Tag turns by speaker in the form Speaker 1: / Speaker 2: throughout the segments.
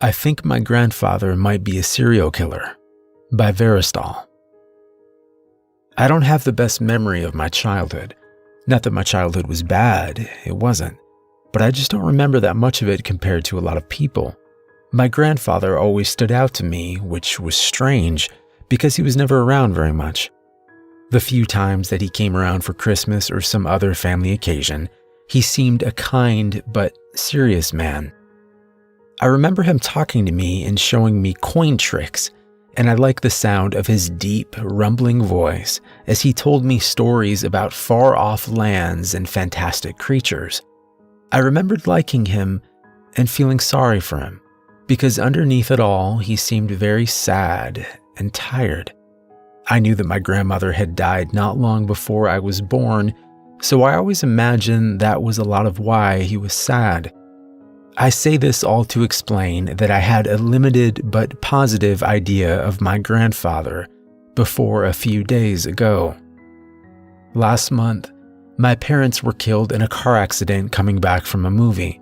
Speaker 1: I Think My Grandfather Might Be a Serial Killer by Veristol. I don't have the best memory of my childhood. Not that my childhood was bad, it wasn't. But I just don't remember that much of it compared to a lot of people. My grandfather always stood out to me, which was strange, because he was never around very much. The few times that he came around for Christmas or some other family occasion, he seemed a kind but serious man. I remember him talking to me and showing me coin tricks, and I liked the sound of his deep, rumbling voice as he told me stories about far-off lands and fantastic creatures. I remembered liking him and feeling sorry for him, because underneath it all, he seemed very sad and tired. I knew that my grandmother had died not long before I was born, so I always imagined that was a lot of why he was sad. I say this all to explain that I had a limited but positive idea of my grandfather before a few days ago. Last month, my parents were killed in a car accident coming back from a movie.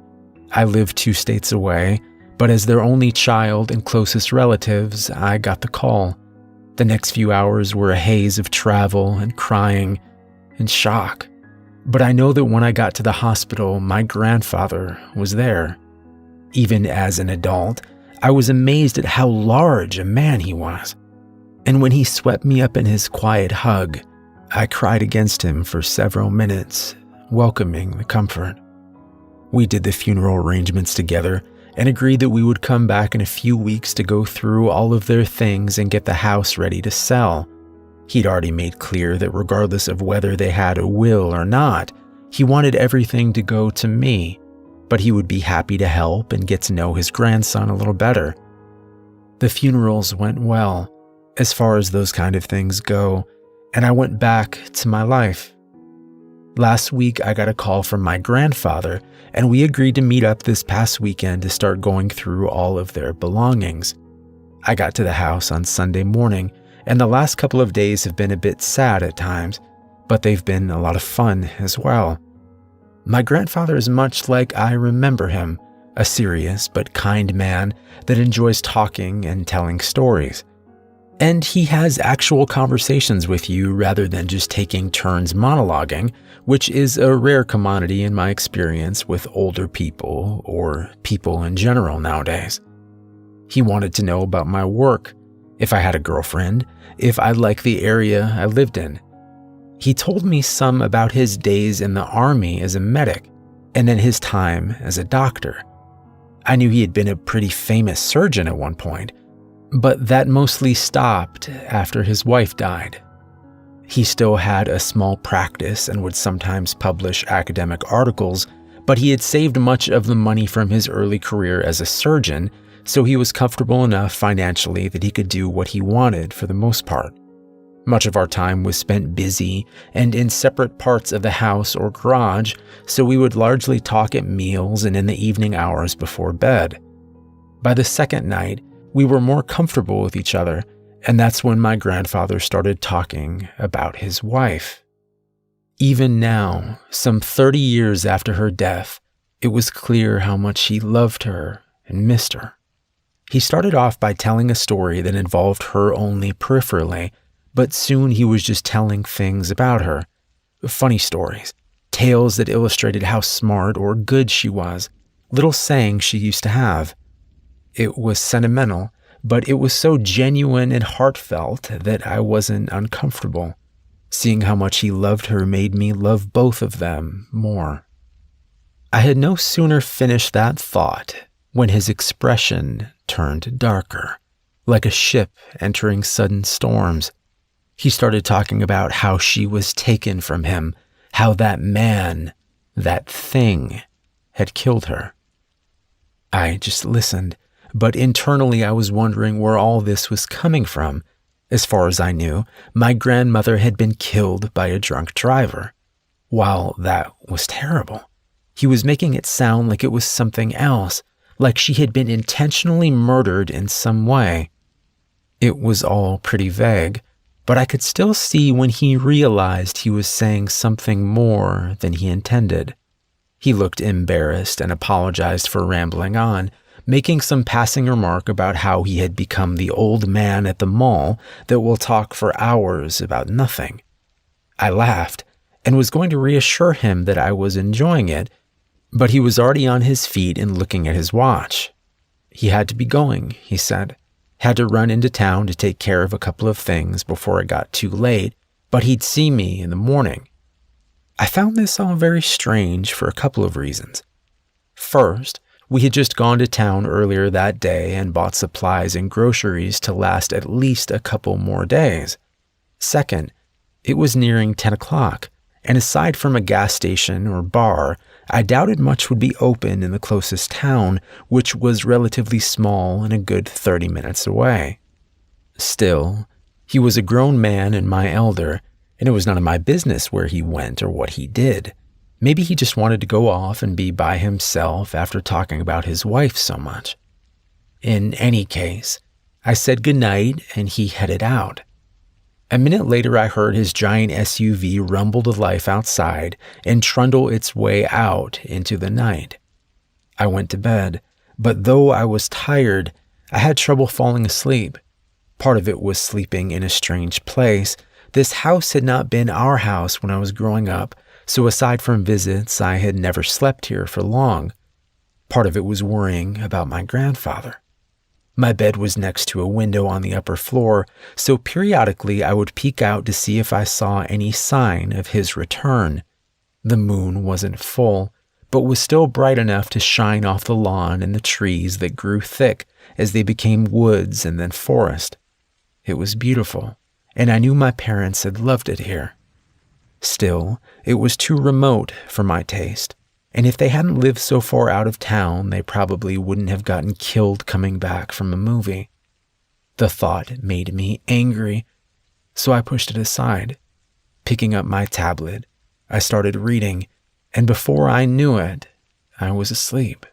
Speaker 1: I live 2 states away, but as their only child and closest relatives, I got the call. The next few hours were a haze of travel and crying and shock. But I know that when I got to the hospital, my grandfather was there. Even as an adult, I was amazed at how large a man he was. And when he swept me up in his quiet hug, I cried against him for several minutes, welcoming the comfort. We did the funeral arrangements together and agreed that we would come back in a few weeks to go through all of their things and get the house ready to sell. He'd already made clear that regardless of whether they had a will or not, he wanted everything to go to me, but he would be happy to help and get to know his grandson a little better. The funerals went well, as far as those kind of things go, and I went back to my life. Last week, I got a call from my grandfather, and we agreed to meet up this past weekend to start going through all of their belongings. I got to the house on Sunday morning, and the last couple of days have been a bit sad at times, but they've been a lot of fun as well. My grandfather is much like I remember him, a serious but kind man that enjoys talking and telling stories. And he has actual conversations with you rather than just taking turns monologuing, which is a rare commodity in my experience with older people or people in general nowadays. He wanted to know about my work, if I had a girlfriend, if I liked the area I lived in. He told me some about his days in the army as a medic, and then his time as a doctor. I knew he had been a pretty famous surgeon at one point, but that mostly stopped after his wife died. He still had a small practice and would sometimes publish academic articles, but he had saved much of the money from his early career as a surgeon, so he was comfortable enough financially that he could do what he wanted for the most part. Much of our time was spent busy and in separate parts of the house or garage, so we would largely talk at meals and in the evening hours before bed. By the second night, we were more comfortable with each other, and that's when my grandfather started talking about his wife. Even now, some 30 years after her death, it was clear how much he loved her and missed her. He started off by telling a story that involved her only peripherally, but soon he was just telling things about her. Funny stories, tales that illustrated how smart or good she was, little sayings she used to have. It was sentimental, but it was so genuine and heartfelt that I wasn't uncomfortable. Seeing how much he loved her made me love both of them more. I had no sooner finished that thought when his expression turned darker, like a ship entering sudden storms. He started talking about how she was taken from him, how that man, that thing, had killed her. I just listened, but internally I was wondering where all this was coming from. As far as I knew, my grandmother had been killed by a drunk driver. While that was terrible, he was making it sound like it was something else, like she had been intentionally murdered in some way. It was all pretty vague, but I could still see when he realized he was saying something more than he intended. He looked embarrassed and apologized for rambling on, making some passing remark about how he had become the old man at the mall that will talk for hours about nothing. I laughed and was going to reassure him that I was enjoying it, but he was already on his feet and looking at his watch. He had to be going, he said. Had to run into town to take care of a couple of things before it got too late, but he'd see me in the morning. I found this all very strange for a couple of reasons. First, we had just gone to town earlier that day and bought supplies and groceries to last at least a couple more days. Second, it was nearing 10 o'clock, and aside from a gas station or bar, I doubted much would be open in the closest town, which was relatively small and a good 30 minutes away. Still, he was a grown man and my elder, and it was none of my business where he went or what he did. Maybe he just wanted to go off and be by himself after talking about his wife so much. In any case, I said goodnight and he headed out. A minute later, I heard his giant SUV rumble to life outside and trundle its way out into the night. I went to bed, but though I was tired, I had trouble falling asleep. Part of it was sleeping in a strange place. This house had not been our house when I was growing up, so aside from visits, I had never slept here for long. Part of it was worrying about my grandfather. My bed was next to a window on the upper floor, so periodically I would peek out to see if I saw any sign of his return. The moon wasn't full, but was still bright enough to shine off the lawn and the trees that grew thick as they became woods and then forest. It was beautiful, and I knew my parents had loved it here. Still, it was too remote for my taste, and if they hadn't lived so far out of town, they probably wouldn't have gotten killed coming back from a movie. The thought made me angry, so I pushed it aside. Picking up my tablet, I started reading, and before I knew it, I was asleep.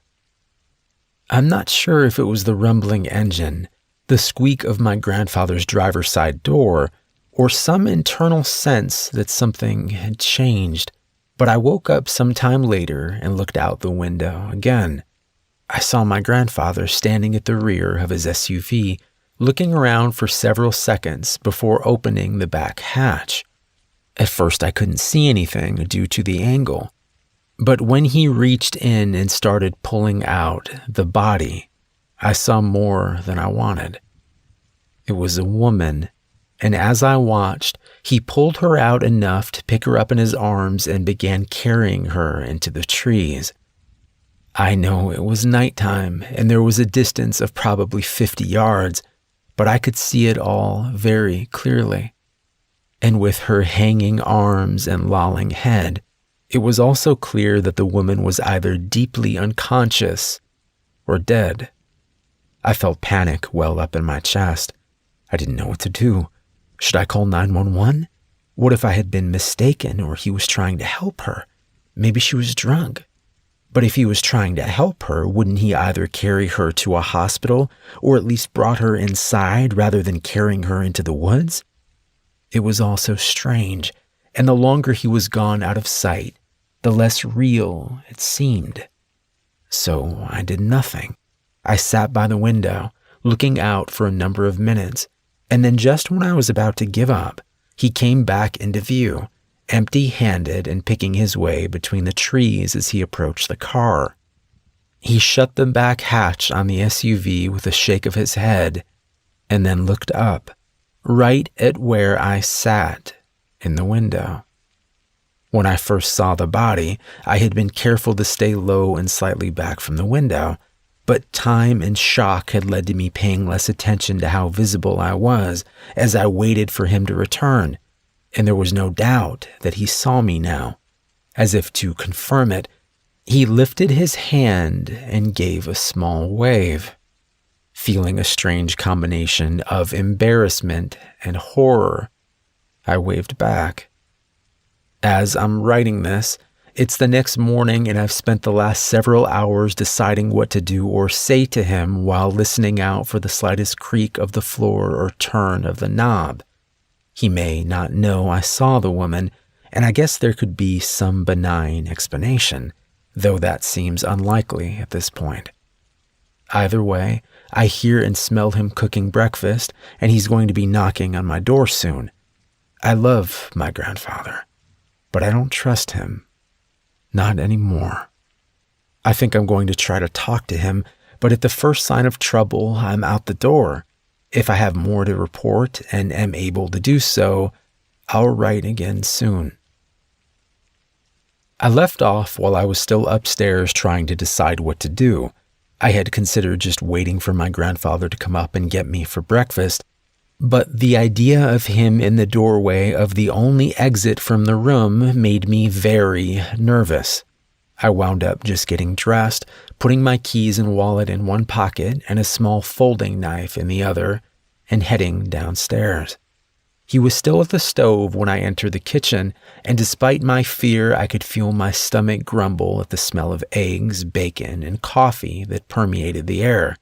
Speaker 1: I'm not sure if it was the rumbling engine, the squeak of my grandfather's driver's side door, or some internal sense that something had changed. But I woke up some time later and looked out the window again. I saw my grandfather standing at the rear of his SUV, looking around for several seconds before opening the back hatch. At first I couldn't see anything due to the angle, but when he reached in and started pulling out the body, I saw more than I wanted. It was a woman, and as I watched, he pulled her out enough to pick her up in his arms and began carrying her into the trees. I know it was nighttime and there was a distance of probably 50 yards, but I could see it all very clearly. And with her hanging arms and lolling head, it was also clear that the woman was either deeply unconscious or dead. I felt panic well up in my chest. I didn't know what to do. Should I call 911? What if I had been mistaken or he was trying to help her? Maybe she was drunk. But if he was trying to help her, wouldn't he either carry her to a hospital or at least brought her inside rather than carrying her into the woods? It was all so strange, and the longer he was gone out of sight, the less real it seemed. So I did nothing. I sat by the window, looking out for a number of minutes, and then just when I was about to give up, he came back into view, empty-handed and picking his way between the trees as he approached the car. He shut the back hatch on the SUV with a shake of his head, and then looked up, right at where I sat in the window. When I first saw the body, I had been careful to stay low and slightly back from the window, but time and shock had led to me paying less attention to how visible I was as I waited for him to return, and there was no doubt that he saw me now. As if to confirm it, he lifted his hand and gave a small wave. Feeling a strange combination of embarrassment and horror, I waved back. As I'm writing this, it's the next morning and I've spent the last several hours deciding what to do or say to him while listening out for the slightest creak of the floor or turn of the knob. He may not know I saw the woman, and I guess there could be some benign explanation, though that seems unlikely at this point. Either way, I hear and smell him cooking breakfast, and he's going to be knocking on my door soon. I love my grandfather, but I don't trust him. Not anymore. I think I'm going to try to talk to him, but at the first sign of trouble, I'm out the door. If I have more to report and am able to do so, I'll write again soon. I left off while I was still upstairs trying to decide what to do. I had considered just waiting for my grandfather to come up and get me for breakfast, but the idea of him in the doorway of the only exit from the room made me very nervous. I wound up just getting dressed, putting my keys and wallet in one pocket and a small folding knife in the other, and heading downstairs. He was still at the stove when I entered the kitchen, and despite my fear, I could feel my stomach grumble at the smell of eggs, bacon, and coffee that permeated the air.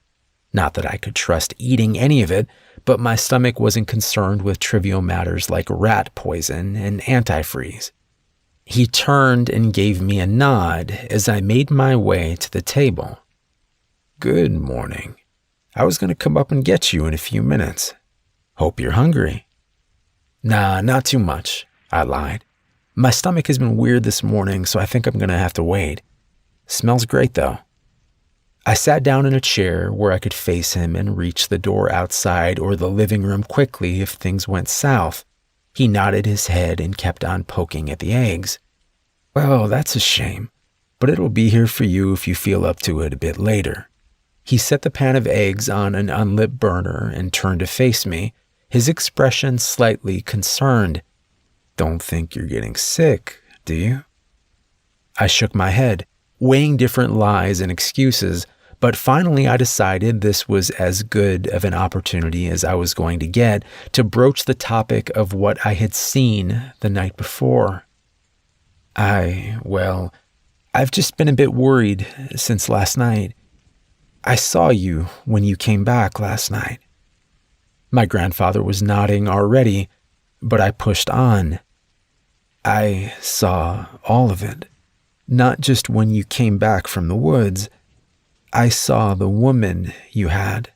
Speaker 1: Not that I could trust eating any of it, but my stomach wasn't concerned with trivial matters like rat poison and antifreeze. He turned and gave me a nod as I made my way to the table. "Good morning. I was going to come up and get you in a few minutes. Hope you're hungry." "Nah, not too much," I lied. "My stomach has been weird this morning, so I think I'm going to have to wait. Smells great, though." I sat down in a chair where I could face him and reach the door outside or the living room quickly if things went south. He nodded his head and kept on poking at the eggs. "Well, that's a shame, but it'll be here for you if you feel up to it a bit later." He set the pan of eggs on an unlit burner and turned to face me, his expression slightly concerned. "Don't think you're getting sick, do you?" I shook my head, weighing different lies and excuses, but finally I decided this was as good of an opportunity as I was going to get to broach the topic of what I had seen the night before. I've just been a bit worried since last night. I saw you when you came back last night." My grandfather was nodding already, but I pushed on. "I saw all of it. Not just when you came back from the woods. I saw the woman you had."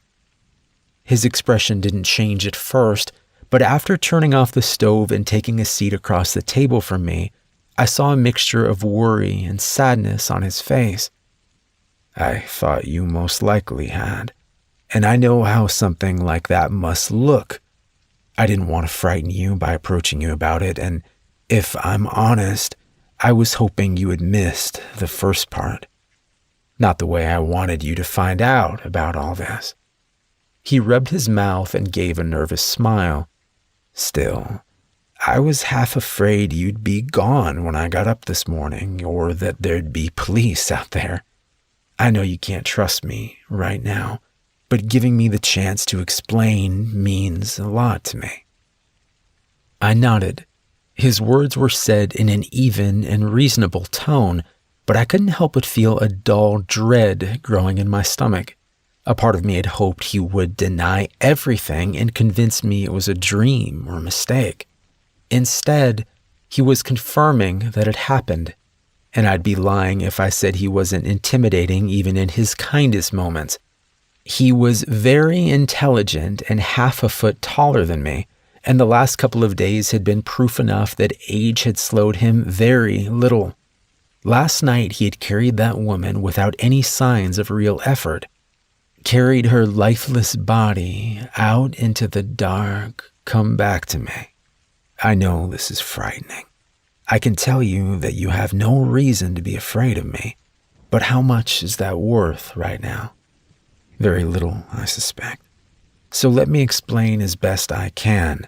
Speaker 1: His expression didn't change at first, but after turning off the stove and taking a seat across the table from me, I saw a mixture of worry and sadness on his face. "I thought you most likely had, and I know how something like that must look. I didn't want to frighten you by approaching you about it, and if I'm honest, I was hoping you had missed the first part. Not the way I wanted you to find out about all this." He rubbed his mouth and gave a nervous smile. "Still, I was half afraid you'd be gone when I got up this morning, or that there'd be police out there. I know you can't trust me right now, but giving me the chance to explain means a lot to me." I nodded. His words were said in an even and reasonable tone, but I couldn't help but feel a dull dread growing in my stomach. A part of me had hoped he would deny everything and convince me it was a dream or a mistake. Instead, he was confirming that it happened, and I'd be lying if I said he wasn't intimidating even in his kindest moments. He was very intelligent and half a foot taller than me, and the last couple of days had been proof enough that age had slowed him very little. Last night he had carried that woman without any signs of real effort, carried her lifeless body out into the dark, come back to me. I know this is frightening. I can tell you that you have no reason to be afraid of me, but how much is that worth right now? Very little, I suspect. So let me explain as best I can.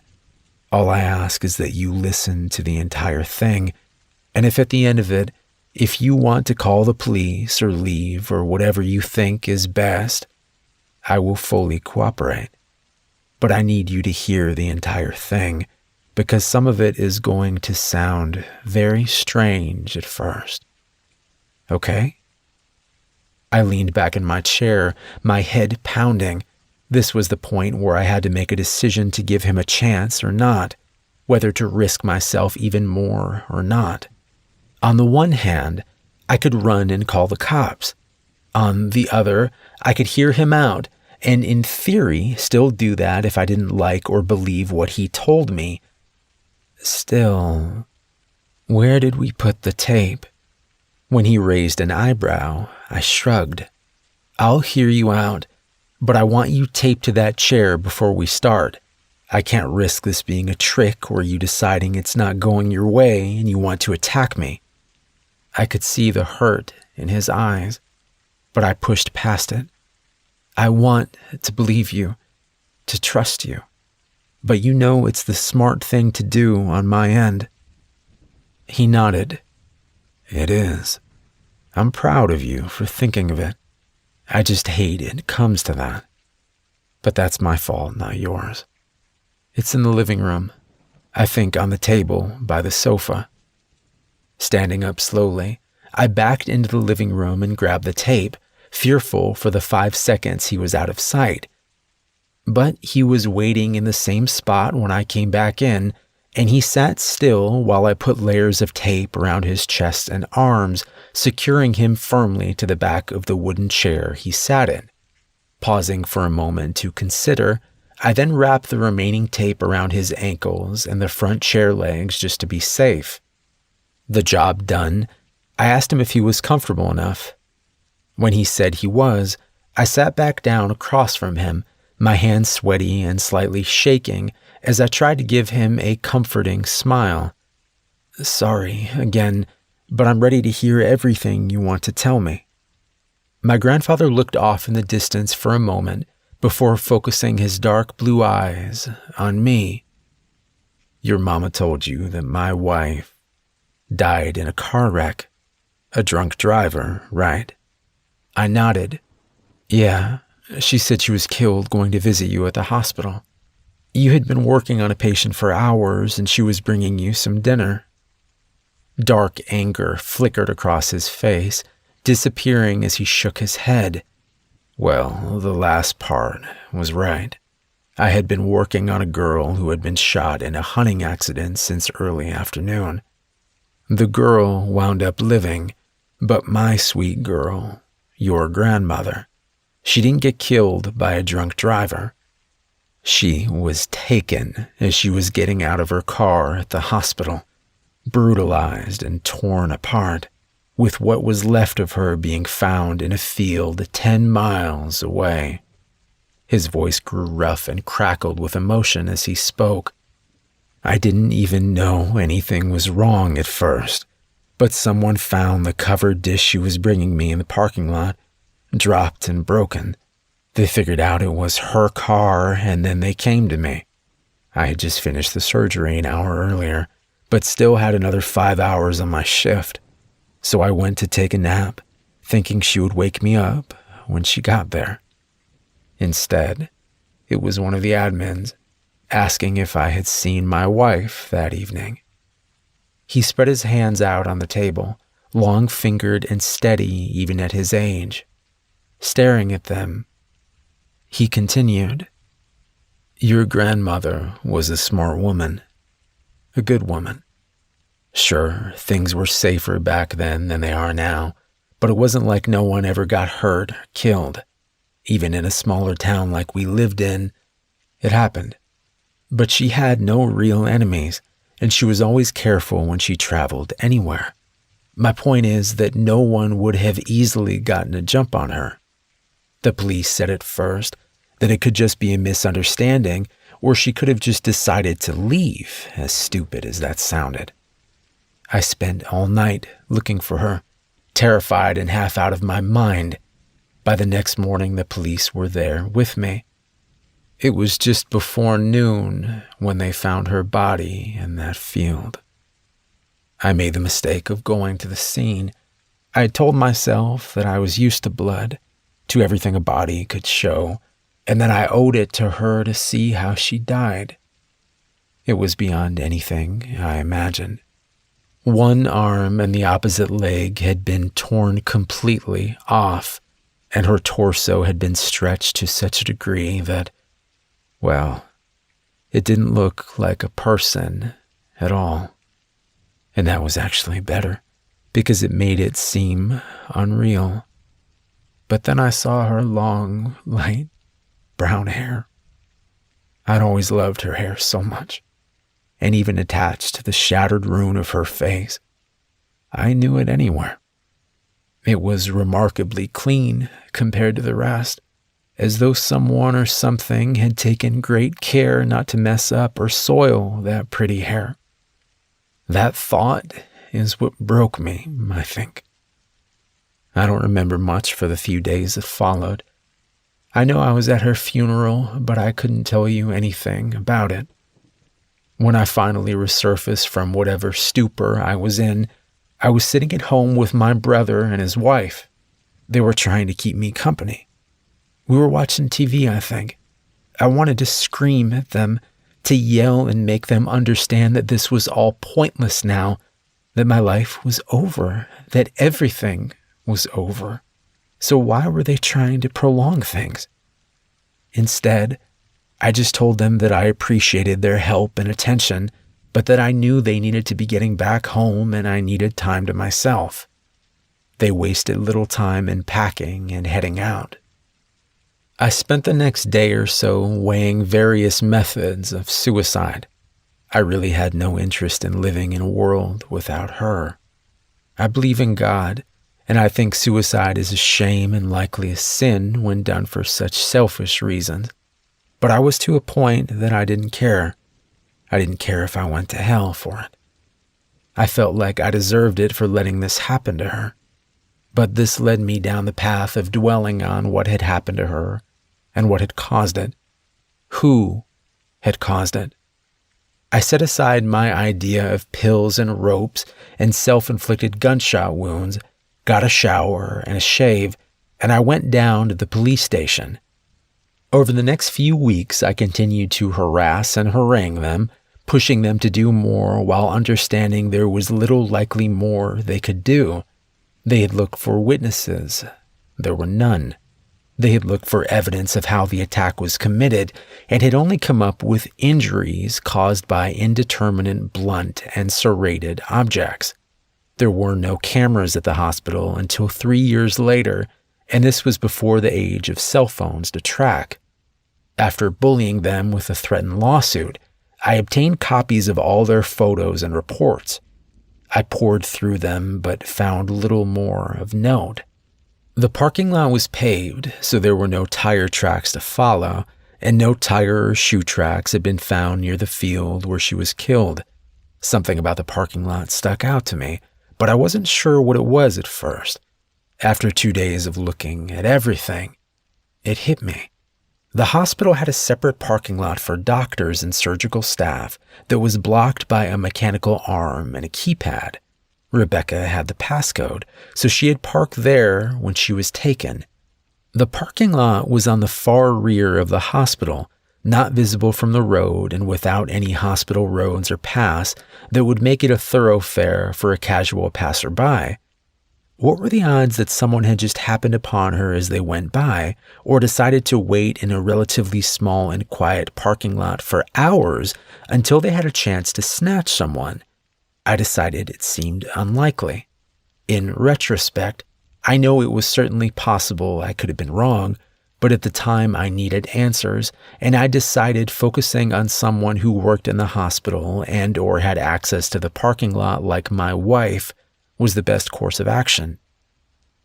Speaker 1: All I ask is that you listen to the entire thing, and if at the end of it, if you want to call the police or leave or whatever you think is best, I will fully cooperate. But I need you to hear the entire thing, because some of it is going to sound very strange at first. Okay? I leaned back in my chair, my head pounding. This was the point where I had to make a decision to give him a chance or not, whether to risk myself even more or not. On the one hand, I could run and call the cops. On the other, I could hear him out, and in theory, still do that if I didn't like or believe what he told me. Still, where did we put the tape? When he raised an eyebrow, I shrugged. I'll hear you out, but I want you taped to that chair before we start. I can't risk this being a trick or you deciding it's not going your way and you want to attack me. I could see the hurt in his eyes, but I pushed past it. I want to believe you, to trust you, but you know it's the smart thing to do on my end. He nodded. It is. I'm proud of you for thinking of it. I just hate it comes to that. But that's my fault, not yours. It's in the living room, I think on the table by the sofa. Standing up slowly, I backed into the living room and grabbed the tape, fearful for the 5 seconds he was out of sight. But he was waiting in the same spot when I came back in, and he sat still while I put layers of tape around his chest and arms, securing him firmly to the back of the wooden chair he sat in. Pausing for a moment to consider, I then wrapped the remaining tape around his ankles and the front chair legs just to be safe. The job done, I asked him if he was comfortable enough. When he said he was, I sat back down across from him, my hands sweaty and slightly shaking as I tried to give him a comforting smile. Sorry, again, but I'm ready to hear everything you want to tell me. My grandfather looked off in the distance for a moment before focusing his dark blue eyes on me. Your mama told you that my wife died in a car wreck. A drunk driver, right? I nodded. Yeah, she said she was killed going to visit you at the hospital. You had been working on a patient for hours and she was bringing you some dinner. Dark anger flickered across his face, disappearing as he shook his head. Well, the last part was right. I had been working on a girl who had been shot in a hunting accident since early afternoon. The girl wound up living, but my sweet girl, your grandmother, she didn't get killed by a drunk driver. She was taken as she was getting out of her car at the hospital, brutalized and torn apart, with what was left of her being found in a field 10 miles away. His voice grew rough and crackled with emotion as he spoke. I didn't even know anything was wrong at first, but someone found the covered dish she was bringing me in the parking lot, dropped and broken. They figured out it was her car, and then they came to me. I had just finished the surgery an hour earlier, but still had another 5 hours on my shift. So I went to take a nap, thinking she would wake me up when she got there. Instead, it was one of the admins, asking if I had seen my wife that evening. He spread his hands out on the table, long-fingered and steady even at his age. Staring at them, he continued, Your grandmother was a smart woman, a good woman. Sure, things were safer back then than they are now, but it wasn't like no one ever got hurt or killed. Even in a smaller town like we lived in, it happened. But she had no real enemies, and she was always careful when she traveled anywhere. My point is that no one would have easily gotten a jump on her. The police said at first that it could just be a misunderstanding, or she could have just decided to leave, as stupid as that sounded. I spent all night looking for her, terrified and half out of my mind. By the next morning, the police were there with me. It was just before noon when they found her body in that field. I made the mistake of going to the scene. I had told myself that I was used to blood, to everything a body could show, and that I owed it to her to see how she died. It was beyond anything I imagined. One arm and the opposite leg had been torn completely off, and her torso had been stretched to such a degree that, well, it didn't look like a person at all. And that was actually better, because it made it seem unreal. But then I saw her long, light brown hair. I'd always loved her hair so much, and even attached to the shattered ruin of her face, I knew it anywhere. It was remarkably clean compared to the rest, as though someone or something had taken great care not to mess up or soil that pretty hair. That thought is what broke me, I think. I don't remember much for the few days that followed. I know I was at her funeral, but I couldn't tell you anything about it. When I finally resurfaced from whatever stupor I was in, I was sitting at home with my brother and his wife. They were trying to keep me company. We were watching TV, I think. I wanted to scream at them, to yell and make them understand that this was all pointless now, that my life was over, that everything was over. So why were they trying to prolong things? Instead, I just told them that I appreciated their help and attention, but that I knew they needed to be getting back home and I needed time to myself. They wasted little time in packing and heading out. I spent the next day or so weighing various methods of suicide. I really had no interest in living in a world without her. I believe in God, and I think suicide is a shame and likely a sin when done for such selfish reasons. But I was to a point that I didn't care. I didn't care if I went to hell for it. I felt like I deserved it for letting this happen to her. But this led me down the path of dwelling on what had happened to her and what had caused it. Who had caused it? I set aside my idea of pills and ropes and self-inflicted gunshot wounds, got a shower and a shave, and I went down to the police station. Over the next few weeks, I continued to harass and harangue them, pushing them to do more while understanding there was little likely more they could do. They had looked for witnesses. There were none. They had looked for evidence of how the attack was committed and had only come up with injuries caused by indeterminate blunt and serrated objects. There were no cameras at the hospital until 3 years later, and this was before the age of cell phones to track. After bullying them with a threatened lawsuit, I obtained copies of all their photos and reports. I pored through them but found little more of note. The parking lot was paved, so there were no tire tracks to follow, and no tire or shoe tracks had been found near the field where she was killed. Something about the parking lot stuck out to me, but I wasn't sure what it was at first. After 2 days of looking at everything, it hit me. The hospital had a separate parking lot for doctors and surgical staff that was blocked by a mechanical arm and a keypad. Rebecca had the passcode, so she had parked there when she was taken. The parking lot was on the far rear of the hospital, not visible from the road and without any hospital roads or paths that would make it a thoroughfare for a casual passerby. What were the odds that someone had just happened upon her as they went by, or decided to wait in a relatively small and quiet parking lot for hours until they had a chance to snatch someone? I decided it seemed unlikely. In retrospect, I know it was certainly possible I could have been wrong, but at the time I needed answers, and I decided focusing on someone who worked in the hospital and or had access to the parking lot like my wife was the best course of action.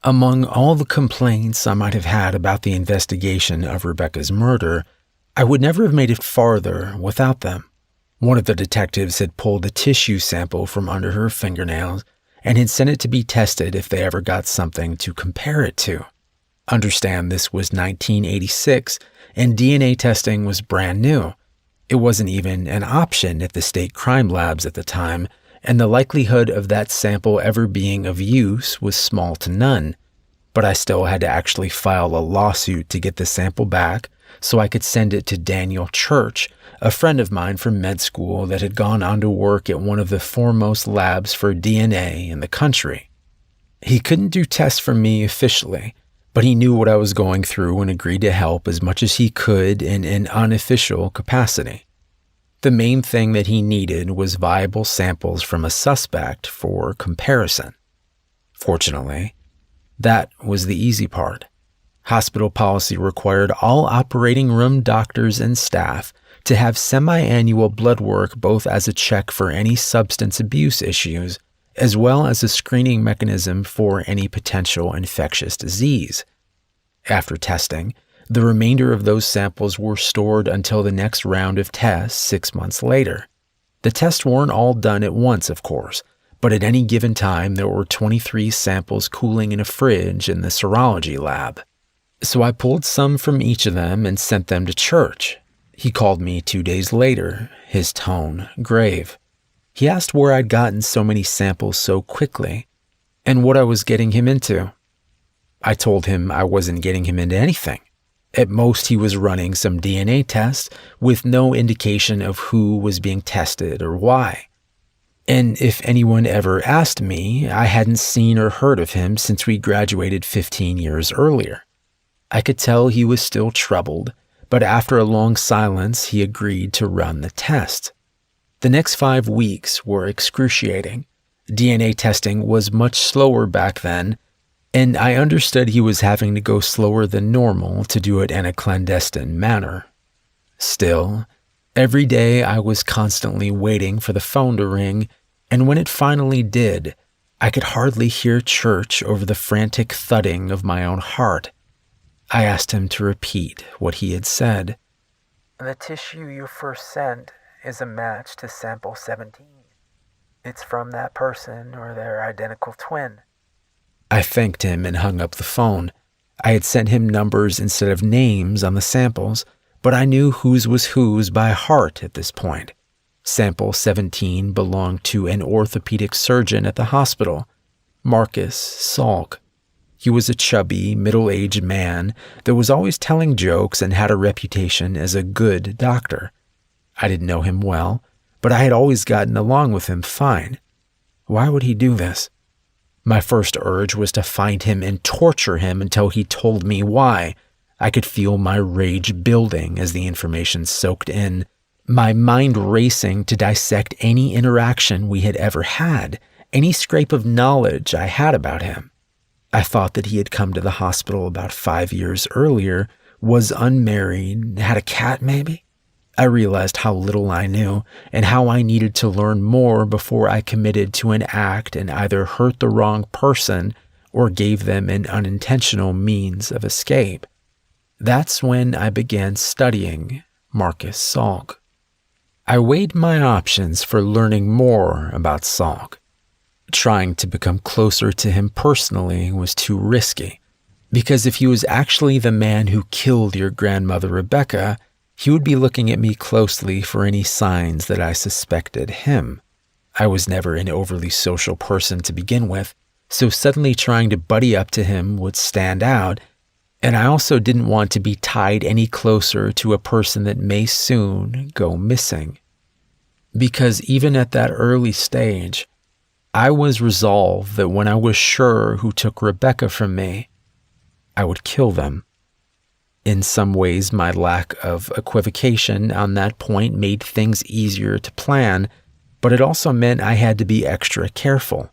Speaker 1: Among all the complaints I might have had about the investigation of Rebecca's murder, I would never have made it farther without them. One of the detectives had pulled a tissue sample from under her fingernails and had sent it to be tested if they ever got something to compare it to. Understand this was 1986 and DNA testing was brand new. It wasn't even an option at the state crime labs at the time, and the likelihood of that sample ever being of use was small to none. But I still had to actually file a lawsuit to get the sample back so I could send it to Daniel Church, a friend of mine from med school that had gone on to work at one of the foremost labs for DNA in the country. He couldn't do tests for me officially, but he knew what I was going through and agreed to help as much as he could in an unofficial capacity. The main thing that he needed was viable samples from a suspect for comparison. Fortunately, that was the easy part. Hospital policy required all operating room doctors and staff to have semi-annual blood work both as a check for any substance abuse issues, as well as a screening mechanism for any potential infectious disease. After testing, the remainder of those samples were stored until the next round of tests 6 months later. The tests weren't all done at once, of course, but at any given time there were 23 samples cooling in a fridge in the serology lab. So I pulled some from each of them and sent them to church. He called me 2 days later, his tone grave. He asked where I'd gotten so many samples so quickly, and what I was getting him into. I told him I wasn't getting him into anything. At most, he was running some DNA tests with no indication of who was being tested or why. And if anyone ever asked me, I hadn't seen or heard of him since we graduated 15 years earlier. I could tell he was still troubled, but after a long silence, he agreed to run the test. The next 5 weeks were excruciating. DNA testing was much slower back then, and I understood he was having to go slower than normal to do it in a clandestine manner. Still, every day I was constantly waiting for the phone to ring, and when it finally did, I could hardly hear church over the frantic thudding of my own heart. I asked him to repeat what he had said.
Speaker 2: The tissue you first sent is a match to sample 17. It's from that person or their identical twin.
Speaker 1: I thanked him and hung up the phone. I had sent him numbers instead of names on the samples, but I knew whose was whose by heart at this point. Sample 17 belonged to an orthopedic surgeon at the hospital, Marcus Salk. He was a chubby, middle-aged man that was always telling jokes and had a reputation as a good doctor. I didn't know him well, but I had always gotten along with him fine. Why would he do this? My first urge was to find him and torture him until he told me why. I could feel my rage building as the information soaked in, my mind racing to dissect any interaction we had ever had, any scrap of knowledge I had about him. I thought that he had come to the hospital about 5 years earlier, was unmarried, had a cat maybe. I realized how little I knew and how I needed to learn more before I committed to an act and either hurt the wrong person or gave them an unintentional means of escape. That's when I began studying Marcus Salk. I weighed my options for learning more about Salk. Trying to become closer to him personally was too risky, because if he was actually the man who killed your grandmother Rebecca, he would be looking at me closely for any signs that I suspected him. I was never an overly social person to begin with, so suddenly trying to buddy up to him would stand out, and I also didn't want to be tied any closer to a person that may soon go missing. Because even at that early stage, I was resolved that when I was sure who took Rebecca from me, I would kill them. In some ways, my lack of equivocation on that point made things easier to plan, but it also meant I had to be extra careful.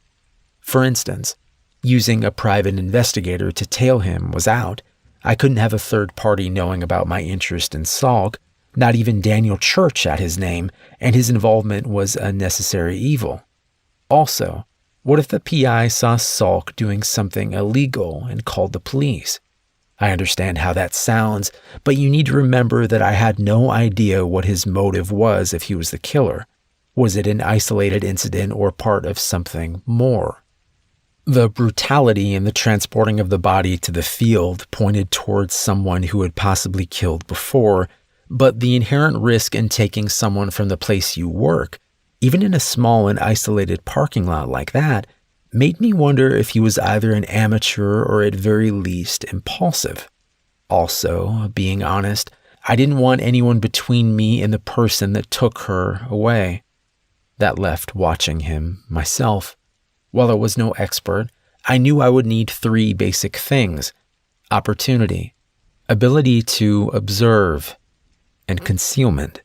Speaker 1: For instance, using a private investigator to tail him was out. I couldn't have a third party knowing about my interest in Salk, not even Daniel Church at his name, and his involvement was a necessary evil. Also, what if the PI saw Salk doing something illegal and called the police? I understand how that sounds, but you need to remember that I had no idea what his motive was if he was the killer. Was it an isolated incident or part of something more? The brutality in the transporting of the body to the field pointed towards someone who had possibly killed before, but the inherent risk in taking someone from the place you work, even in a small and isolated parking lot like that, made me wonder if he was either an amateur or at very least impulsive. Also, being honest, I didn't want anyone between me and the person that took her away. That left watching him myself. While I was no expert, I knew I would need 3 basic things: opportunity, ability to observe, and concealment.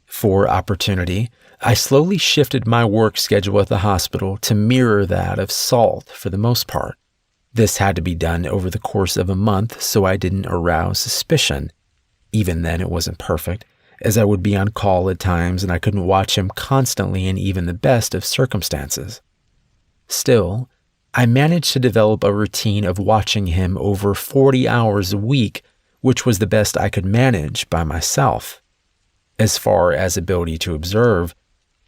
Speaker 1: For opportunity, I slowly shifted my work schedule at the hospital to mirror that of Salt for the most part. This had to be done over the course of a month so I didn't arouse suspicion. Even then, it wasn't perfect, as I would be on call at times and I couldn't watch him constantly in even the best of circumstances. Still, I managed to develop a routine of watching him over 40 hours a week, which was the best I could manage by myself. As far as ability to observe,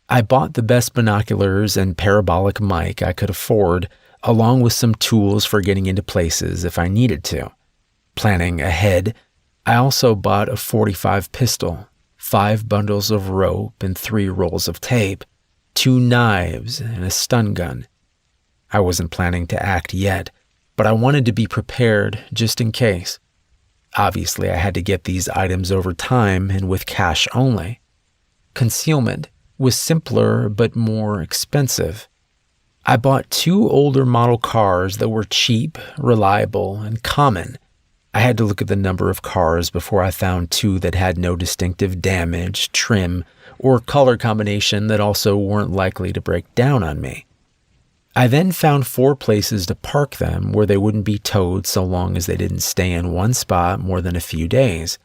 Speaker 1: I bought the best binoculars and parabolic mic I could afford, along with some tools for getting into places if I needed to. Planning ahead, I also bought a .45 pistol, 5 bundles of rope and 3 rolls of tape, 2 knives, and a stun gun. I wasn't planning to act yet, but I wanted to be prepared just in case. Obviously, I had to get these items over time and with cash only. Concealment was simpler but more expensive. I bought 2 older model cars that were cheap, reliable, and common. I had to look at the number of cars before I found 2 that had no distinctive damage, trim, or color combination that also weren't likely to break down on me. I then found 4 places to park them where they wouldn't be towed so long as they didn't stay in one spot more than a few days.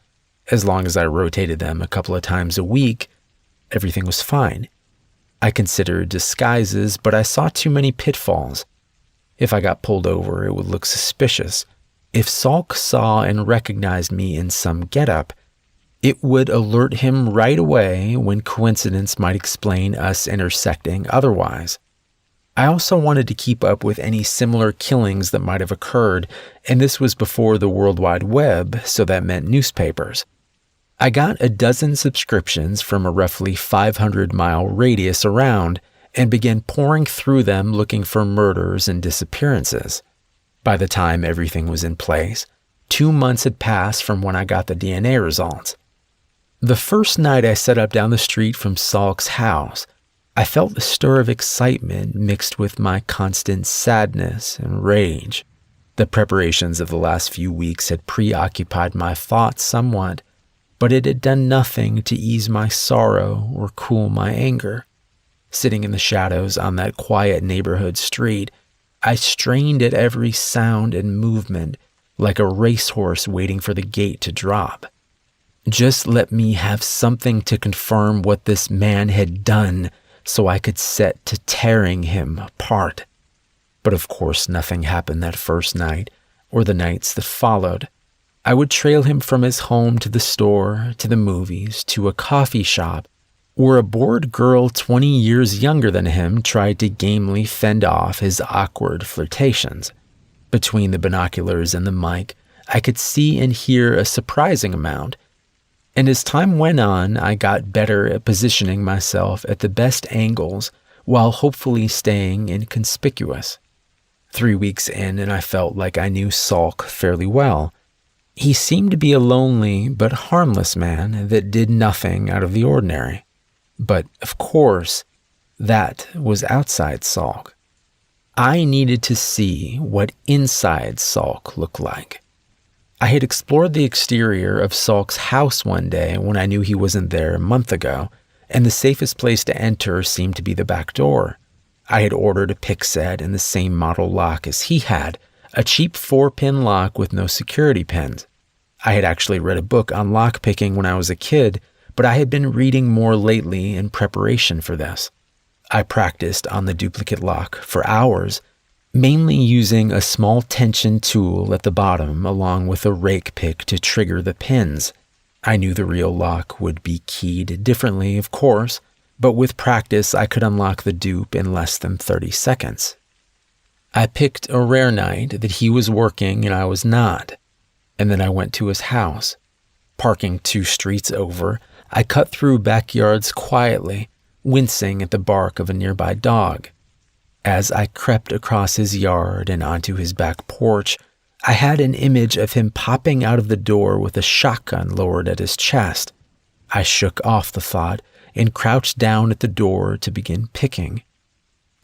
Speaker 1: As long as I rotated them a couple of times a week, everything was fine. I considered disguises, but I saw too many pitfalls. If I got pulled over, it would look suspicious. If Salk saw and recognized me in some getup, it would alert him right away when coincidence might explain us intersecting otherwise. I also wanted to keep up with any similar killings that might have occurred, and this was before the World Wide Web, so that meant newspapers. I got a dozen subscriptions from a roughly 500-mile radius around and began pouring through them looking for murders and disappearances. By the time everything was in place, 2 months had passed from when I got the DNA results. The first night I set up down the street from Salk's house, I felt a stir of excitement mixed with my constant sadness and rage. The preparations of the last few weeks had preoccupied my thoughts somewhat, but it had done nothing to ease my sorrow or cool my anger. Sitting in the shadows on that quiet neighborhood street, I strained at every sound and movement like a racehorse waiting for the gate to drop. Just let me have something to confirm what this man had done so I could set to tearing him apart. But of course nothing happened that first night or the nights that followed. I would trail him from his home to the store, to the movies, to a coffee shop, where a bored girl 20 years younger than him tried to gamely fend off his awkward flirtations. Between the binoculars and the mic, I could see and hear a surprising amount, and as time went on, I got better at positioning myself at the best angles while hopefully staying inconspicuous. 3 weeks in, and I felt like I knew Salk fairly well. He seemed to be a lonely but harmless man that did nothing out of the ordinary. But, of course, that was outside Salk. I needed to see what inside Salk looked like. I had explored the exterior of Salk's house one day when I knew he wasn't there a month ago, and the safest place to enter seemed to be the back door. I had ordered a pick set and the same model lock as he had, a cheap 4-pin lock with no security pins. I had actually read a book on lockpicking when I was a kid, but I had been reading more lately in preparation for this. I practiced on the duplicate lock for hours, mainly using a small tension tool at the bottom along with a rake pick to trigger the pins. I knew the real lock would be keyed differently, of course, but with practice I could unlock the dupe in less than 30 seconds. I picked a rare night that he was working and I was not, and then I went to his house. Parking 2 streets over, I cut through backyards quietly, wincing at the bark of a nearby dog. As I crept across his yard and onto his back porch, I had an image of him popping out of the door with a shotgun lowered at his chest. I shook off the thought and crouched down at the door to begin picking.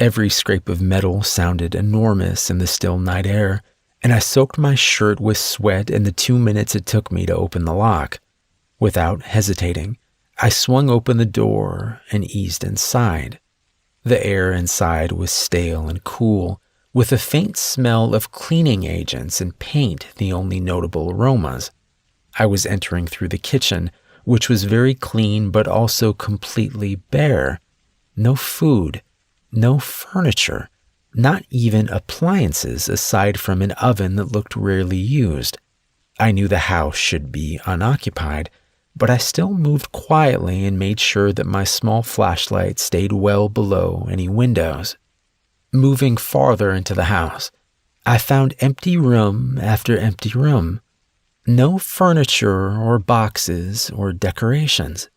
Speaker 1: Every scrape of metal sounded enormous in the still night air, and I soaked my shirt with sweat in the 2 minutes it took me to open the lock. Without hesitating, I swung open the door and eased inside. The air inside was stale and cool, with a faint smell of cleaning agents and paint the only notable aromas. I was entering through the kitchen, which was very clean but also completely bare. No food, no furniture, not even appliances aside from an oven that looked rarely used. I knew the house should be unoccupied, but I still moved quietly and made sure that my small flashlight stayed well below any windows. Moving farther into the house, I found empty room after empty room. No furniture or boxes or decorations.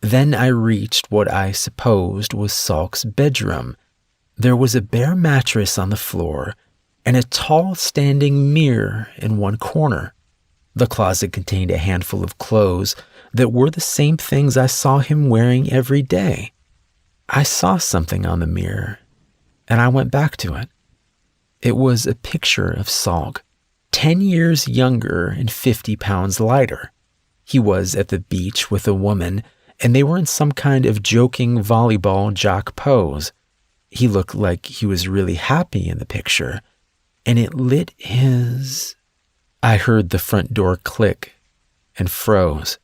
Speaker 1: Then I reached what I supposed was Salk's bedroom. There was a bare mattress on the floor and a tall standing mirror in one corner. The closet contained a handful of clothes that were the same things I saw him wearing every day. I saw something on the mirror, and I went back to it. It was a picture of Salk, 10 years younger and 50 pounds lighter. He was at the beach with a woman, and they were in some kind of joking volleyball jock pose. He looked like he was really happy in the picture, and it lit his... I heard the front door click and froze.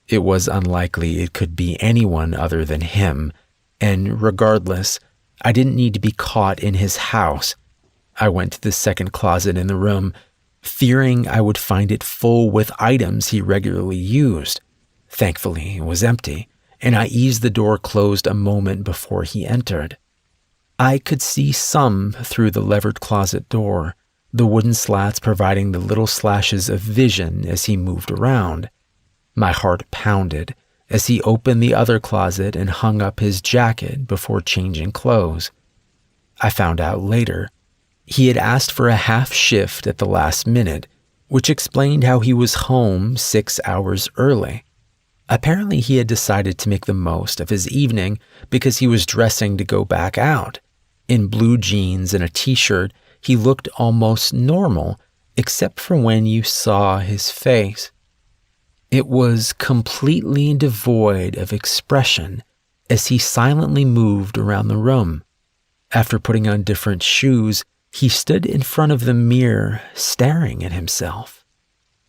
Speaker 1: It was unlikely it could be anyone other than him, and regardless, I didn't need to be caught in his house. I went to the second closet in the room, fearing I would find it full with items he regularly used. Thankfully, it was empty, and I eased the door closed a moment before he entered. I could see some through the levered closet door, the wooden slats providing the little slashes of vision as he moved around. My heart pounded as he opened the other closet and hung up his jacket before changing clothes. I found out later he had asked for a half shift at the last minute, which explained how he was home 6 hours early. Apparently he had decided to make the most of his evening because he was dressing to go back out. In blue jeans and a t-shirt, he looked almost normal, except for when you saw his face. It was completely devoid of expression as he silently moved around the room. After putting on different shoes, he stood in front of the mirror, staring at himself,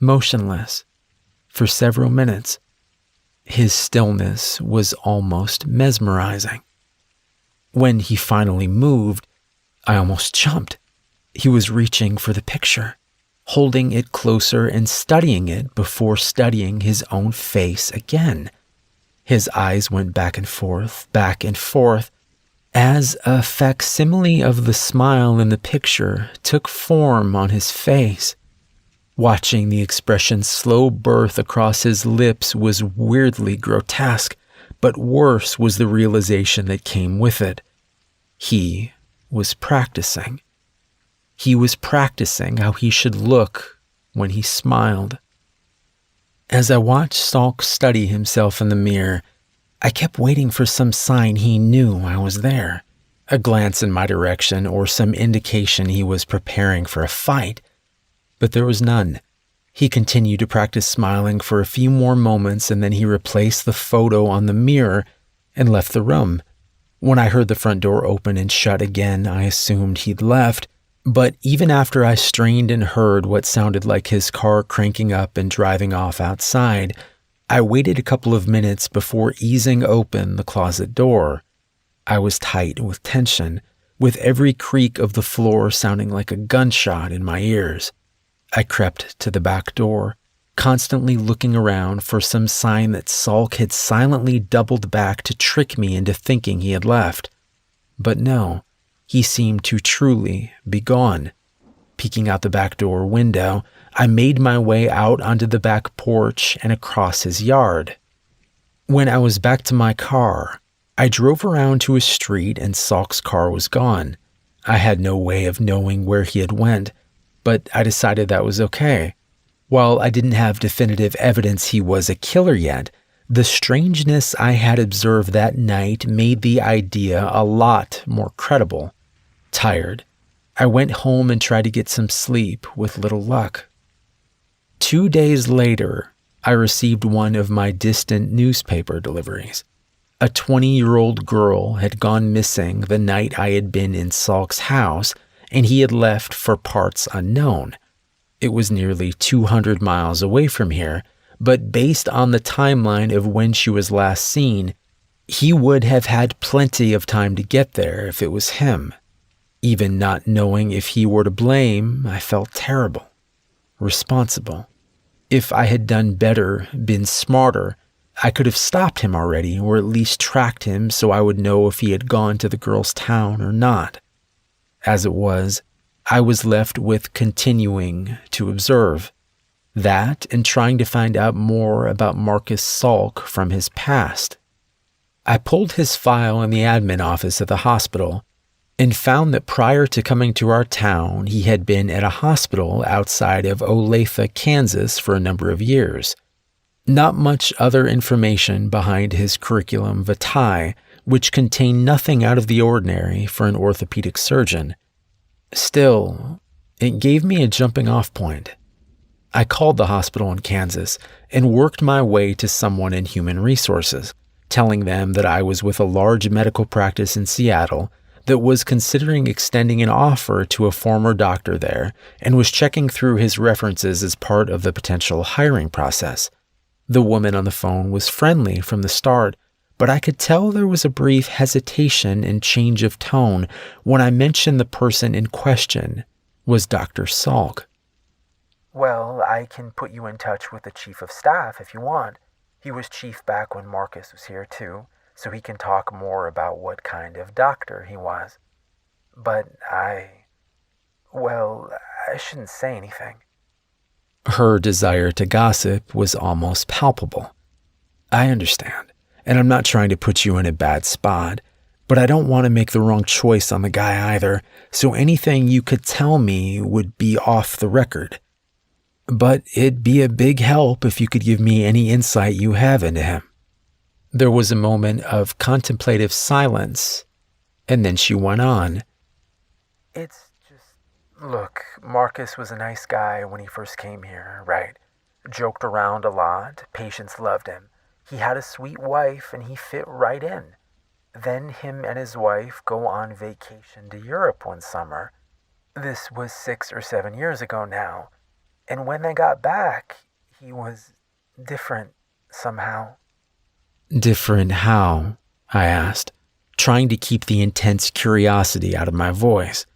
Speaker 1: motionless, for several minutes. His stillness was almost mesmerizing. When he finally moved, I almost jumped. He was reaching for the picture, holding it closer and studying it before studying his own face again. His eyes went back and forth, as a facsimile of the smile in the picture took form on his face. Watching the expression slow birth across his lips was weirdly grotesque, but worse was the realization that came with it. He was practicing. He was practicing how he should look when he smiled. As I watched Salk study himself in the mirror, I kept waiting for some sign he knew I was there, a glance in my direction or some indication he was preparing for a fight. But there was none. He continued to practice smiling for a few more moments, and then he replaced the photo on the mirror and left the room. When I heard the front door open and shut again, I assumed he'd left. But even after I strained and heard what sounded like his car cranking up and driving off outside, I waited a couple of minutes before easing open the closet door. I was tight with tension, with every creak of the floor sounding like a gunshot in my ears. I crept to the back door, constantly looking around for some sign that Salk had silently doubled back to trick me into thinking he had left. But no. He seemed to truly be gone. Peeking out the back door window, I made my way out onto the back porch and across his yard. When I was back to my car, I drove around to a street and Salk's car was gone. I had no way of knowing where he had went, but I decided that was okay. While I didn't have definitive evidence he was a killer yet, the strangeness I had observed that night made the idea a lot more credible. Tired, I went home and tried to get some sleep with little luck. 2 days later, I received one of my distant newspaper deliveries. A 20-year-old girl had gone missing the night I had been in Salk's house, and he had left for parts unknown. It was nearly 200 miles away from here, but based on the timeline of when she was last seen, he would have had plenty of time to get there if it was him. Even not knowing if he were to blame, I felt terrible, responsible. If I had done better, been smarter, I could have stopped him already, or at least tracked him so I would know if he had gone to the girl's town or not. As it was, I was left with continuing to observe. That and trying to find out more about Marcus Salk from his past. I pulled his file in the admin office at the hospital and found that prior to coming to our town, he had been at a hospital outside of Olathe, Kansas for a number of years. Not much other information behind his curriculum vitae, which contained nothing out of the ordinary for an orthopedic surgeon. Still, it gave me a jumping-off point. I called the hospital in Kansas and worked my way to someone in human resources, telling them that I was with a large medical practice in Seattle that was considering extending an offer to a former doctor there and was checking through his references as part of the potential hiring process. The woman on the phone was friendly from the start, but I could tell there was a brief hesitation and change of tone when I mentioned the person in question was Dr. Salk.
Speaker 2: Well, I can put you in touch with the chief of staff if you want. He was chief back when Marcus was here too, so he can talk more about what kind of doctor he was. But I shouldn't say anything.
Speaker 1: Her desire to gossip was almost palpable. I understand, and I'm not trying to put you in a bad spot, but I don't want to make the wrong choice on the guy either, so anything you could tell me would be off the record. But it'd be a big help if you could give me any insight you have into him. There was a moment of contemplative silence, and then she went on.
Speaker 2: Look, Marcus was a nice guy when he first came here, right? Joked around a lot, patients loved him. He had a sweet wife and he fit right in. Then him and his wife go on vacation to Europe one summer. This was 6 or 7 years ago now. And when they got back, he was different somehow.
Speaker 1: Different how? I asked, trying to keep the intense curiosity out of my voice.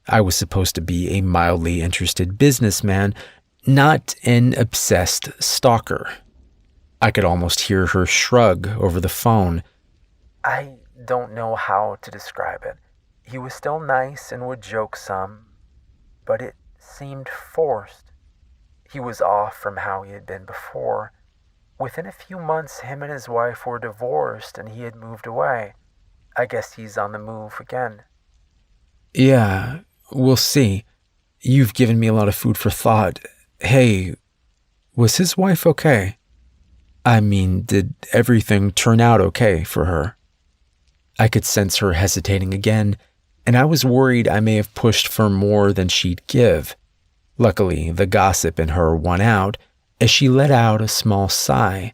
Speaker 1: I was supposed to be a mildly interested businessman, not an obsessed stalker. I could almost hear her shrug over the phone.
Speaker 2: I don't know how to describe it. He was still nice and would joke some, but it seemed forced. He was off from how he had been before. Within a few months, him and his wife were divorced and he had moved away. I guess he's on the move again.
Speaker 1: Yeah, we'll see. You've given me a lot of food for thought. Hey, was his wife okay? I mean, did everything turn out okay for her? I could sense her hesitating again, and I was worried I may have pushed for more than she'd give. Luckily, the gossip in her won out as she let out a small sigh.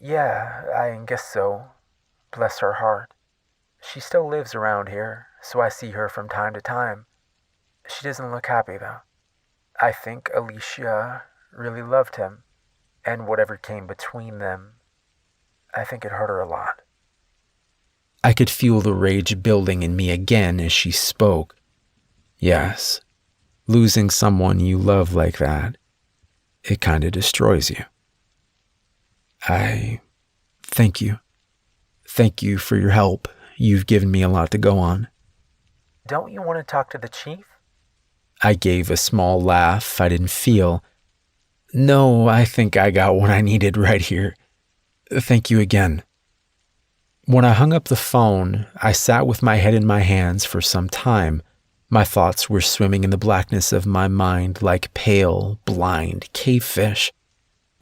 Speaker 2: Yeah, I guess so. Bless her heart. She still lives around here, so I see her from time to time. She doesn't look happy, though. I think Alicia really loved him, and whatever came between them, I think it hurt her a lot.
Speaker 1: I could feel the rage building in me again as she spoke. Yes, losing someone you love like that, it kind of destroys you. I thank you. Thank you for your help. You've given me a lot to go on.
Speaker 2: Don't you want to talk to the chief?
Speaker 1: I gave a small laugh I didn't feel. No, I think I got what I needed right here. Thank you again. When I hung up the phone, I sat with my head in my hands for some time. My thoughts were swimming in the blackness of my mind like pale, blind cavefish.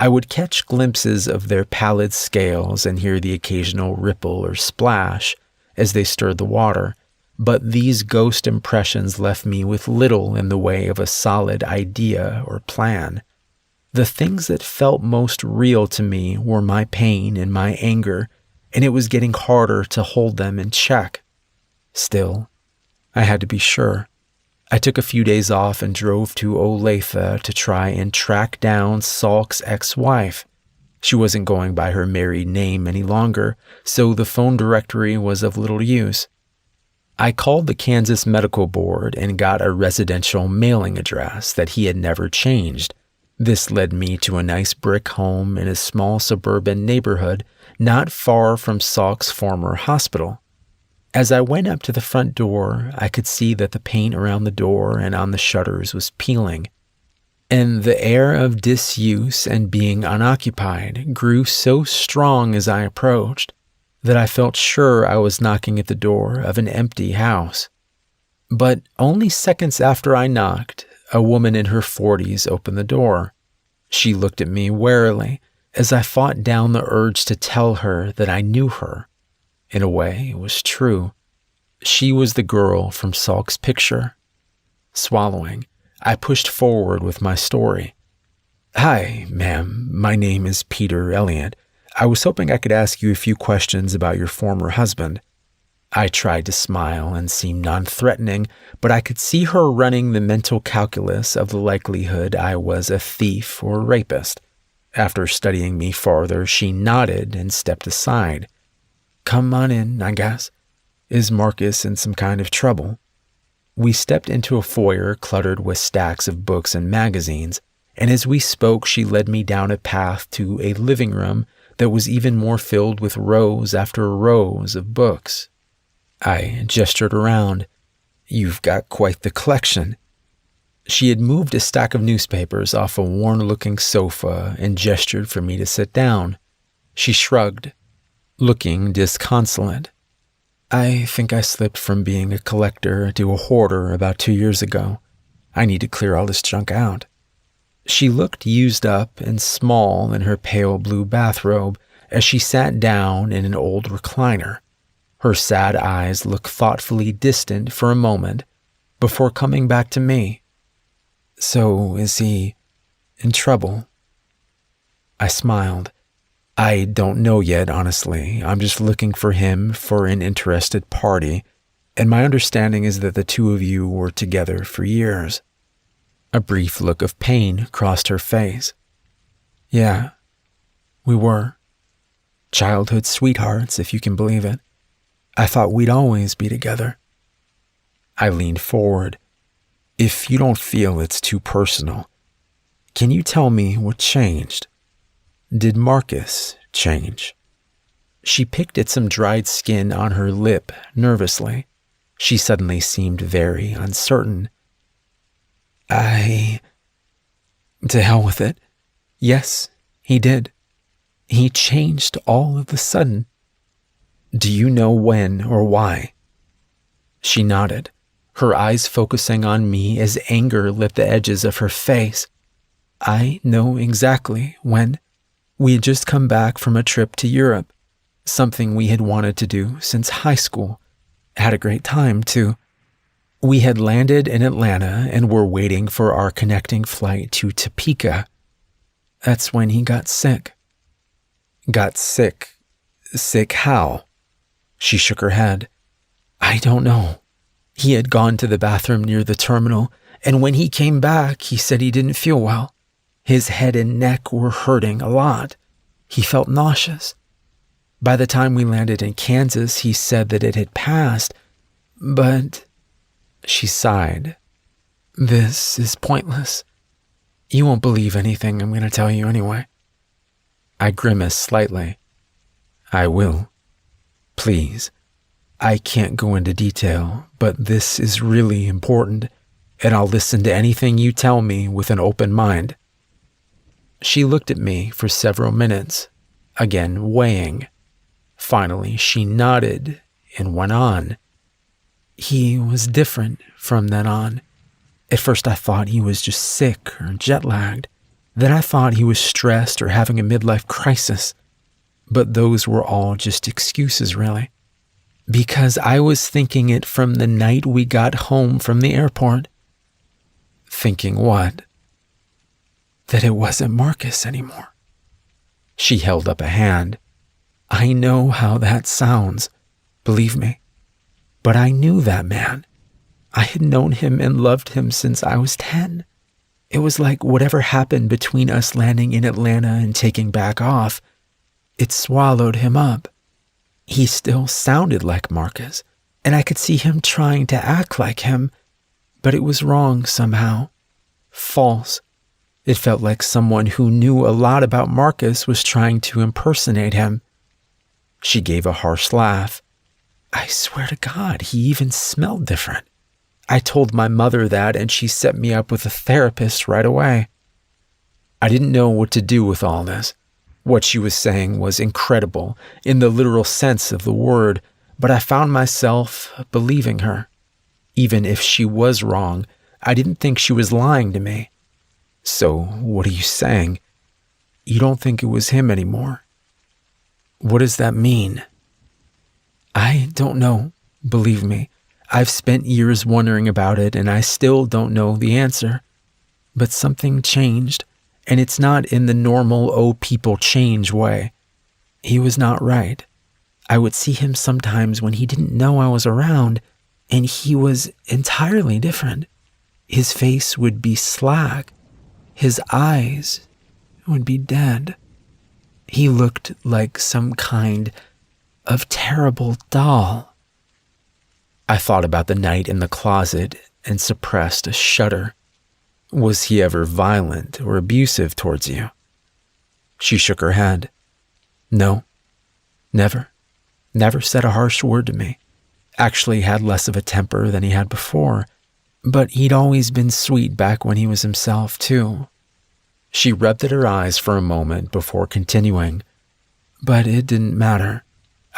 Speaker 1: I would catch glimpses of their pallid scales and hear the occasional ripple or splash as they stirred the water, but these ghost impressions left me with little in the way of a solid idea or plan. The things that felt most real to me were my pain and my anger, and it was getting harder to hold them in check. Still, I had to be sure. I took a few days off and drove to Olathe to try and track down Salk's ex-wife. She wasn't going by her married name any longer, so the phone directory was of little use. I called the Kansas Medical Board and got a residential mailing address that he had never changed. This led me to a nice brick home in a small suburban neighborhood not far from Salk's former hospital. As I went up to the front door, I could see that the paint around the door and on the shutters was peeling, and the air of disuse and being unoccupied grew so strong as I approached that I felt sure I was knocking at the door of an empty house. But only seconds after I knocked, a woman in her 40s opened the door. She looked at me warily as I fought down the urge to tell her that I knew her. In a way, it was true. She was the girl from Salk's picture. Swallowing, I pushed forward with my story. "Hi, ma'am. My name is Peter Elliott. I was hoping I could ask you a few questions about your former husband." I tried to smile and seem non-threatening, but I could see her running the mental calculus of the likelihood I was a thief or rapist. After studying me farther, she nodded and stepped aside. "Come on in, I guess. Is Marcus in some kind of trouble?" We stepped into a foyer cluttered with stacks of books and magazines, and as we spoke, she led me down a path to a living room that was even more filled with rows after rows of books. I gestured around. "You've got quite the collection." She had moved a stack of newspapers off a worn-looking sofa and gestured for me to sit down. She shrugged, looking disconsolate. "I think I slipped from being a collector to a hoarder about 2 years ago. I need to clear all this junk out." She looked used up and small in her pale blue bathrobe as she sat down in an old recliner. Her sad eyes looked thoughtfully distant for a moment before coming back to me. "So is he in trouble?" I smiled. "I don't know yet, honestly. I'm just looking for him for an interested party, and my understanding is that the two of you were together for years." A brief look of pain crossed her face. "Yeah, we were. Childhood sweethearts, if you can believe it. I thought we'd always be together." I leaned forward. "If you don't feel it's too personal, can you tell me what changed? Did Marcus change?" She picked at some dried skin on her lip nervously. She suddenly seemed very uncertain. To hell with it. Yes, he did. He changed all of a sudden." "Do you know when or why?" She nodded, her eyes focusing on me as anger lit the edges of her face. "I know exactly when. We had just come back from a trip to Europe, something we had wanted to do since high school. Had a great time, too. We had landed in Atlanta and were waiting for our connecting flight to Topeka. That's when he got sick." "Got sick? Sick how?" She shook her head. "I don't know. He had gone to the bathroom near the terminal, and when he came back, he said he didn't feel well. His head and neck were hurting a lot. He felt nauseous. By the time we landed in Kansas, he said that it had passed, but..." She sighed. "This is pointless. You won't believe anything I'm going to tell you anyway." I grimaced slightly. "I will. Please. I can't go into detail, but this is really important, and I'll listen to anything you tell me with an open mind." She looked at me for several minutes, again weighing. Finally, she nodded and went on. "He was different from then on. At first I thought he was just sick or jet-lagged. Then I thought he was stressed or having a midlife crisis. But those were all just excuses, really. Because I was thinking it from the night we got home from the airport." "Thinking what?" "That it wasn't Marcus anymore." She held up a hand. "I know how that sounds, believe me. But I knew that man. I had known him and loved him since I was 10. It was like whatever happened between us landing in Atlanta and taking back off, it swallowed him up. He still sounded like Marcus, and I could see him trying to act like him, but it was wrong somehow. False. It felt like someone who knew a lot about Marcus was trying to impersonate him. She gave a harsh laugh. I swear to God, he even smelled different. I told my mother that, and she set me up with a therapist right away. I didn't know what to do with all this. What she was saying was incredible, in the literal sense of the word, but I found myself believing her. Even if she was wrong, I didn't think she was lying to me. So, what are you saying? You don't think it was him anymore? What does that mean? I don't know, believe me. I've spent years wondering about it, and I still don't know the answer. But something changed, and it's not in the normal, oh, people change way. He was not right. I would see him sometimes when he didn't know I was around, and he was entirely different. His face would be slack. His eyes would be dead. He looked like some kind of terrible doll. I thought about the night in the closet and suppressed a shudder. Was he ever violent or abusive towards you? She shook her head. No, never. Never said a harsh word to me. Actually had less of a temper than he had before, but he'd always been sweet back when he was himself, too. She rubbed at her eyes for a moment before continuing. But it didn't matter.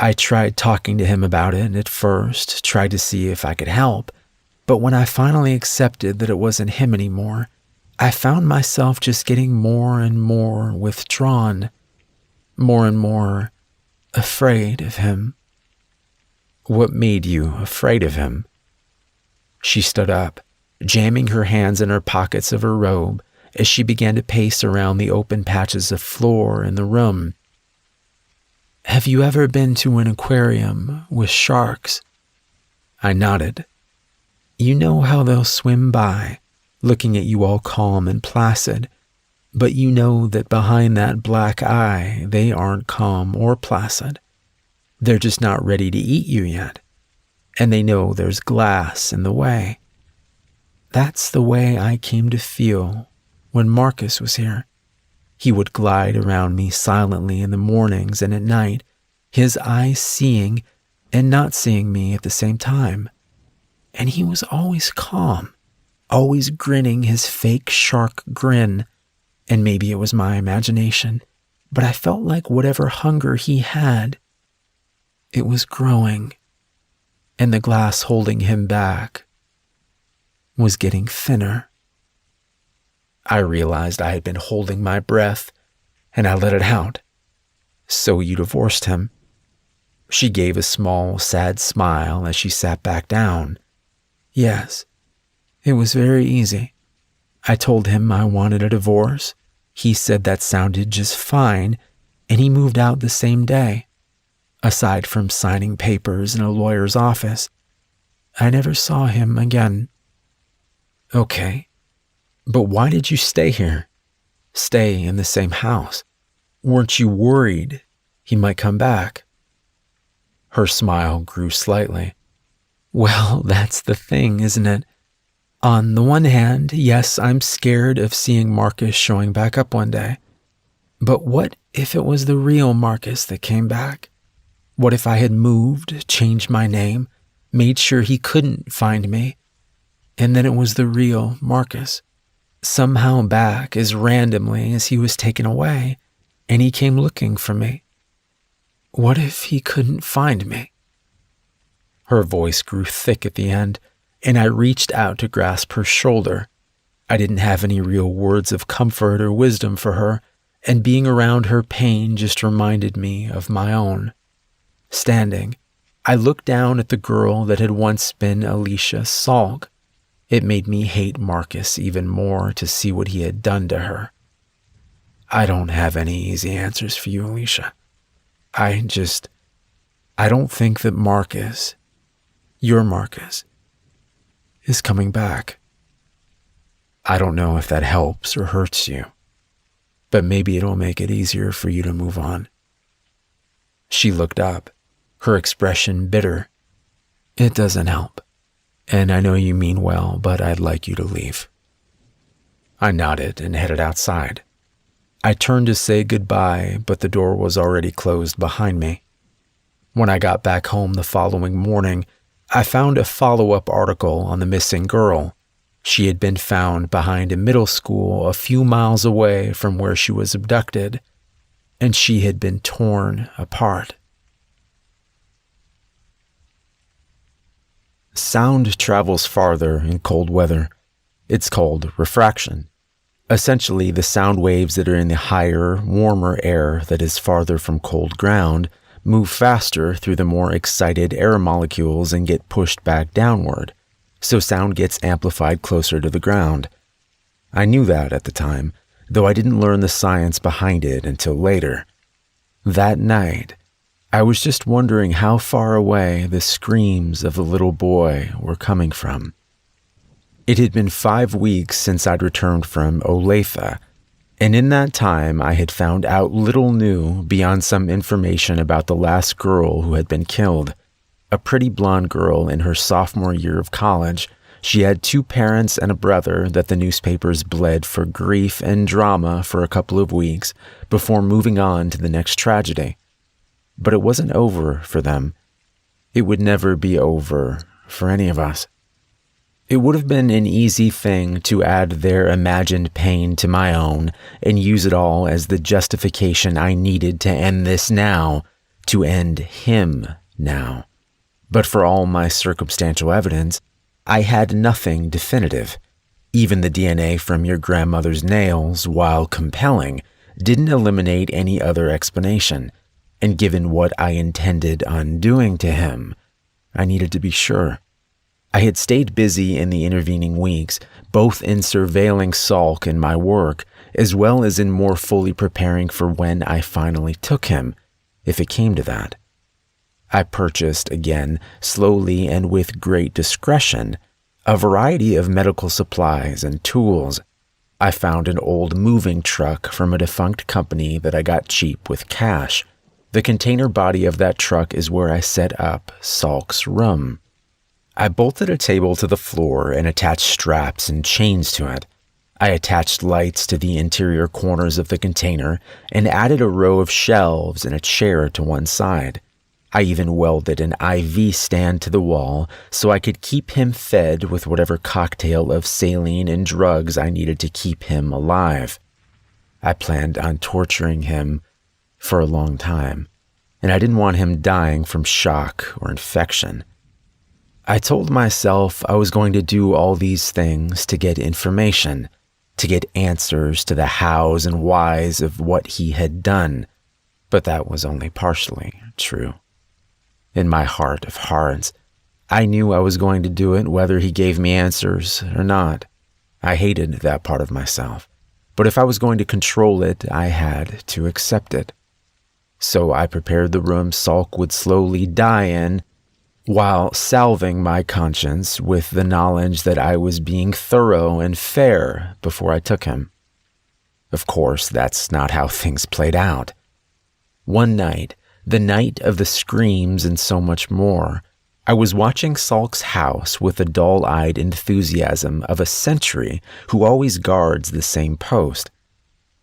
Speaker 1: I tried talking to him about it at first, tried to see if I could help, but when I finally accepted that it wasn't him anymore, I found myself just getting more and more withdrawn, more and more afraid of him. What made you afraid of him? She stood up, jamming her hands in her pockets of her robe as she began to pace around the open patches of floor in the room. Have you ever been to an aquarium with sharks? I nodded. You know how they'll swim by, looking at you all calm and placid, but you know that behind that black eye, they aren't calm or placid. They're just not ready to eat you yet, and they know there's glass in the way. That's the way I came to feel when Marcus was here. He would glide around me silently in the mornings and at night, his eyes seeing and not seeing me at the same time. And he was always calm, always grinning his fake shark grin. And maybe it was my imagination, but I felt like whatever hunger he had, it was growing, and the glass holding him back was getting thinner. I realized I had been holding my breath, and I let it out. So you divorced him. She gave a small, sad smile as she sat back down. Yes, it was very easy. I told him I wanted a divorce. He said that sounded just fine, and he moved out the same day. Aside from signing papers in a lawyer's office, I never saw him again. Okay, but why did you stay here? Stay in the same house? Weren't you worried he might come back? Her smile grew slightly. Well, that's the thing, isn't it? On the one hand, yes, I'm scared of seeing Marcus showing back up one day. But what if it was the real Marcus that came back? What if I had moved, changed my name, made sure he couldn't find me, and then it was the real Marcus, somehow back as randomly as he was taken away, and he came looking for me? What if he couldn't find me? Her voice grew thick at the end, and I reached out to grasp her shoulder. I didn't have any real words of comfort or wisdom for her, and being around her pain just reminded me of my own. Standing, I looked down at the girl that had once been Alicia Salk. It made me hate Marcus even more to see what he had done to her. I don't have any easy answers for you, Alicia. I don't think that Marcus, your Marcus, is coming back. I don't know if that helps or hurts you, but maybe it'll make it easier for you to move on." She looked up, her expression bitter. "It doesn't help, and I know you mean well, but I'd like you to leave." I nodded and headed outside. I turned to say goodbye, but the door was already closed behind me. When I got back home the following morning, I found a follow-up article on the missing girl. She had been found behind a middle school a few miles away from where she was abducted, and she had been torn apart. Sound travels farther in cold weather. It's called refraction. Essentially, the sound waves that are in the higher, warmer air that is farther from cold ground move faster through the more excited air molecules and get pushed back downward, so sound gets amplified closer to the ground. I knew that at the time, though I didn't learn the science behind it until later. That night, I was just wondering how far away the screams of the little boy were coming from. It had been 5 weeks since I'd returned from Olathe, and in that time I had found out little new beyond some information about the last girl who had been killed. A pretty blonde girl in her sophomore year of college. She had 2 parents and a brother that the newspapers bled for grief and drama for a couple of weeks before moving on to the next tragedy. But it wasn't over for them. It would never be over for any of us. It would have been an easy thing to add their imagined pain to my own and use it all as the justification I needed to end this now, to end him now. But for all my circumstantial evidence, I had nothing definitive. Even the DNA from your grandmother's nails, while compelling, didn't eliminate any other explanation. And given what I intended on doing to him, I needed to be sure. I had stayed busy in the intervening weeks, both in surveilling Salk and my work, as well as in more fully preparing for when I finally took him, if it came to that. I purchased, again, slowly and with great discretion, a variety of medical supplies and tools. I found an old moving truck from a defunct company that I got cheap with cash. The container body of that truck is where I set up Salk's room. I bolted a table to the floor and attached straps and chains to it. I attached lights to the interior corners of the container and added a row of shelves and a chair to one side. I even welded an IV stand to the wall so I could keep him fed with whatever cocktail of saline and drugs I needed to keep him alive. I planned on torturing him for a long time, and I didn't want him dying from shock or infection. I told myself I was going to do all these things to get information, to get answers to the hows and whys of what he had done, but that was only partially true. In my heart of hearts, I knew I was going to do it whether he gave me answers or not. I hated that part of myself, but if I was going to control it, I had to accept it. So I prepared the room Salk would slowly die in, while salving my conscience with the knowledge that I was being thorough and fair before I took him. Of course, that's not how things played out. One night, the night of the screams and so much more, I was watching Salk's house with the dull-eyed enthusiasm of a sentry who always guards the same post.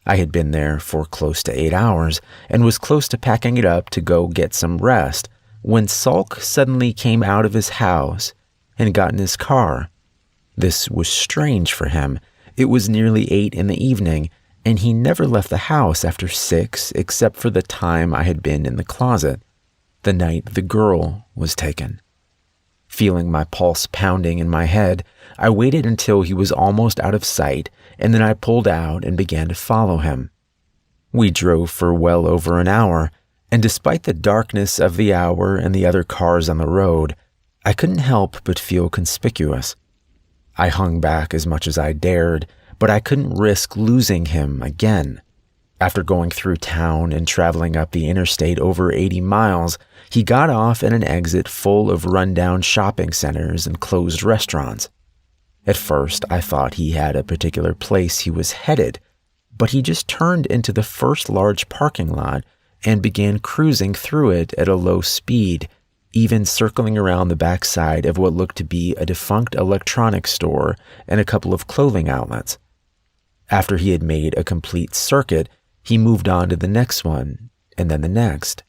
Speaker 1: I had been there for close to 8 hours and was close to packing it up to go get some rest when Salk suddenly came out of his house and got in his car. This was strange for him. It was nearly 8 in the evening, and he never left the house after 6 except for the time I had been in the closet, the night the girl was taken. Feeling my pulse pounding in my head, I waited until he was almost out of sight, and then I pulled out and began to follow him. We drove for well over an hour, and despite the darkness of the hour and the other cars on the road, I couldn't help but feel conspicuous. I hung back as much as I dared, but I couldn't risk losing him again. After going through town and traveling up the interstate over 80 miles, he got off at an exit full of rundown shopping centers and closed restaurants. At first, I thought he had a particular place he was headed, but he just turned into the first large parking lot and began cruising through it at a low speed, even circling around the backside of what looked to be a defunct electronics store and a couple of clothing outlets. After he had made a complete circuit, he moved on to the next one, and then the next.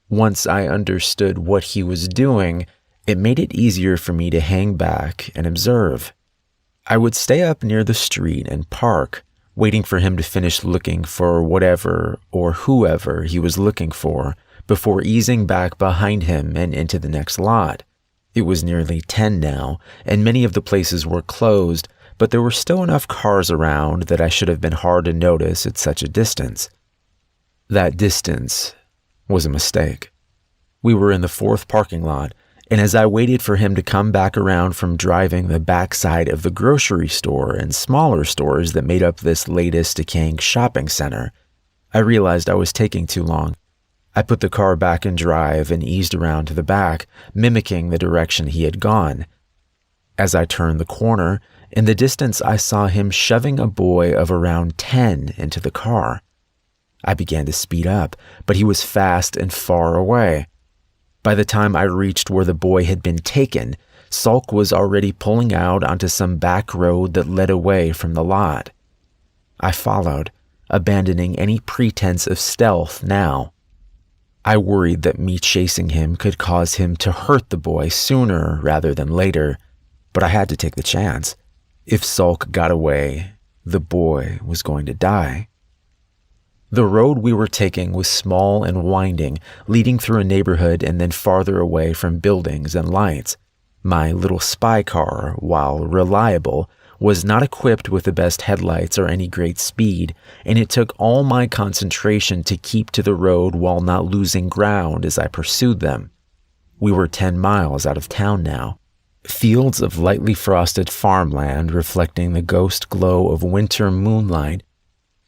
Speaker 1: Once I understood what he was doing, it made it easier for me to hang back and observe. I would stay up near the street and park, waiting for him to finish looking for whatever or whoever he was looking for before easing back behind him and into the next lot. It was nearly 10 now, and many of the places were closed, but there were still enough cars around that I should have been hard to notice at such a distance. That distance was a mistake. We were in the fourth parking lot, and as I waited for him to come back around from driving the backside of the grocery store and smaller stores that made up this latest decaying shopping center, I realized I was taking too long. I put the car back in drive and eased around to the back, mimicking the direction he had gone. As I turned the corner, in the distance I saw him shoving a boy of around 10 into the car. I began to speed up, but he was fast and far away. By the time I reached where the boy had been taken, Salk was already pulling out onto some back road that led away from the lot. I followed, abandoning any pretense of stealth now. I worried that me chasing him could cause him to hurt the boy sooner rather than later, but I had to take the chance. If Salk got away, the boy was going to die. The road we were taking was small and winding, leading through a neighborhood and then farther away from buildings and lights. My little spy car, while reliable, was not equipped with the best headlights or any great speed, and it took all my concentration to keep to the road while not losing ground as I pursued them. We were 10 miles out of town now. Fields of lightly frosted farmland reflecting the ghost glow of winter moonlight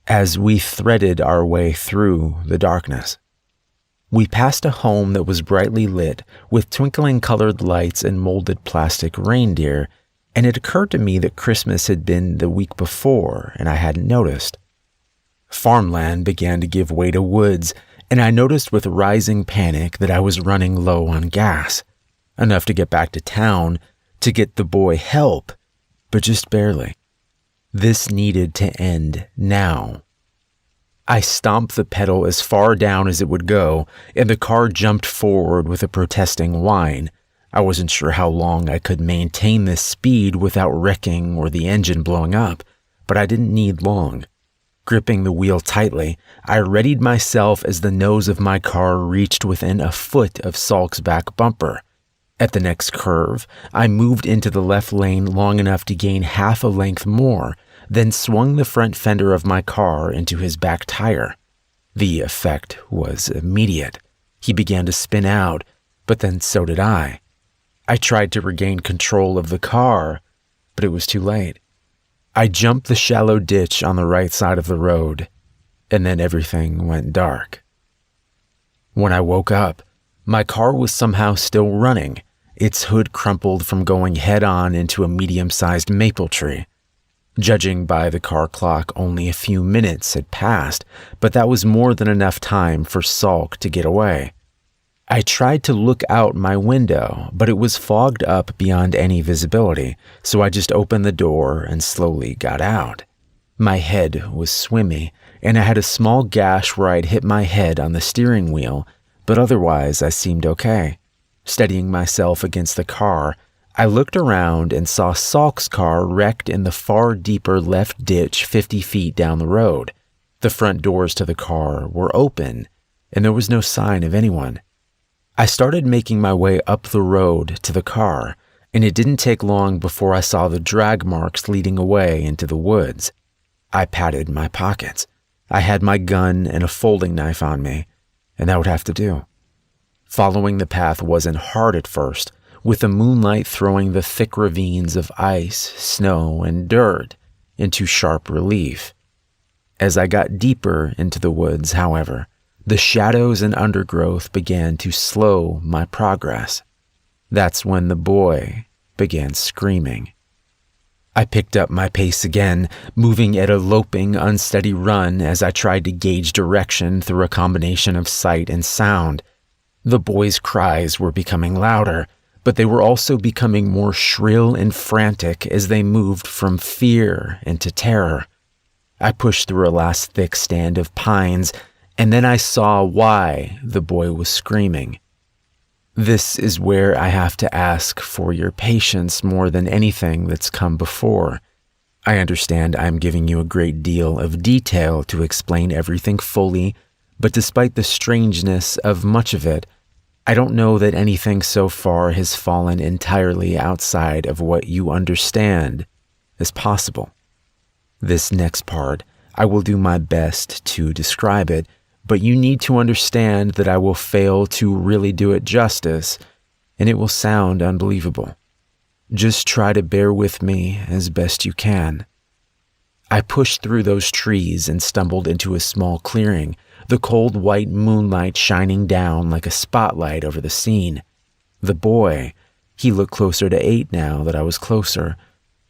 Speaker 1: as we threaded our way through the darkness. We passed a home that was brightly lit with twinkling colored lights and molded plastic reindeer, and it occurred to me that Christmas had been the week before and I hadn't noticed. Farmland began to give way to woods, and I noticed with rising panic that I was running low on gas, enough to get back to town, to get the boy help, but just barely. This needed to end now. I stomped the pedal as far down as it would go, and the car jumped forward with a protesting whine. I wasn't sure how long I could maintain this speed without wrecking or the engine blowing up, but I didn't need long. Gripping the wheel tightly, I readied myself as the nose of my car reached within a foot of Salk's back bumper. At the next curve, I moved into the left lane long enough to gain half a length more, then swung the front fender of my car into his back tire. The effect was immediate. He began to spin out, but then so did I. I tried to regain control of the car, but it was too late. I jumped the shallow ditch on the right side of the road, and then everything went dark. When I woke up, my car was somehow still running, its hood crumpled from going head-on into a medium-sized maple tree. Judging by the car clock, only a few minutes had passed, but that was more than enough time for Salk to get away. I tried to look out my window, but it was fogged up beyond any visibility, so I just opened the door and slowly got out. My head was swimmy, and I had a small gash where I'd hit my head on the steering wheel, but otherwise I seemed okay. Steadying myself against the car, I looked around and saw Salk's car wrecked in the far deeper left ditch 50 feet down the road. The front doors to the car were open, and there was no sign of anyone. I started making my way up the road to the car, and it didn't take long before I saw the drag marks leading away into the woods. I patted my pockets. I had my gun and a folding knife on me, and that would have to do. Following the path wasn't hard at first, with the moonlight throwing the thick ravines of ice, snow, and dirt into sharp relief. As I got deeper into the woods, however, the shadows and undergrowth began to slow my progress. That's when the boy began screaming. I picked up my pace again, moving at a loping, unsteady run as I tried to gauge direction through a combination of sight and sound. The boys' cries were becoming louder, but they were also becoming more shrill and frantic as they moved from fear into terror. I pushed through a last thick stand of pines, and then I saw why the boy was screaming. This is where I have to ask for your patience more than anything that's come before. I understand I'm giving you a great deal of detail to explain everything fully, but despite the strangeness of much of it, I don't know that anything so far has fallen entirely outside of what you understand as possible. This next part, I will do my best to describe it, but you need to understand that I will fail to really do it justice, and it will sound unbelievable. Just try to bear with me as best you can. I pushed through those trees and stumbled into a small clearing, the cold white moonlight shining down like a spotlight over the scene. The boy, he looked closer to 8 now that I was closer,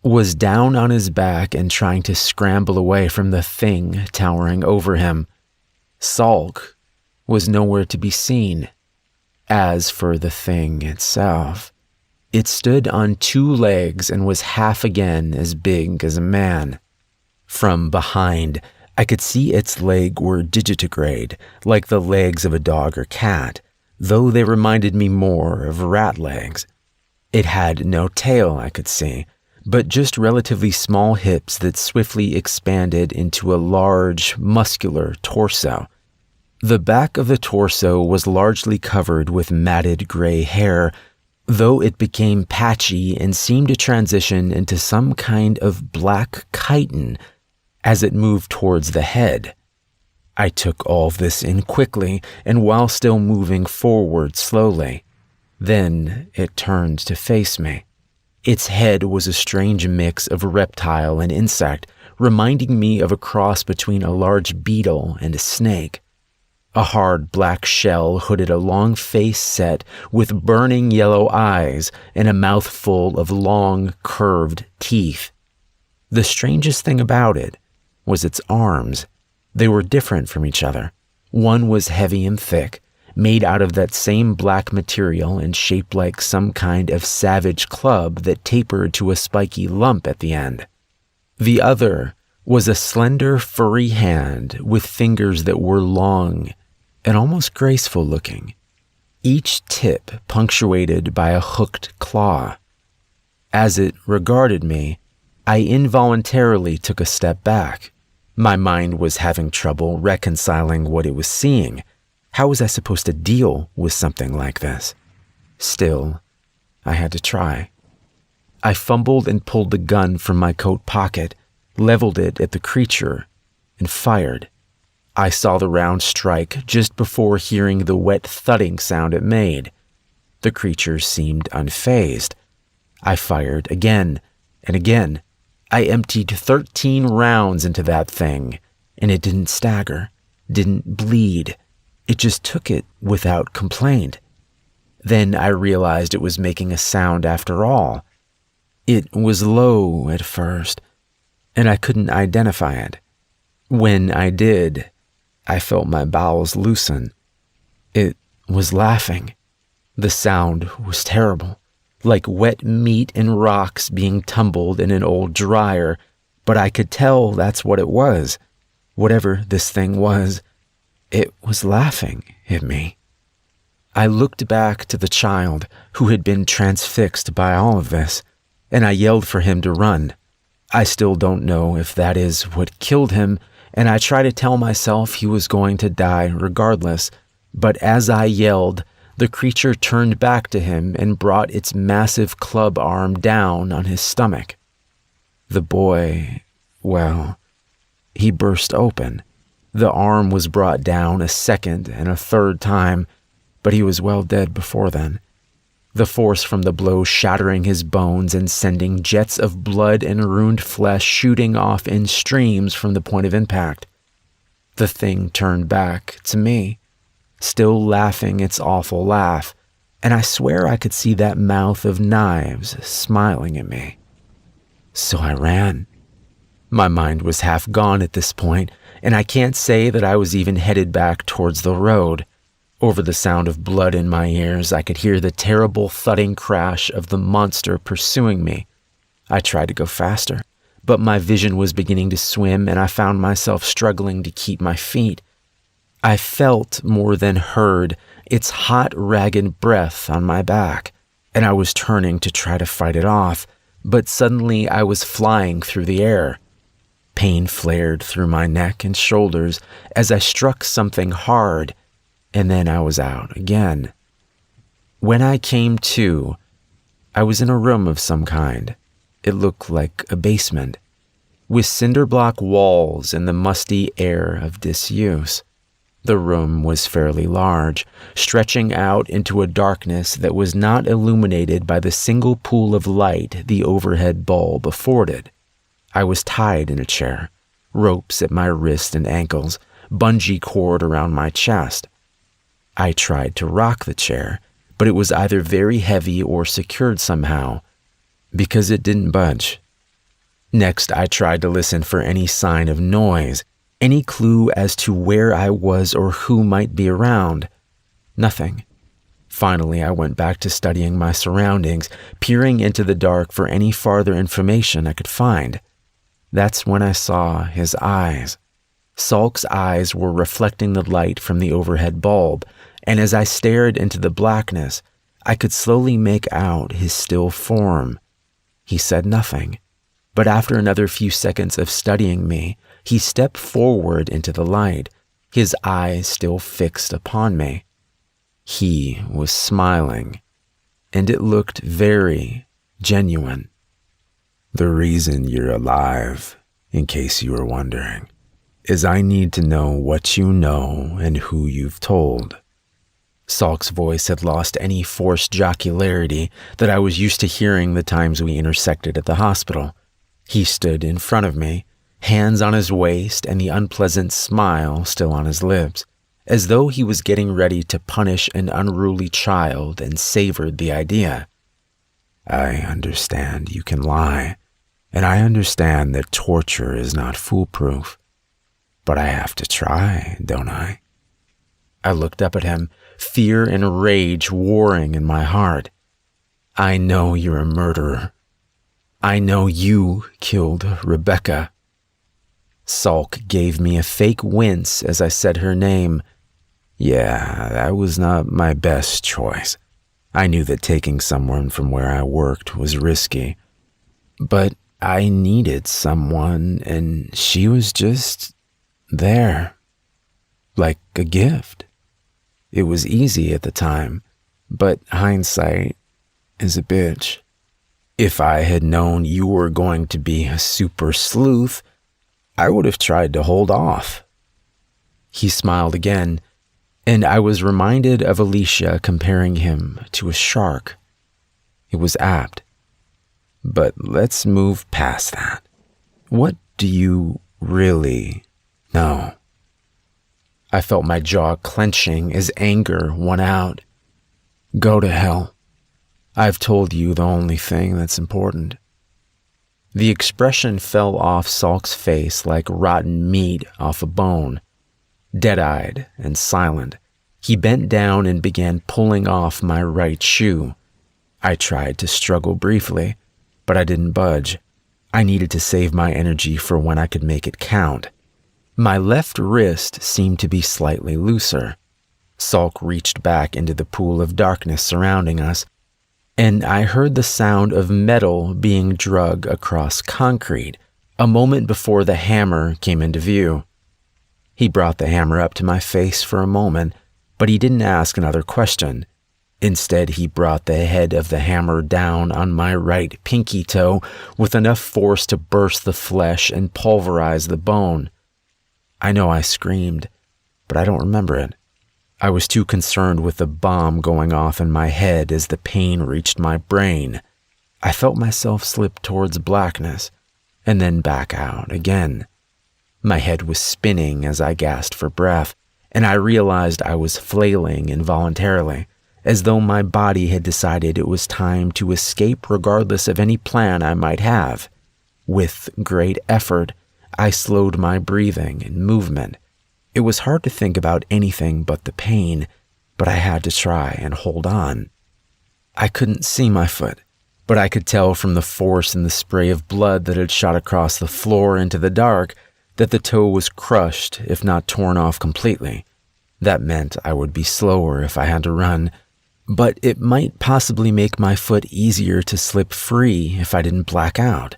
Speaker 1: was down on his back and trying to scramble away from the thing towering over him. Sulk was nowhere to be seen. As for the thing itself, it stood on 2 legs and was half again as big as a man. From behind, I could see its legs were digitigrade, like the legs of a dog or cat, though they reminded me more of rat legs. It had no tail, I could see, but just relatively small hips that swiftly expanded into a large, muscular torso. The back of the torso was largely covered with matted gray hair, though it became patchy and seemed to transition into some kind of black chitin as it moved towards the head. I took all this in quickly and while still moving forward slowly. Then it turned to face me. Its head was a strange mix of reptile and insect, reminding me of a cross between a large beetle and a snake. A hard black shell hooded a long face set with burning yellow eyes and a mouth full of long, curved teeth. The strangest thing about it was its arms. They were different from each other. One was heavy and thick, made out of that same black material and shaped like some kind of savage club that tapered to a spiky lump at the end. The other was a slender, furry hand with fingers that were long and almost graceful looking, each tip punctuated by a hooked claw. As it regarded me, I involuntarily took a step back. My mind was having trouble reconciling what it was seeing. How was I supposed to deal with something like this? Still, I had to try. I fumbled and pulled the gun from my coat pocket, leveled it at the creature, and fired. I saw the round strike just before hearing the wet thudding sound it made. The creature seemed unfazed. I fired again and again. I emptied 13 rounds into that thing, and it didn't stagger, didn't bleed. It just took it without complaint. Then I realized it was making a sound after all. It was low at first, and I couldn't identify it. When I did, I felt my bowels loosen. It was laughing. The sound was terrible, like wet meat and rocks being tumbled in an old dryer, but I could tell that's what it was. Whatever this thing was, it was laughing at me. I looked back to the child who had been transfixed by all of this, and I yelled for him to run. I still don't know if that is what killed him, and I try to tell myself he was going to die regardless, but as I yelled, the creature turned back to him and brought its massive club arm down on his stomach. The boy, well, he burst open. The arm was brought down a second and a third time, but he was well dead before then. The force from the blow shattering his bones and sending jets of blood and ruined flesh shooting off in streams from the point of impact. The thing turned back to me, still laughing its awful laugh, and I swear I could see that mouth of knives smiling at me. So I ran. My mind was half gone at this point, and I can't say that I was even headed back towards the road. Over the sound of blood in my ears, I could hear the terrible thudding crash of the monster pursuing me. I tried to go faster, but my vision was beginning to swim, and I found myself struggling to keep my feet. I felt more than heard its hot, ragged breath on my back, and I was turning to try to fight it off, but suddenly I was flying through the air. Pain flared through my neck and shoulders as I struck something hard, and then I was out again. When I came to, I was in a room of some kind. It looked like a basement, with cinder block walls and the musty air of disuse. The room was fairly large, stretching out into a darkness that was not illuminated by the single pool of light the overhead bulb afforded. I was tied in a chair, ropes at my wrists and ankles, bungee cord around my chest. I tried to rock the chair, but it was either very heavy or secured somehow, because it didn't budge. Next, I tried to listen for any sign of noise, any clue as to where I was or who might be around. Nothing. Finally, I went back to studying my surroundings, peering into the dark for any farther information I could find. That's when I saw his eyes. Salk's eyes were reflecting the light from the overhead bulb, and as I stared into the blackness, I could slowly make out his still form. He said nothing, but after another few seconds of studying me, he stepped forward into the light, his eyes still fixed upon me. He was smiling, and it looked very genuine. "The reason you're alive, in case you were wondering, is I need to know what you know and who you've told." Salk's voice had lost any forced jocularity that I was used to hearing the times we intersected at the hospital. He stood in front of me, hands on his waist and the unpleasant smile still on his lips, as though he was getting ready to punish an unruly child and savored the idea. "I understand you can lie, and I understand that torture is not foolproof, but I have to try, don't I?" I looked up at him, fear and rage warring in my heart. "I know you're a murderer. I know you killed Rebecca." Salk gave me a fake wince as I said her name. "Yeah, that was not my best choice. I knew that taking someone from where I worked was risky. But I needed someone, and she was just there. Like a gift. It was easy at the time, but hindsight is a bitch. If I had known you were going to be a super sleuth, I would have tried to hold off." He smiled again, and I was reminded of Alicia comparing him to a shark. It was apt. But let's move past that. What do you really know? I felt my jaw clenching as anger won out. "Go to hell. I've told you the only thing that's important." The expression fell off Salk's face like rotten meat off a bone. Dead-eyed and silent, he bent down and began pulling off my right shoe. I tried to struggle briefly, but I didn't budge. I needed to save my energy for when I could make it count. My left wrist seemed to be slightly looser. Salk reached back into the pool of darkness surrounding us, and I heard the sound of metal being dragged across concrete a moment before the hammer came into view. He brought the hammer up to my face for a moment, but he didn't ask another question. Instead, he brought the head of the hammer down on my right pinky toe with enough force to burst the flesh and pulverize the bone. I know I screamed, but I don't remember it. I was too concerned with the bomb going off in my head as the pain reached my brain. I felt myself slip towards blackness, and then back out again. My head was spinning as I gasped for breath, and I realized I was flailing involuntarily, as though my body had decided it was time to escape regardless of any plan I might have. With great effort, I slowed my breathing and movement. It was hard to think about anything but the pain, but I had to try and hold on. I couldn't see my foot, but I could tell from the force in the spray of blood that had shot across the floor into the dark that the toe was crushed, if not torn off completely. That meant I would be slower if I had to run, but it might possibly make my foot easier to slip free if I didn't black out.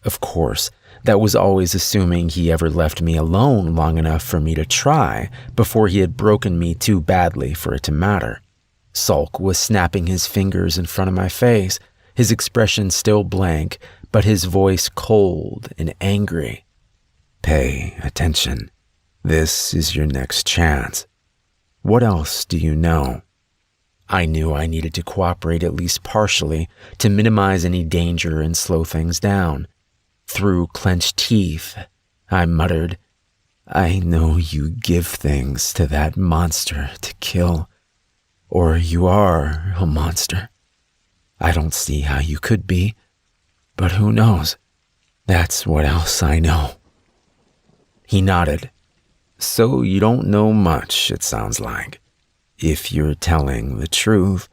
Speaker 1: Of course, that was always assuming he ever left me alone long enough for me to try before he had broken me too badly for it to matter. Salk was snapping his fingers in front of my face, his expression still blank, but his voice cold and angry. Pay attention. This is your next chance. What else do you know? I knew I needed to cooperate at least partially to minimize any danger and slow things down. Through clenched teeth, I muttered, I know you give things to that monster to kill, or you are a monster. I don't see how you could be, but who knows? That's what else I know. He nodded. So you don't know much, it sounds like. If you're telling the truth,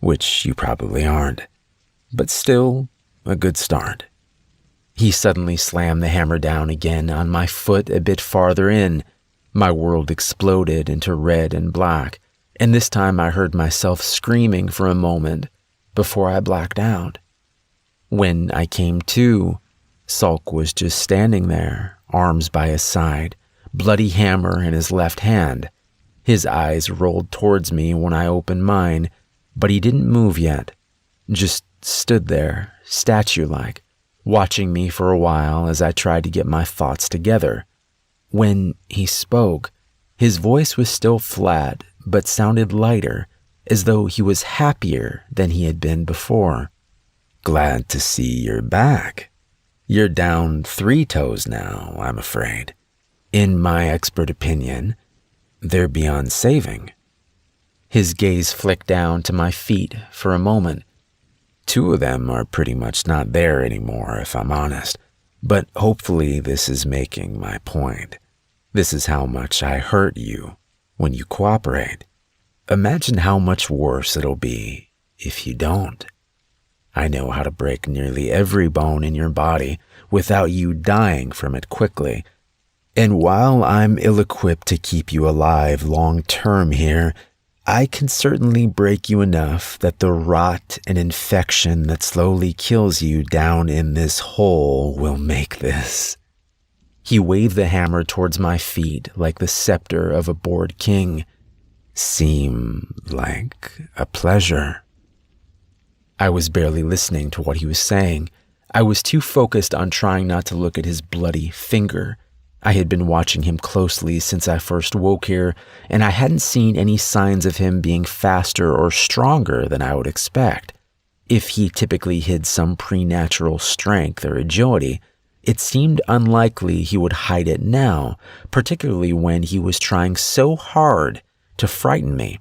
Speaker 1: which you probably aren't, but still a good start. He suddenly slammed the hammer down again on my foot a bit farther in. My world exploded into red and black, and this time I heard myself screaming for a moment before I blacked out. When I came to, Salk was just standing there, arms by his side, bloody hammer in his left hand. His eyes rolled towards me when I opened mine, but he didn't move yet, just stood there, statue-like, watching me for a while as I tried to get my thoughts together. When he spoke, his voice was still flat, but sounded lighter, as though he was happier than he had been before. Glad to see you're back. You're down 3 toes now, I'm afraid. In my expert opinion, they're beyond saving. His gaze flicked down to my feet for a moment. 2 of them are pretty much not there anymore, if I'm honest, but hopefully this is making my point. This is how much I hurt you when you cooperate. Imagine how much worse it'll be if you don't. I know how to break nearly every bone in your body without you dying from it quickly. And while I'm ill-equipped to keep you alive long-term here, I can certainly break you enough that the rot and infection that slowly kills you down in this hole will make this. He waved the hammer towards my feet like the scepter of a bored king. Seem like a pleasure. I was barely listening to what he was saying. I was too focused on trying not to look at his bloody finger. I had been watching him closely since I first woke here, and I hadn't seen any signs of him being faster or stronger than I would expect. If he typically hid some preternatural strength or agility, it seemed unlikely he would hide it now, particularly when he was trying so hard to frighten me.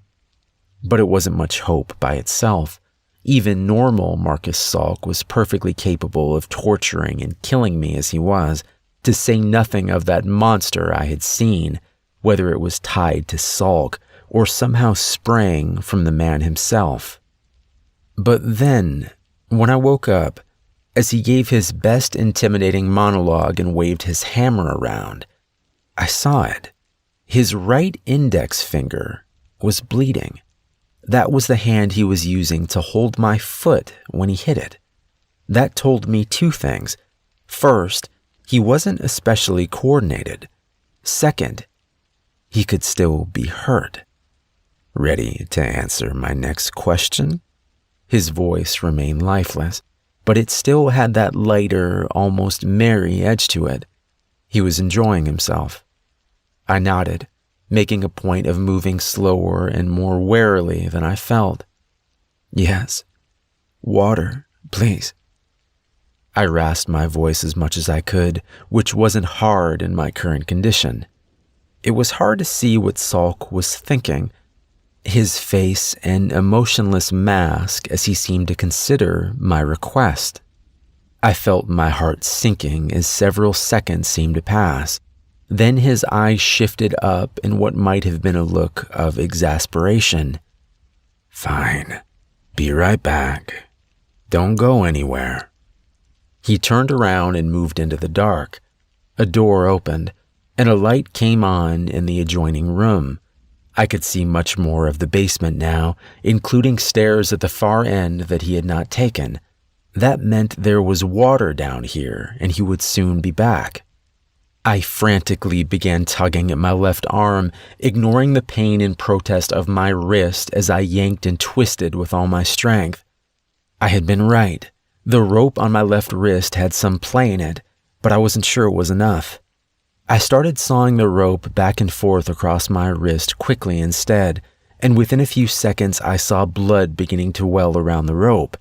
Speaker 1: But it wasn't much hope by itself. Even normal Marcus Salk was perfectly capable of torturing and killing me as he was, to say nothing of that monster I had seen, whether it was tied to Salk or somehow sprang from the man himself. But then, when I woke up, as he gave his best intimidating monologue and waved his hammer around, I saw it. His right index finger was bleeding. That was the hand he was using to hold my foot when he hit it. That told me 2 things. First, he wasn't especially coordinated. Second, he could still be hurt. Ready to answer my next question? His voice remained lifeless, but it still had that lighter, almost merry edge to it. He was enjoying himself. I nodded, making a point of moving slower and more warily than I felt. Yes. Water, please. I rasped my voice as much as I could, which wasn't hard in my current condition. It was hard to see what Salk was thinking, his face an emotionless mask as he seemed to consider my request. I felt my heart sinking as several seconds seemed to pass. Then his eyes shifted up in what might have been a look of exasperation. "Fine. Be right back. Don't go anywhere." He turned around and moved into the dark. A door opened, and a light came on in the adjoining room. I could see much more of the basement now, including stairs at the far end that he had not taken. That meant there was water down here, and he would soon be back. I frantically began tugging at my left arm, ignoring the pain and protest of my wrist as I yanked and twisted with all my strength. I had been right. The rope on my left wrist had some play in it, but I wasn't sure it was enough. I started sawing the rope back and forth across my wrist quickly instead, and within a few seconds I saw blood beginning to well around the rope.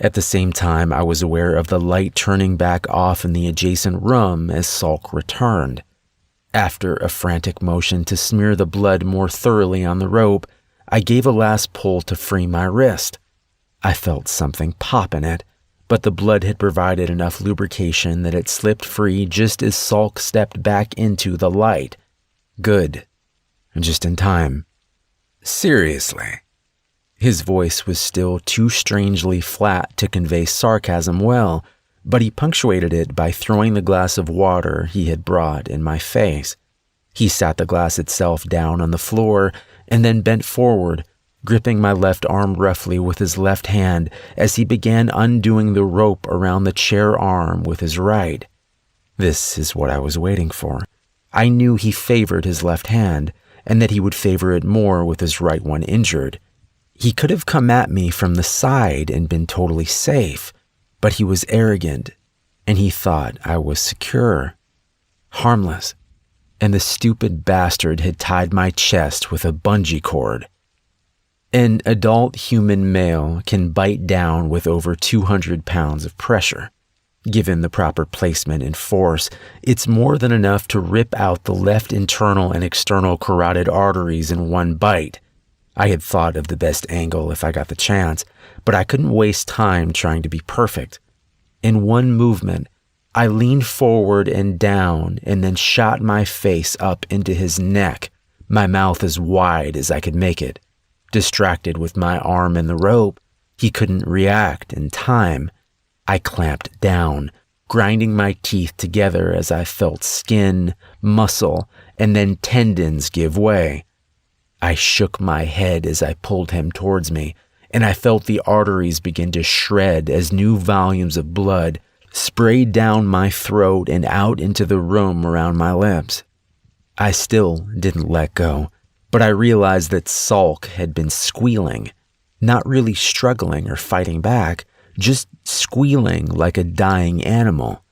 Speaker 1: At the same time, I was aware of the light turning back off in the adjacent room as Salk returned. After a frantic motion to smear the blood more thoroughly on the rope, I gave a last pull to free my wrist. I felt something pop in it, but the blood had provided enough lubrication that it slipped free just as Salk stepped back into the light. Good. Just in time. "Seriously?" His voice was still too strangely flat to convey sarcasm well, but he punctuated it by throwing the glass of water he had brought in my face. He sat the glass itself down on the floor and then bent forward, gripping my left arm roughly with his left hand as he began undoing the rope around the chair arm with his right. This is what I was waiting for. I knew he favored his left hand, and that he would favor it more with his right one injured. He could have come at me from the side and been totally safe, but he was arrogant, and he thought I was secure, harmless, and the stupid bastard had tied my chest with a bungee cord. An adult human male can bite down with over 200 pounds of pressure. Given the proper placement and force, it's more than enough to rip out the left internal and external carotid arteries in one bite. I had thought of the best angle if I got the chance, but I couldn't waste time trying to be perfect. In one movement, I leaned forward and down and then shot my face up into his neck, my mouth as wide as I could make it. Distracted with my arm and the rope, he couldn't react in time. I clamped down, grinding my teeth together as I felt skin, muscle, and then tendons give way. I shook my head as I pulled him towards me, and I felt the arteries begin to shred as new volumes of blood sprayed down my throat and out into the room around my lips. I still didn't let go, but I realized that Salk had been squealing, not really struggling or fighting back, just squealing like a dying animal.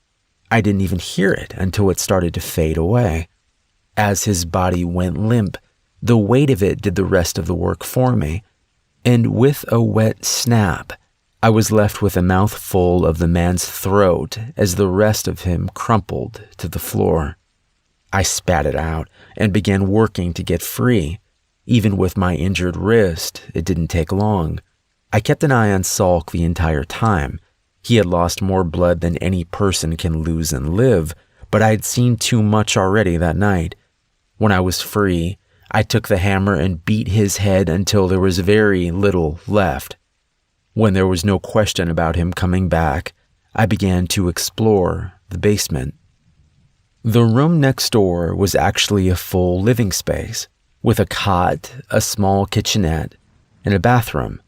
Speaker 1: I didn't even hear it until it started to fade away. As his body went limp, the weight of it did the rest of the work for me, and with a wet snap, I was left with a mouthful of the man's throat as the rest of him crumpled to the floor. I spat it out and began working to get free. Even with my injured wrist, it didn't take long. I kept an eye on Salk the entire time. He had lost more blood than any person can lose and live, but I had seen too much already that night. When I was free, I took the hammer and beat his head until there was very little left. When there was no question about him coming back, I began to explore the basement. The room next door was actually a full living space, with a cot, a small kitchenette, and a bathroom.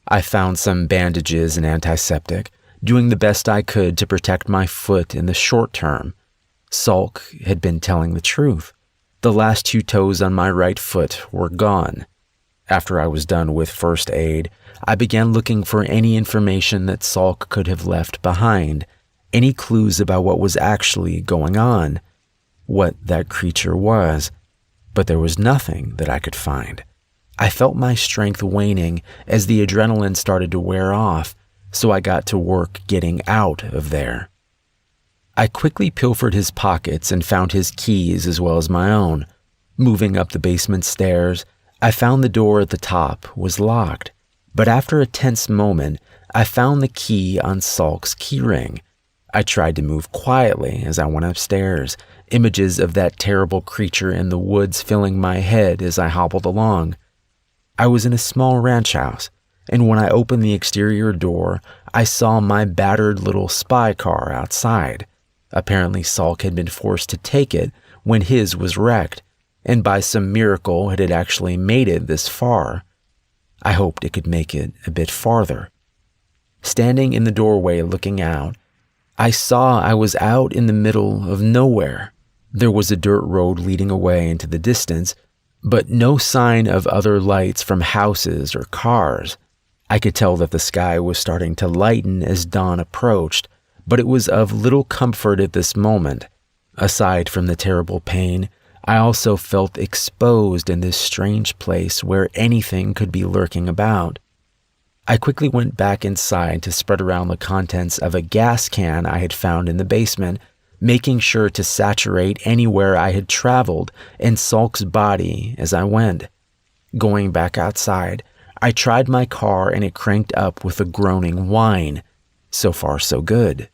Speaker 1: I found some bandages and antiseptic, doing the best I could to protect my foot in the short term. Salk had been telling the truth. The last 2 toes on my right foot were gone. After I was done with first aid, I began looking for any information that Salk could have left behind, any clues about what was actually going on, what that creature was, but there was nothing that I could find. I felt my strength waning as the adrenaline started to wear off, so I got to work getting out of there. I quickly pilfered his pockets and found his keys as well as my own. Moving up the basement stairs, I found the door at the top was locked, but after a tense moment, I found the key on Salk's keyring. I tried to move quietly as I went upstairs, images of that terrible creature in the woods filling my head as I hobbled along. I was in a small ranch house, and when I opened the exterior door, I saw my battered little spy car outside. Apparently, Salk had been forced to take it when his was wrecked, and by some miracle it had actually made it this far. I hoped it could make it a bit farther. Standing in the doorway looking out, I saw I was out in the middle of nowhere. There was a dirt road leading away into the distance, but no sign of other lights from houses or cars. I could tell that the sky was starting to lighten as dawn approached, but it was of little comfort at this moment. Aside from the terrible pain, I also felt exposed in this strange place where anything could be lurking about. I quickly went back inside to spread around the contents of a gas can I had found in the basement, making sure to saturate anywhere I had traveled in Salk's body as I went. Going back outside, I tried my car and it cranked up with a groaning whine. So far, so good.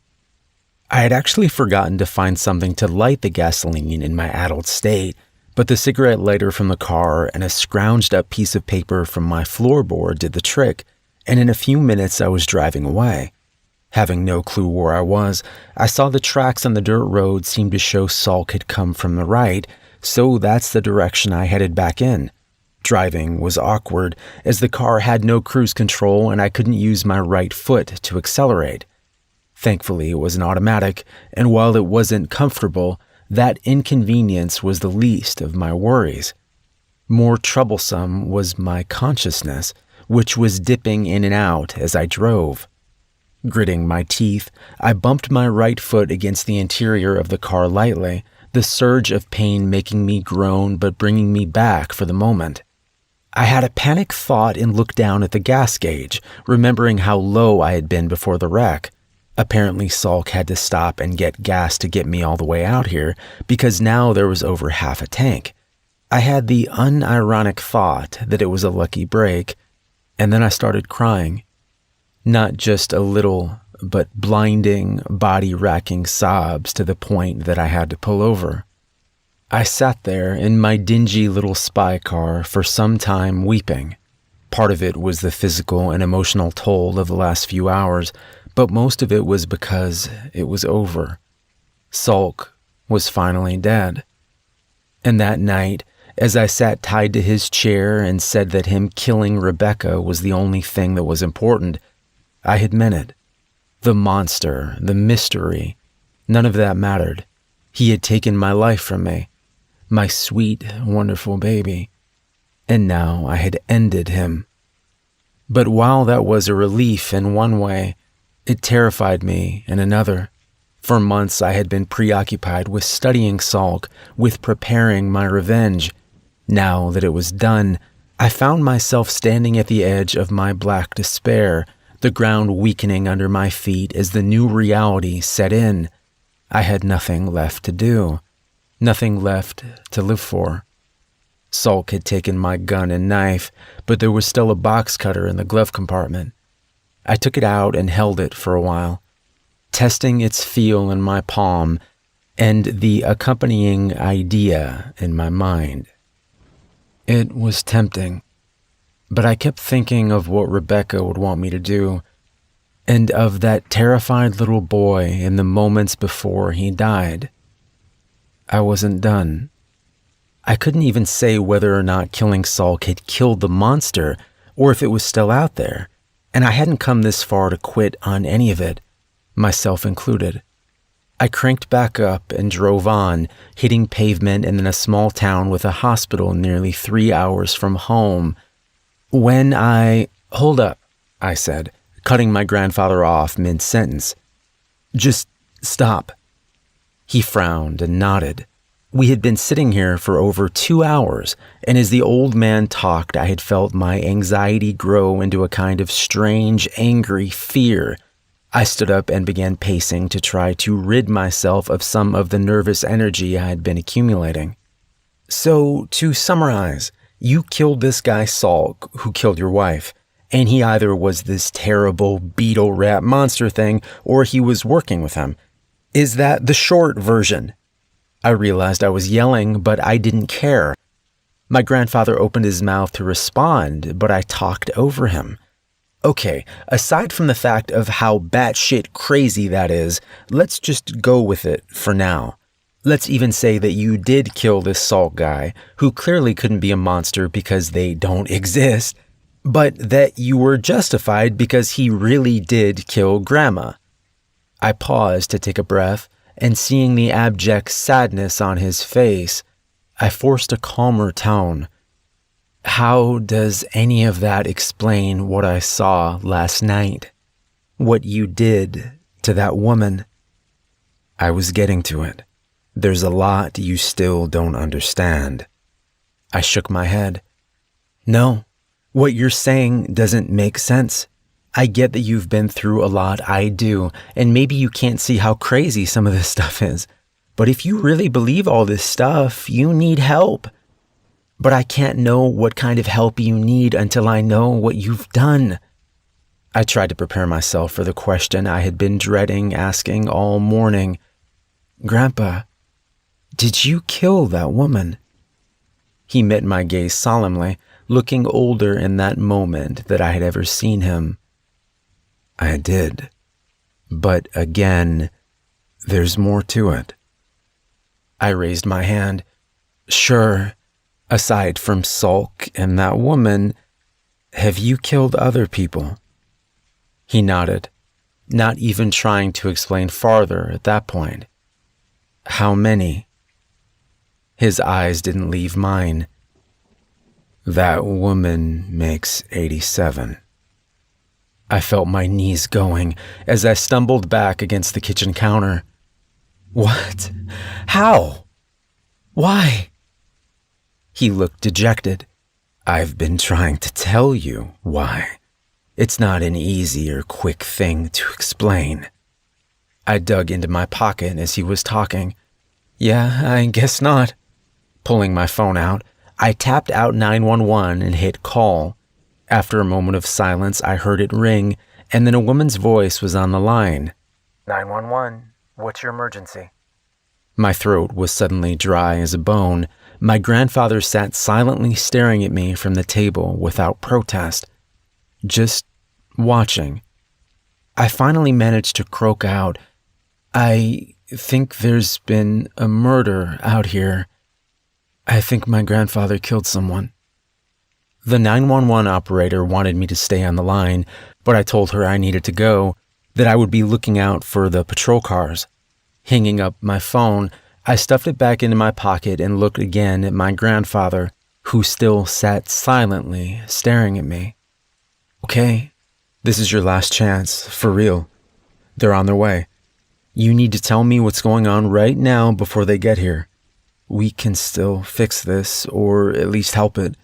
Speaker 1: I had actually forgotten to find something to light the gasoline in my addled state, but the cigarette lighter from the car and a scrounged up piece of paper from my floorboard did the trick, and in a few minutes I was driving away. Having no clue where I was, I saw the tracks on the dirt road seemed to show Salk had come from the right, so that's the direction I headed back in. Driving was awkward, as the car had no cruise control and I couldn't use my right foot to accelerate. Thankfully, it was an automatic, and while it wasn't comfortable, that inconvenience was the least of my worries. More troublesome was my consciousness, which was dipping in and out as I drove. Gritting my teeth, I bumped my right foot against the interior of the car lightly, the surge of pain making me groan but bringing me back for the moment. I had a panic thought and looked down at the gas gauge, remembering how low I had been before the wreck. Apparently, Salk had to stop and get gas to get me all the way out here, because now there was over half a tank. I had the unironic thought that it was a lucky break, and then I started crying. Not just a little, but blinding, body-racking sobs to the point that I had to pull over. I sat there in my dingy little spy car for some time weeping. Part of it was the physical and emotional toll of the last few hours, but most of it was because it was over. Salk was finally dead. And that night, as I sat tied to his chair and said that him killing Rebecca was the only thing that was important, I had meant it. The monster, the mystery, none of that mattered. He had taken my life from me, my sweet, wonderful baby, and now I had ended him. But while that was a relief in one way, it terrified me in another. For months I had been preoccupied with studying Salk, with preparing my revenge. Now that it was done, I found myself standing at the edge of my black despair, the ground weakening under my feet as the new reality set in. I had nothing left to do, nothing left to live for. Salk had taken my gun and knife, but there was still a box cutter in the glove compartment. I took it out and held it for a while, testing its feel in my palm and the accompanying idea in my mind. It was tempting, but I kept thinking of what Rebecca would want me to do, and of that terrified little boy in the moments before he died. I wasn't done. I couldn't even say whether or not killing Salk had killed the monster, or if it was still out there, and I hadn't come this far to quit on any of it, myself included. I cranked back up and drove on, hitting pavement and in a small town with a hospital nearly 3 hours from home. Hold up, I said, cutting my grandfather off mid-sentence. Just stop. He frowned and nodded. We had been sitting here for over 2 hours, and as the old man talked, I had felt my anxiety grow into a kind of strange, angry fear. I stood up and began pacing to try to rid myself of some of the nervous energy I had been accumulating. So, to summarize, you killed this guy Salk, who killed your wife, and he either was this terrible beetle rat monster thing, or he was working with him, Is that the short version? I realized I was yelling, but I didn't care. My grandfather opened his mouth to respond, but I talked over him. Okay, aside from the fact of how batshit crazy that is, let's just go with it for now. Let's even say that you did kill this Salt guy, who clearly couldn't be a monster because they don't exist, but that you were justified because he really did kill Grandma. I paused to take a breath, and seeing the abject sadness on his face, I forced a calmer tone. How does any of that explain what I saw last night? What you did to that woman? I was getting to it. There's a lot you still don't understand. I shook my head. No, what you're saying doesn't make sense. I get that you've been through a lot, I do, and maybe you can't see how crazy some of this stuff is. But if you really believe all this stuff, you need help. But I can't know what kind of help you need until I know what you've done. I tried to prepare myself for the question I had been dreading asking all morning. Grandpa, did you kill that woman? He met my gaze solemnly, looking older in that moment than I had ever seen him. I did. But again, there's more to it. I raised my hand. Sure. Aside from Sulk and that woman, have you killed other people? He nodded, not even trying to explain farther at that point. How many? His eyes didn't leave mine. That woman makes 87. I felt my knees going as I stumbled back against the kitchen counter. What? How? Why? He looked dejected. I've been trying to tell you why. It's not an easy or quick thing to explain. I dug into my pocket as he was talking. Yeah, I guess not. Pulling my phone out, I tapped out 911 and hit call. After a moment of silence, I heard it ring, and then a woman's voice was on the line.
Speaker 2: 911, what's your emergency?
Speaker 1: My throat was suddenly dry as a bone. My grandfather sat silently staring at me from the table without protest, just watching. I finally managed to croak out, I think there's been a murder out here. I think my grandfather killed someone. The 911 operator wanted me to stay on the line, but I told her I needed to go, that I would be looking out for the patrol cars. Hanging up my phone, I stuffed it back into my pocket and looked again at my grandfather, who still sat silently staring at me. Okay, this is your last chance, for real. They're on their way. You need to tell me what's going on right now before they get here. We can still fix this, or at least help it.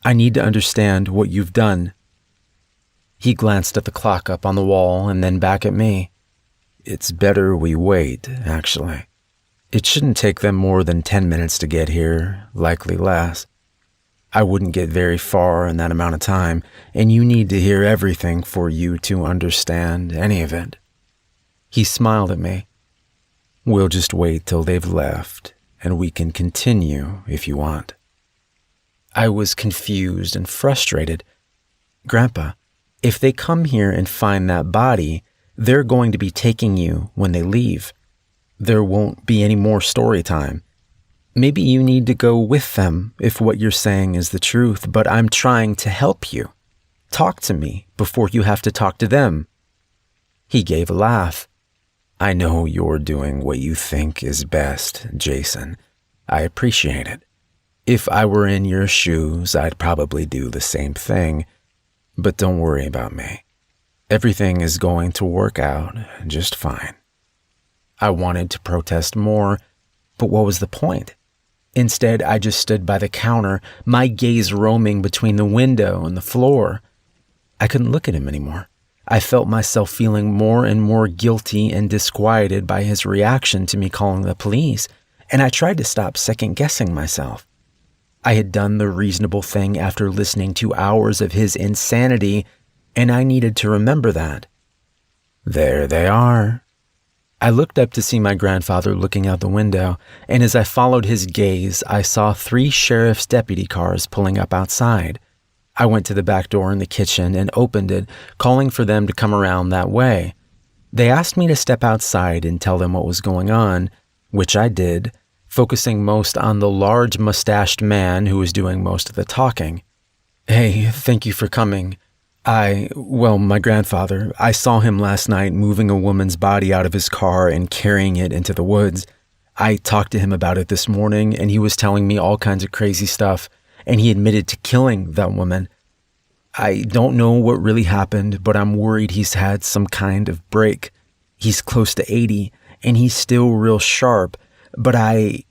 Speaker 1: I need to understand what you've done. He glanced at the clock up on the wall and then back at me. It's better we wait, actually. It shouldn't take them more than 10 minutes to get here, likely less. I wouldn't get very far in that amount of time, and you need to hear everything for you to understand any of it. He smiled at me. We'll just wait till they've left, and we can continue if you want. I was confused and frustrated. Grandpa, if they come here and find that body, they're going to be taking you when they leave. There won't be any more story time. Maybe you need to go with them if what you're saying is the truth, but I'm trying to help you. Talk to me before you have to talk to them. He gave a laugh. I know you're doing what you think is best, Jason. I appreciate it. If I were in your shoes, I'd probably do the same thing. But don't worry about me. Everything is going to work out just fine. I wanted to protest more, but what was the point? Instead, I just stood by the counter, my gaze roaming between the window and the floor. I couldn't look at him anymore. I felt myself feeling more and more guilty and disquieted by his reaction to me calling the police, and I tried to stop second-guessing myself. I had done the reasonable thing after listening to hours of his insanity, and I needed to remember that. There they are. I looked up to see my grandfather looking out the window, and as I followed his gaze, I saw 3 sheriff's deputy cars pulling up outside. I went to the back door in the kitchen and opened it, calling for them to come around that way. They asked me to step outside and tell them what was going on, which I did, focusing most on the large mustached man who was doing most of the talking. "Hey, thank you for coming. My grandfather, I saw him last night moving a woman's body out of his car and carrying it into the woods. I talked to him about it this morning, and he was telling me all kinds of crazy stuff, and he admitted to killing that woman. I don't know what really happened, but I'm worried he's had some kind of break. He's close to 80, and he's still real sharp, but I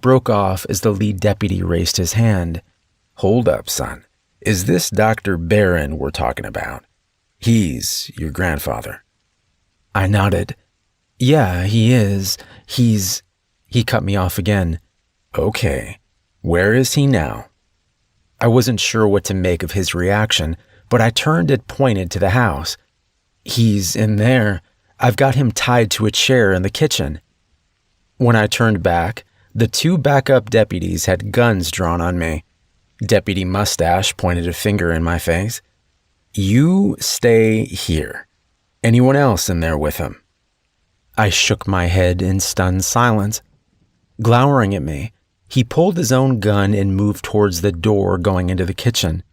Speaker 1: broke off as the lead deputy raised his hand.
Speaker 3: Hold up, son. Is this Dr. Barron we're talking about? He's your grandfather."
Speaker 1: I nodded. "Yeah, he is. He cut me off again.
Speaker 3: "Okay. Where is he now?"
Speaker 1: I wasn't sure what to make of his reaction, but I turned and pointed to the house. "He's in there. I've got him tied to a chair in the kitchen." When I turned back, the 2 backup deputies had guns drawn on me. Deputy Mustache pointed a finger in my face.
Speaker 3: "You stay here. Anyone else in there with him?"
Speaker 1: I shook my head in stunned silence. Glowering at me, he pulled his own gun and moved towards the door going into the kitchen.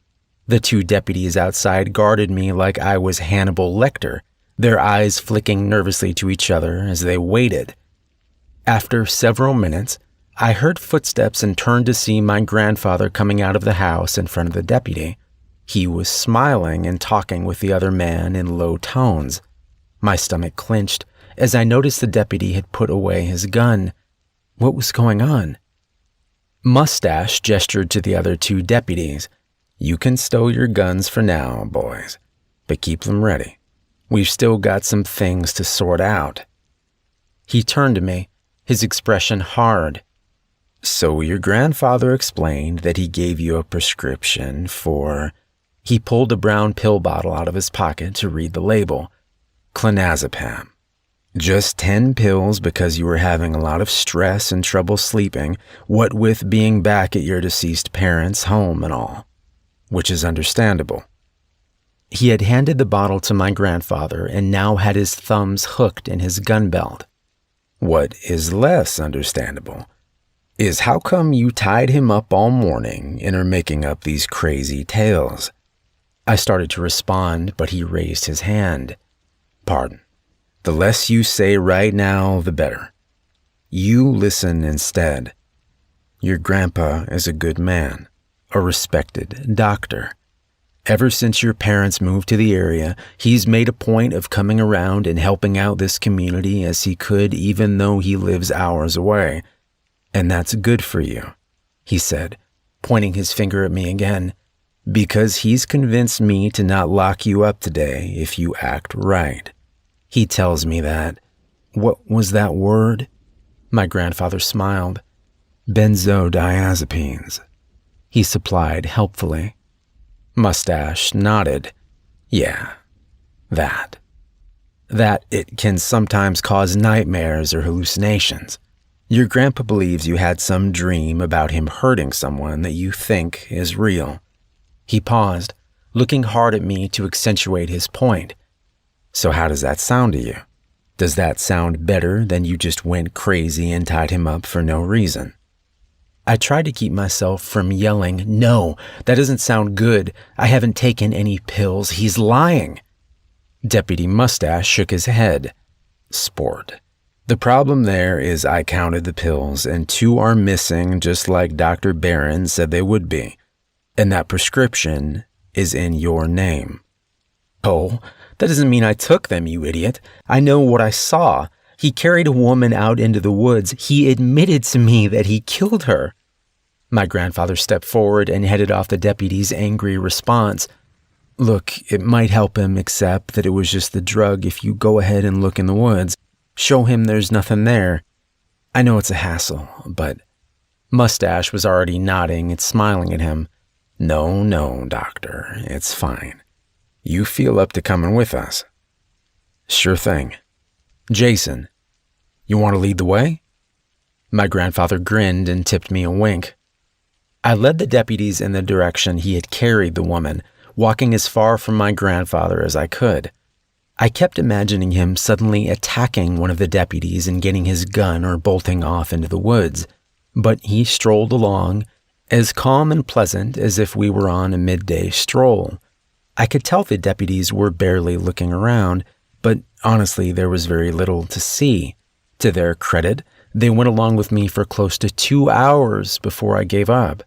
Speaker 1: The 2 deputies outside guarded me like I was Hannibal Lecter, their eyes flicking nervously to each other as they waited. After several minutes, I heard footsteps and turned to see my grandfather coming out of the house in front of the deputy. He was smiling and talking with the other man in low tones. My stomach clenched as I noticed the deputy had put away his gun. What was going on? Mustache gestured to the other 2 deputies.
Speaker 3: "You can stow your guns for now, boys, but keep them ready. We've still got some things to sort out."
Speaker 1: He turned to me, his expression hard.
Speaker 3: "So your grandfather explained that he gave you a prescription for..."
Speaker 1: He pulled a brown pill bottle out of his pocket to read the label.
Speaker 3: "Clonazepam. Just 10 pills because you were having a lot of stress and trouble sleeping, what with being back at your deceased parents' home and all. Which is understandable."
Speaker 1: He had handed the bottle to my grandfather and now had his thumbs hooked in his gun belt.
Speaker 3: "What is less understandable is how come you tied him up all morning and are making up these crazy tales."
Speaker 1: I started to respond, but he raised his hand.
Speaker 3: "Pardon. The less you say right now, the better. You listen instead. Your grandpa is a good man, a respected doctor. Ever since your parents moved to the area, he's made a point of coming around and helping out this community as he could, even though he lives hours away. And that's good for you," he said, pointing his finger at me again, "because he's convinced me to not lock you up today if you act right. He tells me that..."
Speaker 1: "What was that word?" My grandfather smiled.
Speaker 3: "Benzodiazepines,"
Speaker 1: he supplied helpfully.
Speaker 3: Mustache nodded. "Yeah, that it can sometimes cause nightmares or hallucinations. Your grandpa believes you had some dream about him hurting someone that you think is real."
Speaker 1: He paused, looking hard at me to accentuate his point.
Speaker 3: "So how does that sound to you? Does that sound better than you just went crazy and tied him up for no reason?"
Speaker 1: I tried to keep myself from yelling, "No, that doesn't sound good. I haven't taken any pills. He's lying." Deputy Mustache shook his head.
Speaker 3: "Sport. The problem there is I counted the pills and 2 are missing just like Dr. Barron said they would be. And that prescription is in your name."
Speaker 1: "Oh, that doesn't mean I took them, you idiot. I know what I saw. He carried a woman out into the woods. He admitted to me that he killed her." My grandfather stepped forward and headed off the deputy's angry response. "Look, it might help him accept that it was just the drug if you go ahead and look in the woods. Show him there's nothing there. I know it's a hassle, but..." Mustache was already nodding and smiling at him.
Speaker 3: No, doctor, it's fine. You feel up to coming with us?" "Sure thing. Jason,
Speaker 1: You want to lead the way?" My grandfather grinned and tipped me a wink. I led the deputies in the direction he had carried the woman, walking as far from my grandfather as I could. I kept imagining him suddenly attacking one of the deputies and getting his gun or bolting off into the woods, but he strolled along, as calm and pleasant as if we were on a midday stroll. I could tell the deputies were barely looking around, but honestly, there was very little to see. To their credit, they went along with me for close to 2 hours before I gave up.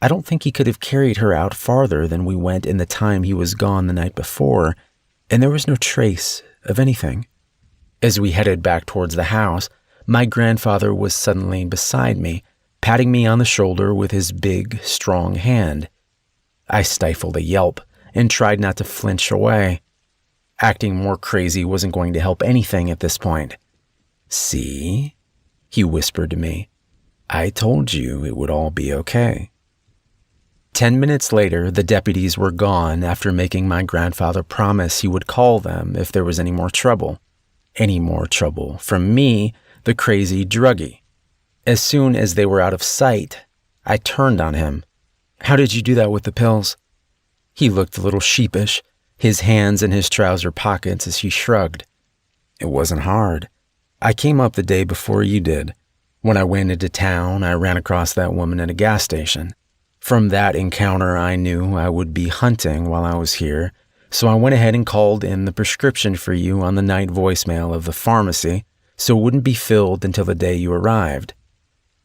Speaker 1: I don't think he could have carried her out farther than we went in the time he was gone the night before, and there was no trace of anything. As we headed back towards the house, my grandfather was suddenly beside me, patting me on the shoulder with his big, strong hand. I stifled a yelp and tried not to flinch away. Acting more crazy wasn't going to help anything at this point. "See?" he whispered to me. "I told you it would all be okay." 10 minutes later, the deputies were gone after making my grandfather promise he would call them if there was any more trouble. Any more trouble from me, the crazy druggie. As soon as they were out of sight, I turned on him. "How did you do that with the pills?" He looked a little sheepish, his hands in his trouser pockets as he shrugged. "It wasn't hard. I came up the day before you did. When I went into town, I ran across that woman at a gas station. From that encounter, I knew I would be hunting while I was here, so I went ahead and called in the prescription for you on the night voicemail of the pharmacy, so it wouldn't be filled until the day you arrived.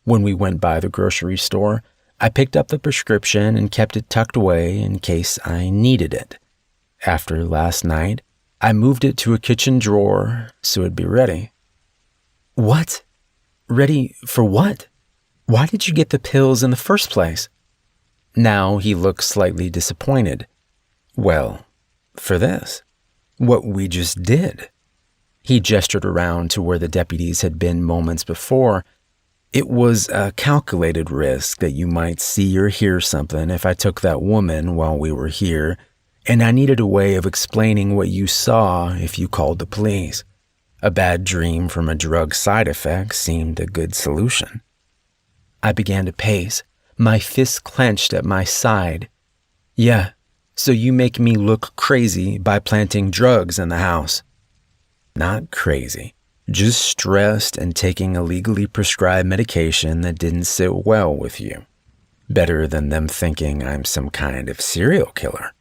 Speaker 1: When we went by the grocery store, I picked up the prescription and kept it tucked away in case I needed it. After last night, I moved it to a kitchen drawer so it'd be ready." "What? Ready for what? Why did you get the pills in the first place?" Now he looked slightly disappointed. "Well, for this. What we just did." He gestured around to where the deputies had been moments before. "It was a calculated risk that you might see or hear something if I took that woman while we were here, and I needed a way of explaining what you saw if you called the police. A bad dream from a drug side effect seemed a good solution." I began to pace, my fists clenched at my side. "Yeah, so you make me look crazy by planting drugs in the house." "Not crazy, just stressed and taking a legally prescribed medication that didn't sit well with you. Better than them thinking I'm some kind of serial killer."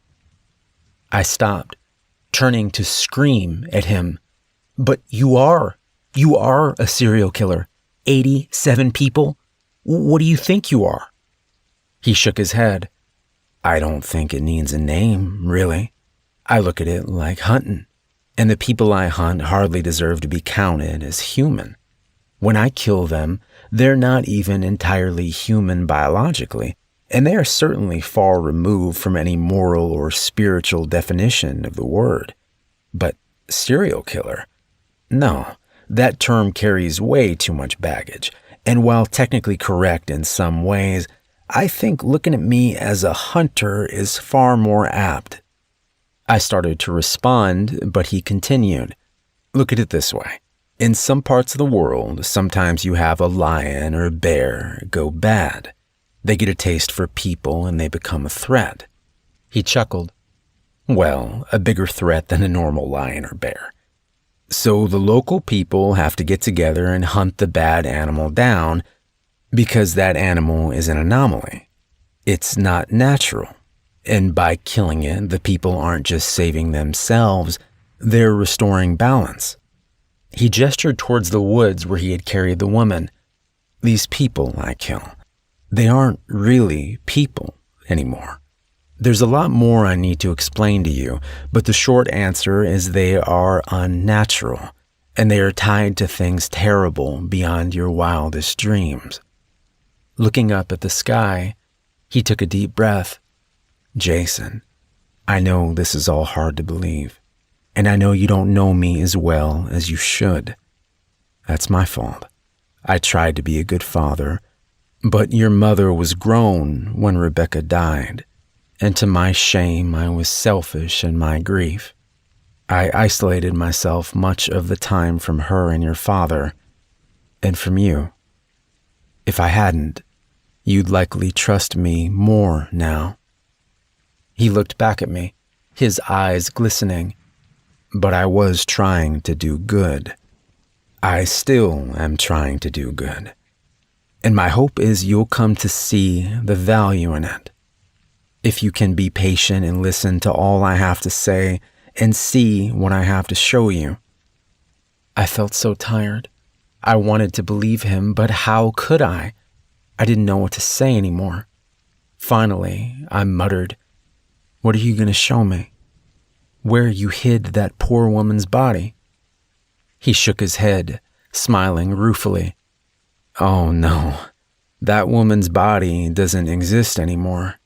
Speaker 1: I stopped, turning to scream at him. "But you are a serial killer. 87 people? What do you think you are?" He shook his head. "I don't think it needs a name, really. I look at it like hunting, and the people I hunt hardly deserve to be counted as human. When I kill them, they're not even entirely human biologically, and they are certainly far removed from any moral or spiritual definition of the word. But serial killer? No, that term carries way too much baggage, and while technically correct in some ways, I think looking at me as a hunter is far more apt." I started to respond, but he continued. "Look at it this way. In some parts of the world, sometimes you have a lion or a bear go bad. They get a taste for people and they become a threat." He chuckled. "Well, a bigger threat than a normal lion or bear. So the local people have to get together and hunt the bad animal down because that animal is an anomaly. It's not natural. And by killing it, the people aren't just saving themselves, they're restoring balance." He gestured towards the woods where he had carried the woman. "These people I kill, they aren't really people anymore. There's a lot more I need to explain to you, but the short answer is they are unnatural, and they are tied to things terrible beyond your wildest dreams." Looking up at the sky, he took a deep breath. "Jason, I know this is all hard to believe, and I know you don't know me as well as you should. That's my fault. I tried to be a good father, but your mother was grown when Rebecca died, and to my shame, I was selfish in my grief. I isolated myself much of the time from her and your father.
Speaker 3: and from you. If I hadn't, you'd likely trust me more now." He looked back at me, his eyes glistening. "But I was trying to do good. I still am trying to do good. And my hope is you'll come to see the value in it. If you can be patient and listen to all I have to say and see what I have to show you." I felt so tired. I wanted to believe him, but how could I? I didn't know what to say anymore. Finally, I muttered, "What are you going to show me? Where you hid that poor woman's body?" He shook his head, smiling ruefully. "Oh no, that woman's body doesn't exist anymore.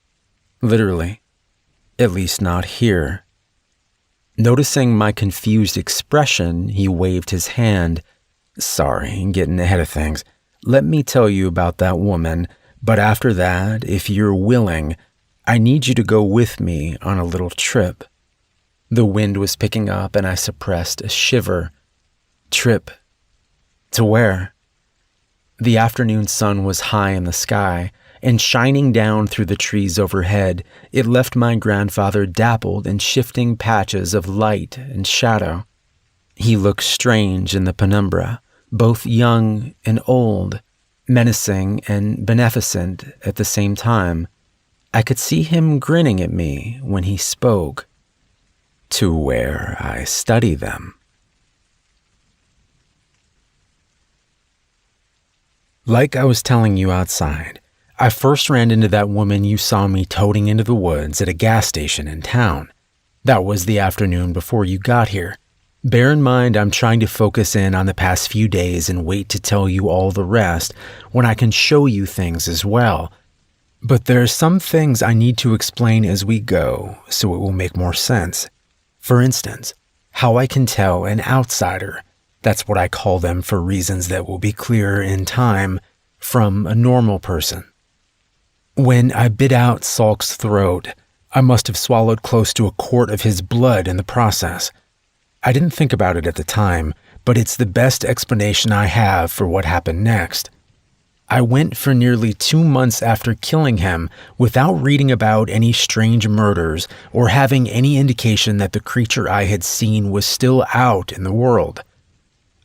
Speaker 3: Literally. At least not here." Noticing my confused expression, he waved his hand. "Sorry, getting ahead of things. Let me tell you about that woman, but after that, if you're willing, I need you to go with me on a little trip." The wind was picking up and I suppressed a shiver. Trip. To where? The afternoon sun was high in the sky, and shining down through the trees overhead, it left my grandfather dappled in shifting patches of light and shadow. He looked strange in the penumbra, both young and old, menacing and beneficent at the same time. I could see him grinning at me when he spoke. "To where I study them." Like I was telling you outside, I first ran into that woman you saw me toting into the woods at a gas station in town. That was the afternoon before you got here. Bear in mind I'm trying to focus in on the past few days and wait to tell you all the rest when I can show you things as well. But there are some things I need to explain as we go so it will make more sense. For instance, how I can tell an outsider, that's what I call them for reasons that will be clearer in time, from a normal person. When I bit out Salk's throat, I must have swallowed close to a quart of his blood in the process. I didn't think about it at the time, but it's the best explanation I have for what happened next. I went for nearly 2 months after killing him without reading about any strange murders or having any indication that the creature I had seen was still out in the world.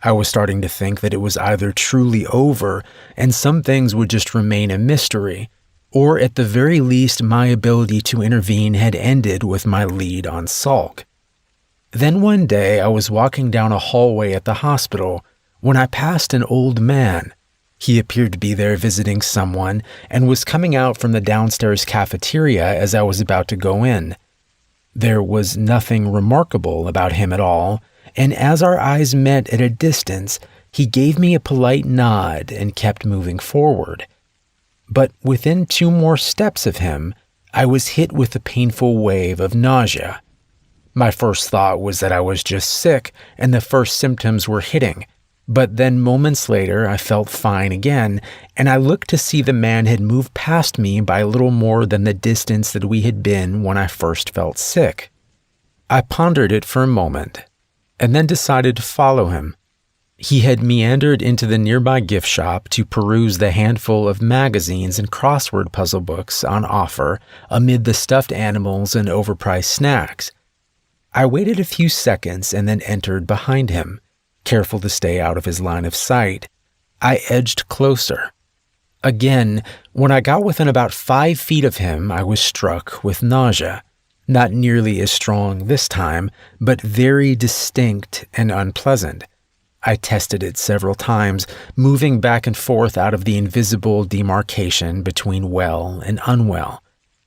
Speaker 3: I was starting to think that it was either truly over and some things would just remain a mystery, or at the very least my ability to intervene had ended with my lead on Salk. Then one day I was walking down a hallway at the hospital when I passed an old man. He appeared to be there visiting someone and was coming out from the downstairs cafeteria as I was about to go in. There was nothing remarkable about him at all, and as our eyes met at a distance, he gave me a polite nod and kept moving forward. But within 2 more steps of him, I was hit with a painful wave of nausea. My first thought was that I was just sick and the first symptoms were hitting, but then moments later I felt fine again, and I looked to see the man had moved past me by a little more than the distance that we had been when I first felt sick. I pondered it for a moment, and then decided to follow him. He had meandered into the nearby gift shop to peruse the handful of magazines and crossword puzzle books on offer amid the stuffed animals and overpriced snacks. I waited a few seconds and then entered behind him, careful to stay out of his line of sight. I edged closer. Again, when I got within about 5 feet of him, I was struck with nausea. Not nearly as strong this time, but very distinct and unpleasant. I tested it several times, moving back and forth out of the invisible demarcation between well and unwell.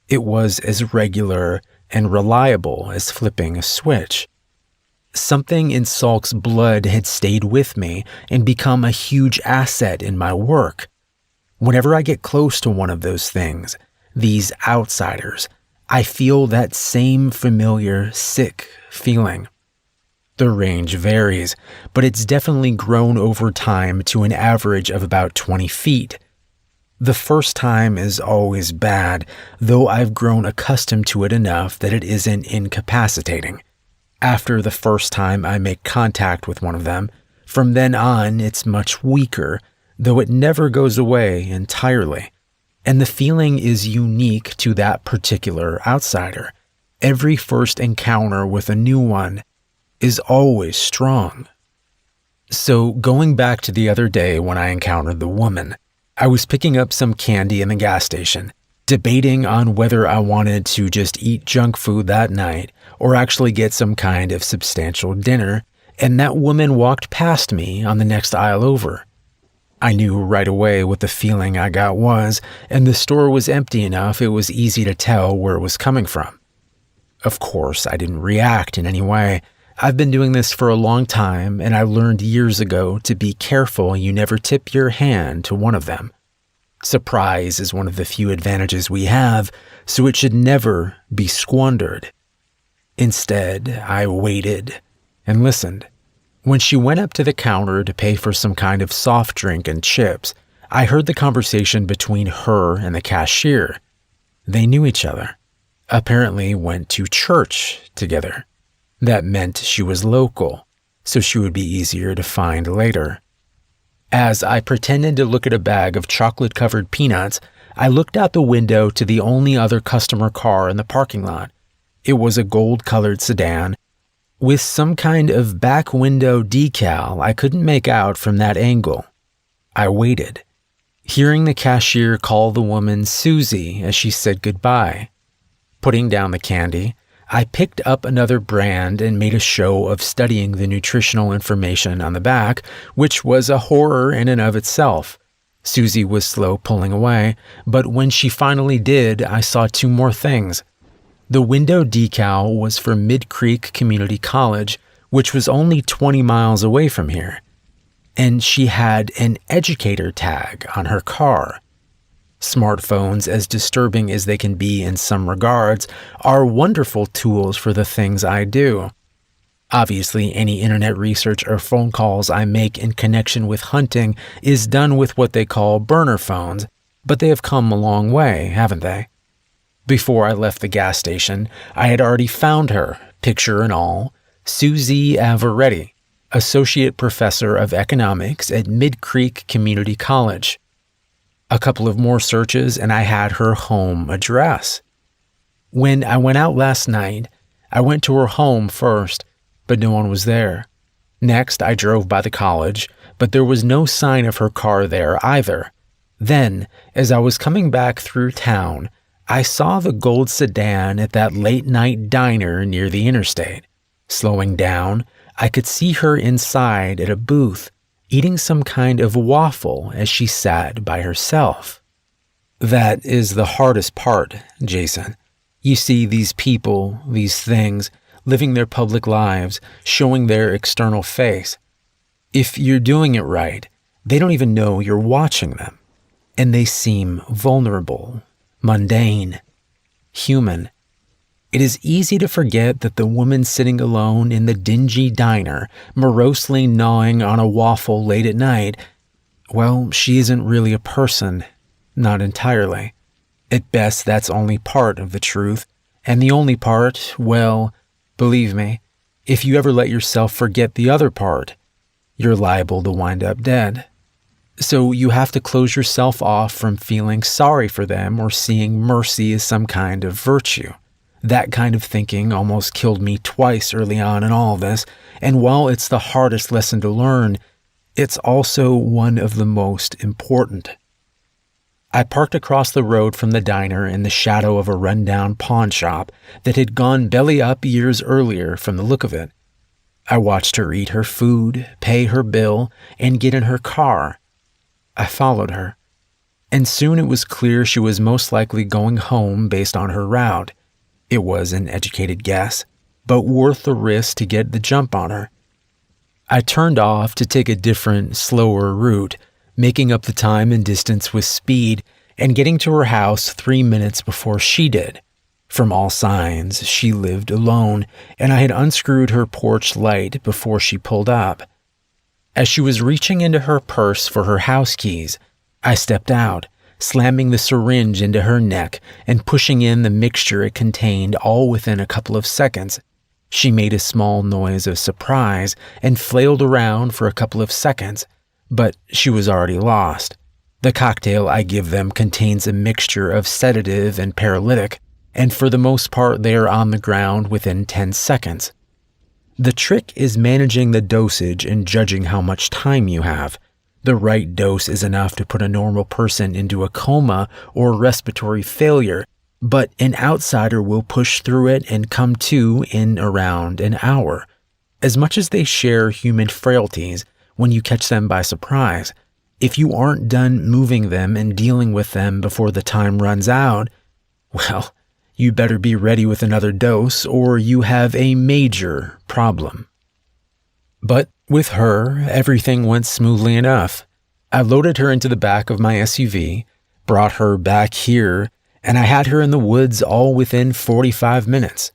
Speaker 3: It was as regular and reliable as flipping a switch. Something in Salk's blood had stayed with me and become a huge asset in my work. Whenever I get close to one of those things, these outsiders, I feel that same familiar, sick feeling. The range varies, but it's definitely grown over time to an average of about 20 feet. The first time is always bad, though I've grown accustomed to it enough that it isn't incapacitating. After the first time I make contact with one of them, from then on it's much weaker,
Speaker 1: though it never goes away entirely. And the feeling is unique to that particular outsider. Every first encounter with a new one is always strong. So going back to the other day when I encountered the woman, I was picking up some candy in the gas station, debating on whether I wanted to just eat junk food that night or actually get some kind of substantial dinner, and that woman walked past me on the next aisle over. I knew right away what the feeling I got was, and the store was empty enough it was easy to tell where it was coming from. Of course, I didn't react in any way. I've been doing this for a long time, and I learned years ago to be careful you never tip your hand to one of them. Surprise is one of the few advantages we have, so it should never be squandered. Instead, I waited and listened. When she went up to the counter to pay for some kind of soft drink and chips, I heard the conversation between her and the cashier. They knew each other. Apparently went to church together. That meant she was local, so she would be easier to find later. As I pretended to look at a bag of chocolate-covered peanuts, I looked out the window to the only other customer car in the parking lot. It was a gold-colored sedan with some kind of back window decal I couldn't make out from that angle. I waited, hearing the cashier call the woman Susie as she said goodbye. Putting down the candy, I picked up another brand and made a show of studying the nutritional information on the back, which was a horror in and of itself. Susie was slow pulling away, but when she finally did, I saw two more things. The window decal was for Mid Creek Community College, which was only 20 miles away from here. And she had an educator tag on her car. Smartphones, as disturbing as they can be in some regards, are wonderful tools for the things I do. Obviously, any internet research or phone calls I make in connection with hunting is done with what they call burner phones, but they have come a long way, haven't they? Before I left the gas station, I had already found her, picture and all, Susie Avaretti, Associate Professor of Economics at Mid Creek Community College. A couple of more searches and I had her home address. When I went out last night, I went to her home first, but no one was there. Next, I drove by the college, but there was no sign of her car there either. Then, as I was coming back through town, I saw the gold sedan at that late-night diner near the interstate. Slowing down, I could see her inside at a booth, eating some kind of waffle as she sat by herself. That is the hardest part, Jason. You see these people, these things, living their public lives, showing their external face. If you're doing it right, they don't even know you're watching them. And they seem vulnerable, mundane, human. It is easy to forget that the woman sitting alone in the dingy diner, morosely gnawing on a waffle late at night, well, she isn't really a person, not entirely. At best, that's only part of the truth, and the only part, well, believe me, if you ever let yourself forget the other part, you're liable to wind up dead. So you have to close yourself off from feeling sorry for them or seeing mercy as some kind of virtue. That kind of thinking almost killed me twice early on in all this, and while it's the hardest lesson to learn, it's also one of the most important. I parked across the road from the diner in the shadow of a rundown pawn shop that had gone belly up years earlier from the look of it. I watched her eat her food, pay her bill, and get in her car. I followed her, and soon it was clear she was most likely going home based on her route. It was an educated guess, but worth the risk to get the jump on her. I turned off to take a different, slower route, making up the time and distance with speed, and getting to her house 3 minutes before she did. From all signs, she lived alone, and I had unscrewed her porch light before she pulled up. As she was reaching into her purse for her house keys, I stepped out, slamming the syringe into her neck and pushing in the mixture it contained all within a couple of seconds. She made a small noise of surprise and flailed around for a couple of seconds, But she was already lost. The cocktail I give them contains a mixture of sedative and paralytic, and for the most part they are on the ground within 10 seconds. The trick is managing the dosage and judging how much time you have. The right dose is enough to put a normal person into a coma or respiratory failure, but an outsider will push through it and come to in around an hour. As much as they share human frailties, when you catch them by surprise, if you aren't done moving them and dealing with them before the time runs out, well, you better be ready with another dose or you have a major problem. But with her, everything went smoothly enough. I loaded her into the back of my SUV, brought her back here, and I had her in the woods all within 45 minutes.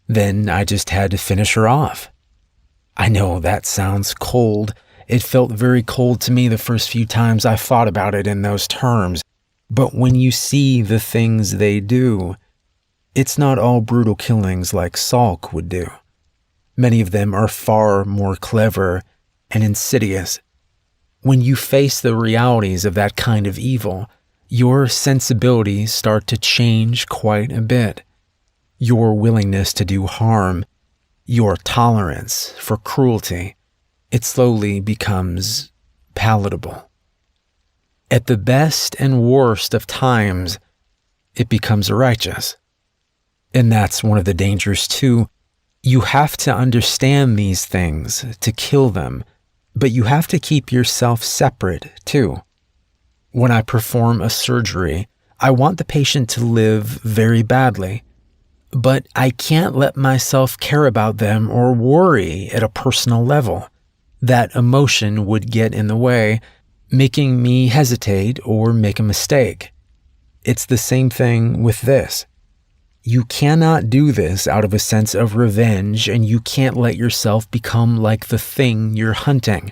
Speaker 1: Then I just had to finish her off. I know that sounds cold. It felt very cold to me the first few times I thought about it in those terms. But when you see the things they do, it's not all brutal killings like Salk would do. Many of them are far more clever and insidious. When you face the realities of that kind of evil, your sensibilities start to change quite a bit. Your willingness to do harm, your tolerance for cruelty, it slowly becomes palatable. At the best and worst of times, it becomes righteous. And that's one of the dangers too. You have to understand these things to kill them, but you have to keep yourself separate too. When I perform a surgery, I want the patient to live very badly, but I can't let myself care about them or worry at a personal level. That emotion would get in the way, making me hesitate or make a mistake. It's the same thing with this. You cannot do this out of a sense of revenge, and you can't let yourself become like the thing you're hunting.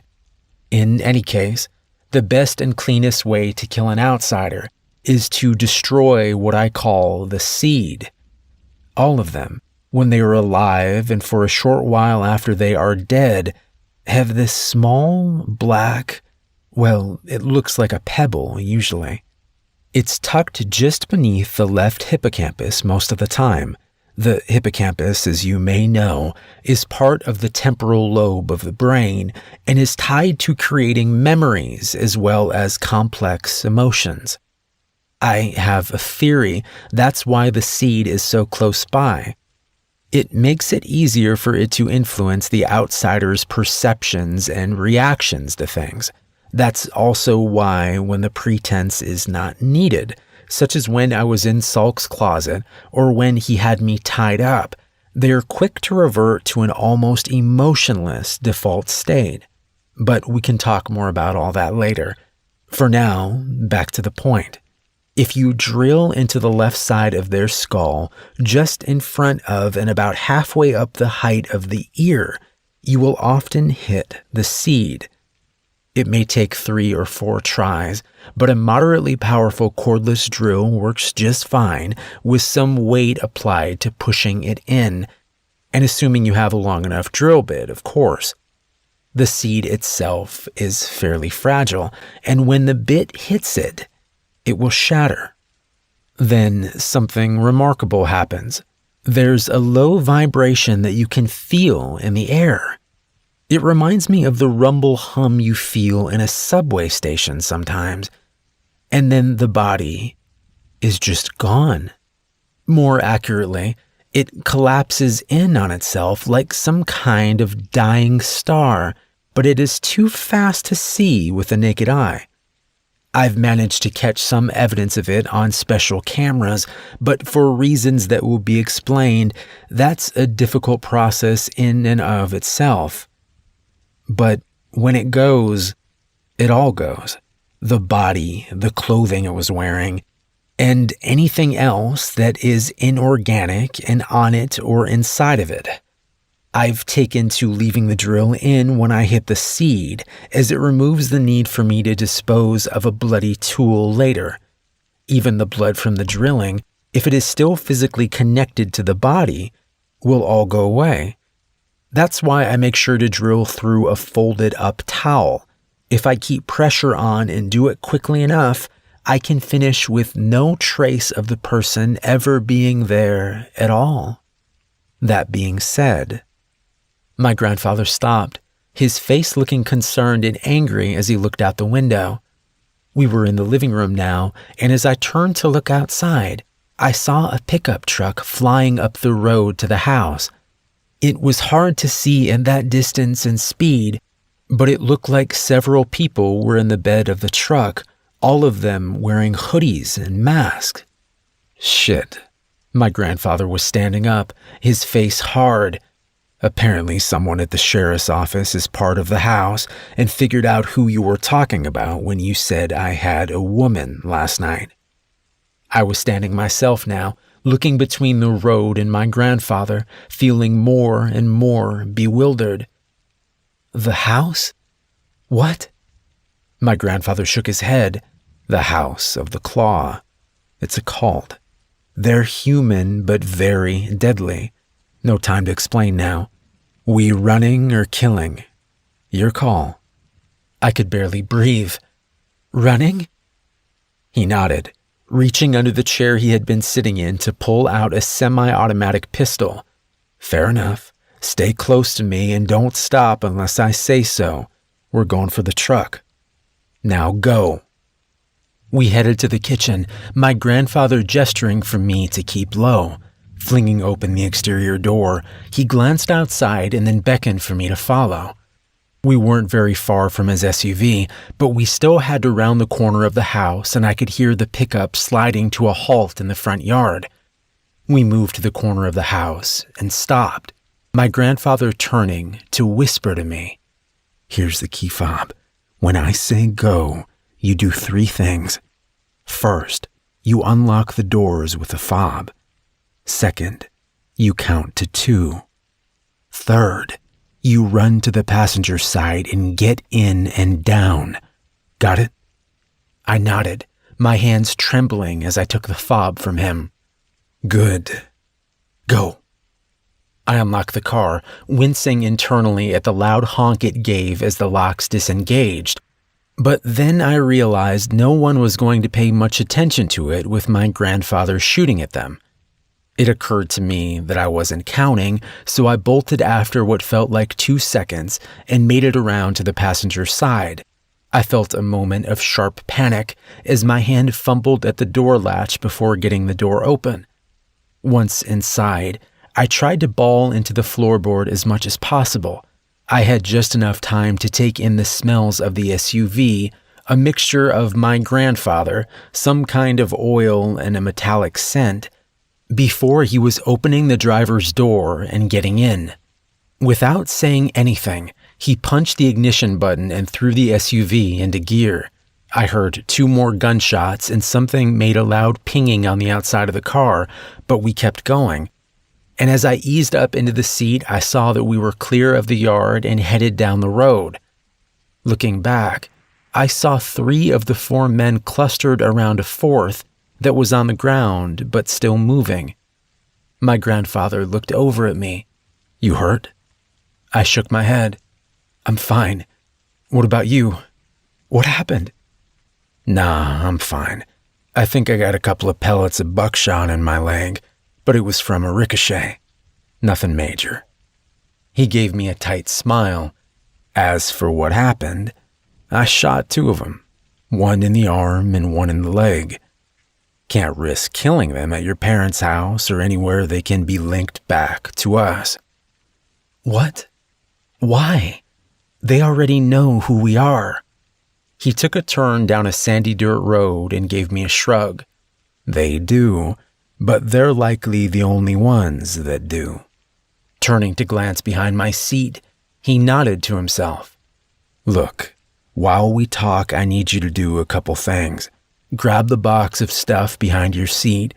Speaker 1: In any case, the best and cleanest way to kill an outsider is to destroy what I call the seed. All of them, when they are alive and for a short while after they are dead, have this small, black, well, it looks like a pebble usually. It's tucked just beneath the left hippocampus most of the time. The hippocampus, as you may know, is part of the temporal lobe of the brain and is tied to creating memories as well as complex emotions. I have a theory that's why the seed is so close by. It makes it easier for it to influence the outsider's perceptions and reactions to things. That's also why when the pretense is not needed, such as when I was in Salk's closet or when he had me tied up, they're quick to revert to an almost emotionless default state. But we can talk more about all that later. For now, back to the point. If you drill into the left side of their skull, just in front of and about halfway up the height of the ear, you will often hit the seed. It may take 3 or 4 tries, but a moderately powerful cordless drill works just fine with some weight applied to pushing it in, and assuming you have a long enough drill bit, of course. The seed itself is fairly fragile, and when the bit hits it, it will shatter. Then something remarkable happens. There's a low vibration that you can feel in the air. It reminds me of the rumble hum you feel in a subway station sometimes. And then the body is just gone. More accurately, it collapses in on itself like some kind of dying star, but it is too fast to see with the naked eye. I've managed to catch some evidence of it on special cameras, but for reasons that will be explained, that's a difficult process in and of itself. But when it goes, it all goes. The body, the clothing it was wearing, and anything else that is inorganic and on it or inside of it. I've taken to leaving the drill in when I hit the seed, as it removes the need for me to dispose of a bloody tool later. Even the blood from the drilling, if it is still physically connected to the body, will all go away. That's why I make sure to drill through a folded up towel. If I keep pressure on and do it quickly enough, I can finish with no trace of the person ever being there at all. That being said, my grandfather stopped, his face looking concerned and angry as he looked out the window. We were in the living room now, and as I turned to look outside, I saw a pickup truck flying up the road to the house. It was hard to see at that distance and speed, but it looked like several people were in the bed of the truck, all of them wearing hoodies and masks. Shit. My grandfather was standing up, his face hard. Apparently someone at the sheriff's office is part of the house and figured out who you were talking about when you said I had a woman last night. I was standing myself now, looking between the road and my grandfather, feeling more and more bewildered. The house? What? My grandfather shook his head. The House of the Claw. It's a cult. They're human but very deadly. No time to explain now. We running or killing? Your call. I could barely breathe. Running? He nodded, reaching under the chair he had been sitting in to pull out a semi-automatic pistol. Fair enough. Stay close to me and don't stop unless I say so. We're going for the truck. Now go. We headed to the kitchen, my grandfather gesturing for me to keep low. Flinging open the exterior door, he glanced outside and then beckoned for me to follow. We weren't very far from his SUV, but we still had to round the corner of the house and I could hear the pickup sliding to a halt in the front yard. We moved to the corner of the house and stopped, my grandfather turning to whisper to me, "Here's the key fob. When I say go, you do 3 things. First, you unlock the doors with a fob. Second, you count to 2. Third, you run to the passenger side and get in and down. Got it?" I nodded, my hands trembling as I took the fob from him. Good. Go. I unlocked the car, wincing internally at the loud honk it gave as the locks disengaged. But then I realized no one was going to pay much attention to it with my grandfather shooting at them. It occurred to me that I wasn't counting, so I bolted after what felt like 2 seconds and made it around to the passenger side. I felt a moment of sharp panic as my hand fumbled at the door latch before getting the door open. Once inside, I tried to bawl into the floorboard as much as possible. I had just enough time to take in the smells of the SUV, a mixture of my grandfather, some kind of oil, and a metallic scent, before he was opening the driver's door and getting in. Without saying anything, he punched the ignition button and threw the SUV into gear. I heard 2 more gunshots and something made a loud pinging on the outside of the car, but we kept going. And as I eased up into the seat, I saw that we were clear of the yard and headed down the road. Looking back, I saw 3 of the 4 men clustered around a 4th that was on the ground but still moving. My grandfather looked over at me. "You hurt?" I shook my head. "I'm fine. What about you? What happened?" "Nah, I'm fine. I think I got a couple of pellets of buckshot in my leg, but it was from a ricochet. Nothing major." He gave me a tight smile. "As for what happened, I shot 2 of them, 1 in the arm and 1 in the leg. Can't risk killing them at your parents' house or anywhere they can be linked back to us." "What? Why? They already know who we are." He took a turn down a sandy dirt road and gave me a shrug. "They do, but they're likely the only ones that do." Turning to glance behind my seat, he nodded to himself. "Look, while we talk, I need you to do a couple things. Grab the box of stuff behind your seat.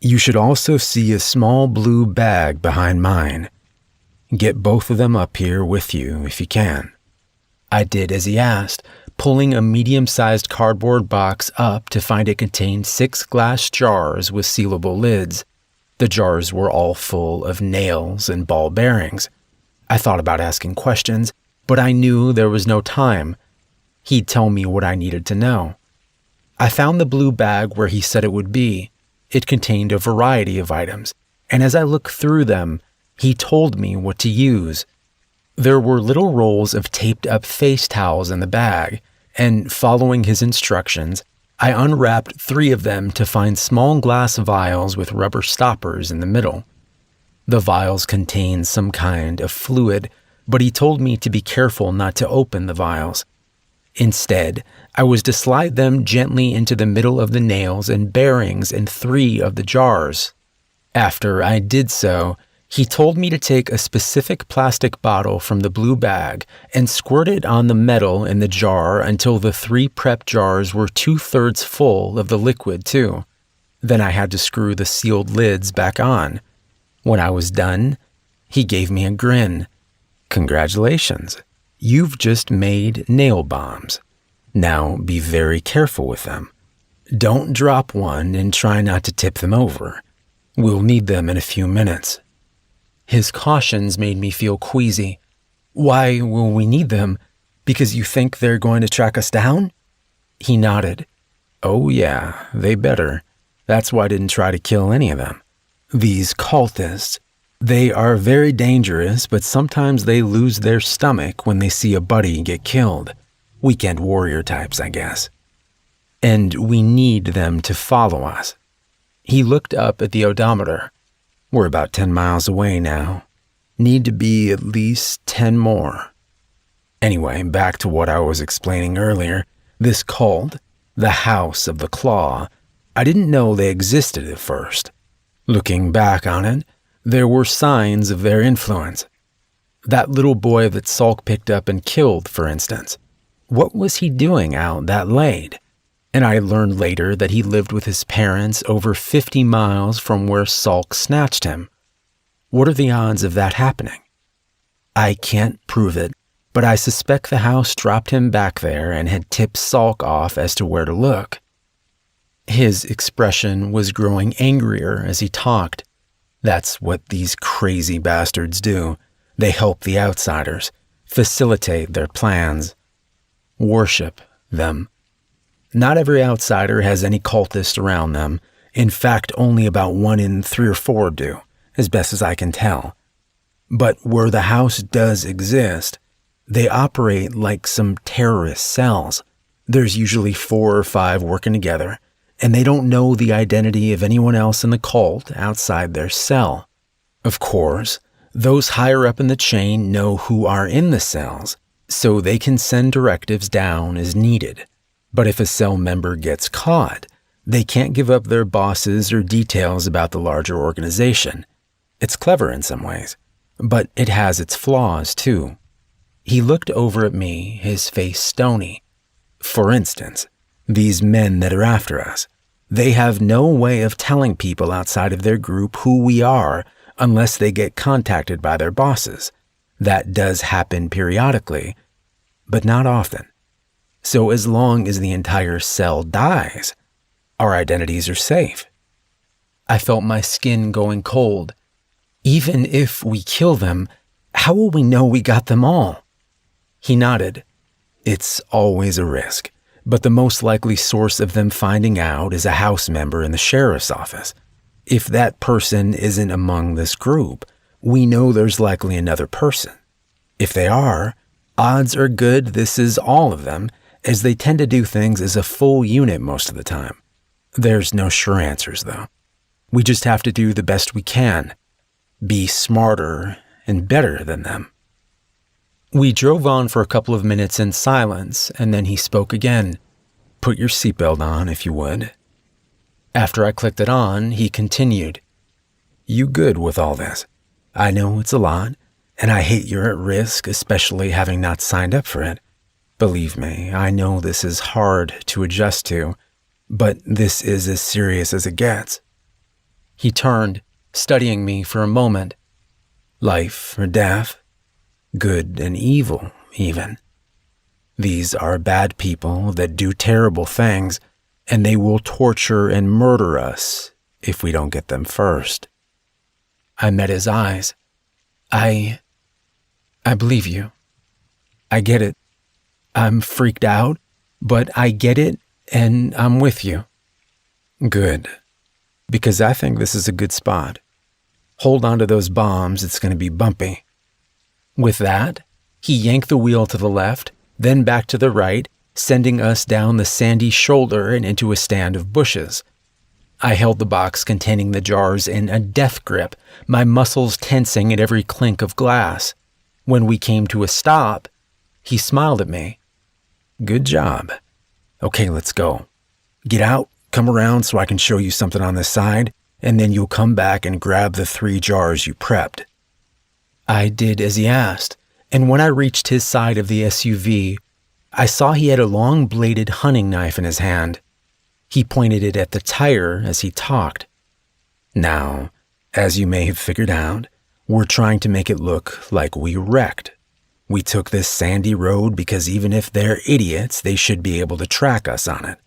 Speaker 1: You should also see a small blue bag behind mine. Get both of them up here with you if you can." I did as he asked, pulling a medium-sized cardboard box up to find it contained 6 glass jars with sealable lids. The jars were all full of nails and ball bearings. I thought about asking questions, but I knew there was no time. He'd tell me what I needed to know. I found the blue bag where he said it would be. It contained a variety of items, and as I looked through them, he told me what to use. There were little rolls of taped-up face towels in the bag, and following his instructions, I unwrapped 3 of them to find small glass vials with rubber stoppers in the middle. The vials contained some kind of fluid, but he told me to be careful not to open the vials. Instead, I was to slide them gently into the middle of the nails and bearings in 3 of the jars. After I did so, he told me to take a specific plastic bottle from the blue bag and squirt it on the metal in the jar until the 3 prep jars were 2/3 full of the liquid too. Then I had to screw the sealed lids back on. When I was done, he gave me a grin. "Congratulations. You've just made nail bombs. Now be very careful with them. Don't drop one and try not to tip them over. We'll need them in a few minutes." His cautions made me feel queasy. "Why will we need them? Because you think they're going to track us down?" He nodded. "Oh yeah, they better. That's why I didn't try to kill any of them. These cultists, they are very dangerous, but sometimes they lose their stomach when they see a buddy get killed. Weekend warrior types, I guess. And we need them to follow us." He looked up at the odometer. "We're about 10 miles away now. Need to be at least 10 more. Anyway, back to what I was explaining earlier. This cult, the House of the Claw, I didn't know they existed at first. Looking back on it, there were signs of their influence. That little boy that Salk picked up and killed, for instance. What was he doing out that late? And I learned later that he lived with his parents over 50 miles from where Salk snatched him. What are the odds of that happening? I can't prove it, but I suspect the house dropped him back there and had tipped Salk off as to where to look." His expression was growing angrier as he talked. That's what these crazy bastards do. They help the outsiders, facilitate their plans, worship them. Not every outsider has any cultist around them. In fact, only about 1 in 3 or 4 do, as best as I can tell. But where the house does exist, they operate like some terrorist cells. There's usually 4 or 5 working together, and they don't know the identity of anyone else in the cult outside their cell. Of course, those higher up in the chain know who are in the cells, so they can send directives down as needed. But if a cell member gets caught, they can't give up their bosses or details about the larger organization. It's clever in some ways, but it has its flaws too. He looked over at me, his face stony. For instance, these men that are after us, they have no way of telling people outside of their group who we are unless they get contacted by their bosses. That does happen periodically, but not often. So as long as the entire cell dies, our identities are safe. I felt my skin going cold. Even if we kill them, how will we know we got them all? He nodded. It's always a risk, but the most likely source of them finding out is a house member in the sheriff's office. If that person isn't among this group, we know there's likely another person. If they are, odds are good this is all of them, as they tend to do things as a full unit most of the time. There's no sure answers, though. We just have to do the best we can. Be smarter and better than them. We drove on for a couple of minutes in silence, and then he spoke again. "Put your seatbelt on, if you would." After I clicked it on, he continued. "You good with all this? I know it's a lot, and I hate you're at risk, especially having not signed up for it. Believe me, I know this is hard to adjust to, but this is as serious as it gets." He turned, studying me for a moment. "Life or death, good and evil, even. These are bad people that do terrible things, and they will torture and murder us if we don't get them first." I met his eyes. I believe you. I get it. I'm freaked out, but I get it and I'm with you."
Speaker 3: "Good, because I think this is a good spot. Hold on to those bombs, it's going to be bumpy."
Speaker 1: With that, he yanked the wheel to the left, then back to the right, sending us down the sandy shoulder and into a stand of bushes. I held the box containing the jars in a death grip, my muscles tensing at every clink of glass. When we came to a stop, he smiled at me.
Speaker 3: "Good job. Okay, let's go. Get out, come around so I can show you something on this side, and then you'll come back and grab the 3 jars you prepped."
Speaker 1: I did as he asked, and when I reached his side of the SUV, I saw he had a long-bladed hunting knife in his hand. He pointed it at the tire as he talked.
Speaker 3: "Now, as you may have figured out, we're trying to make it look like we wrecked. We took this sandy road because even if they're idiots, they should be able to track us on it.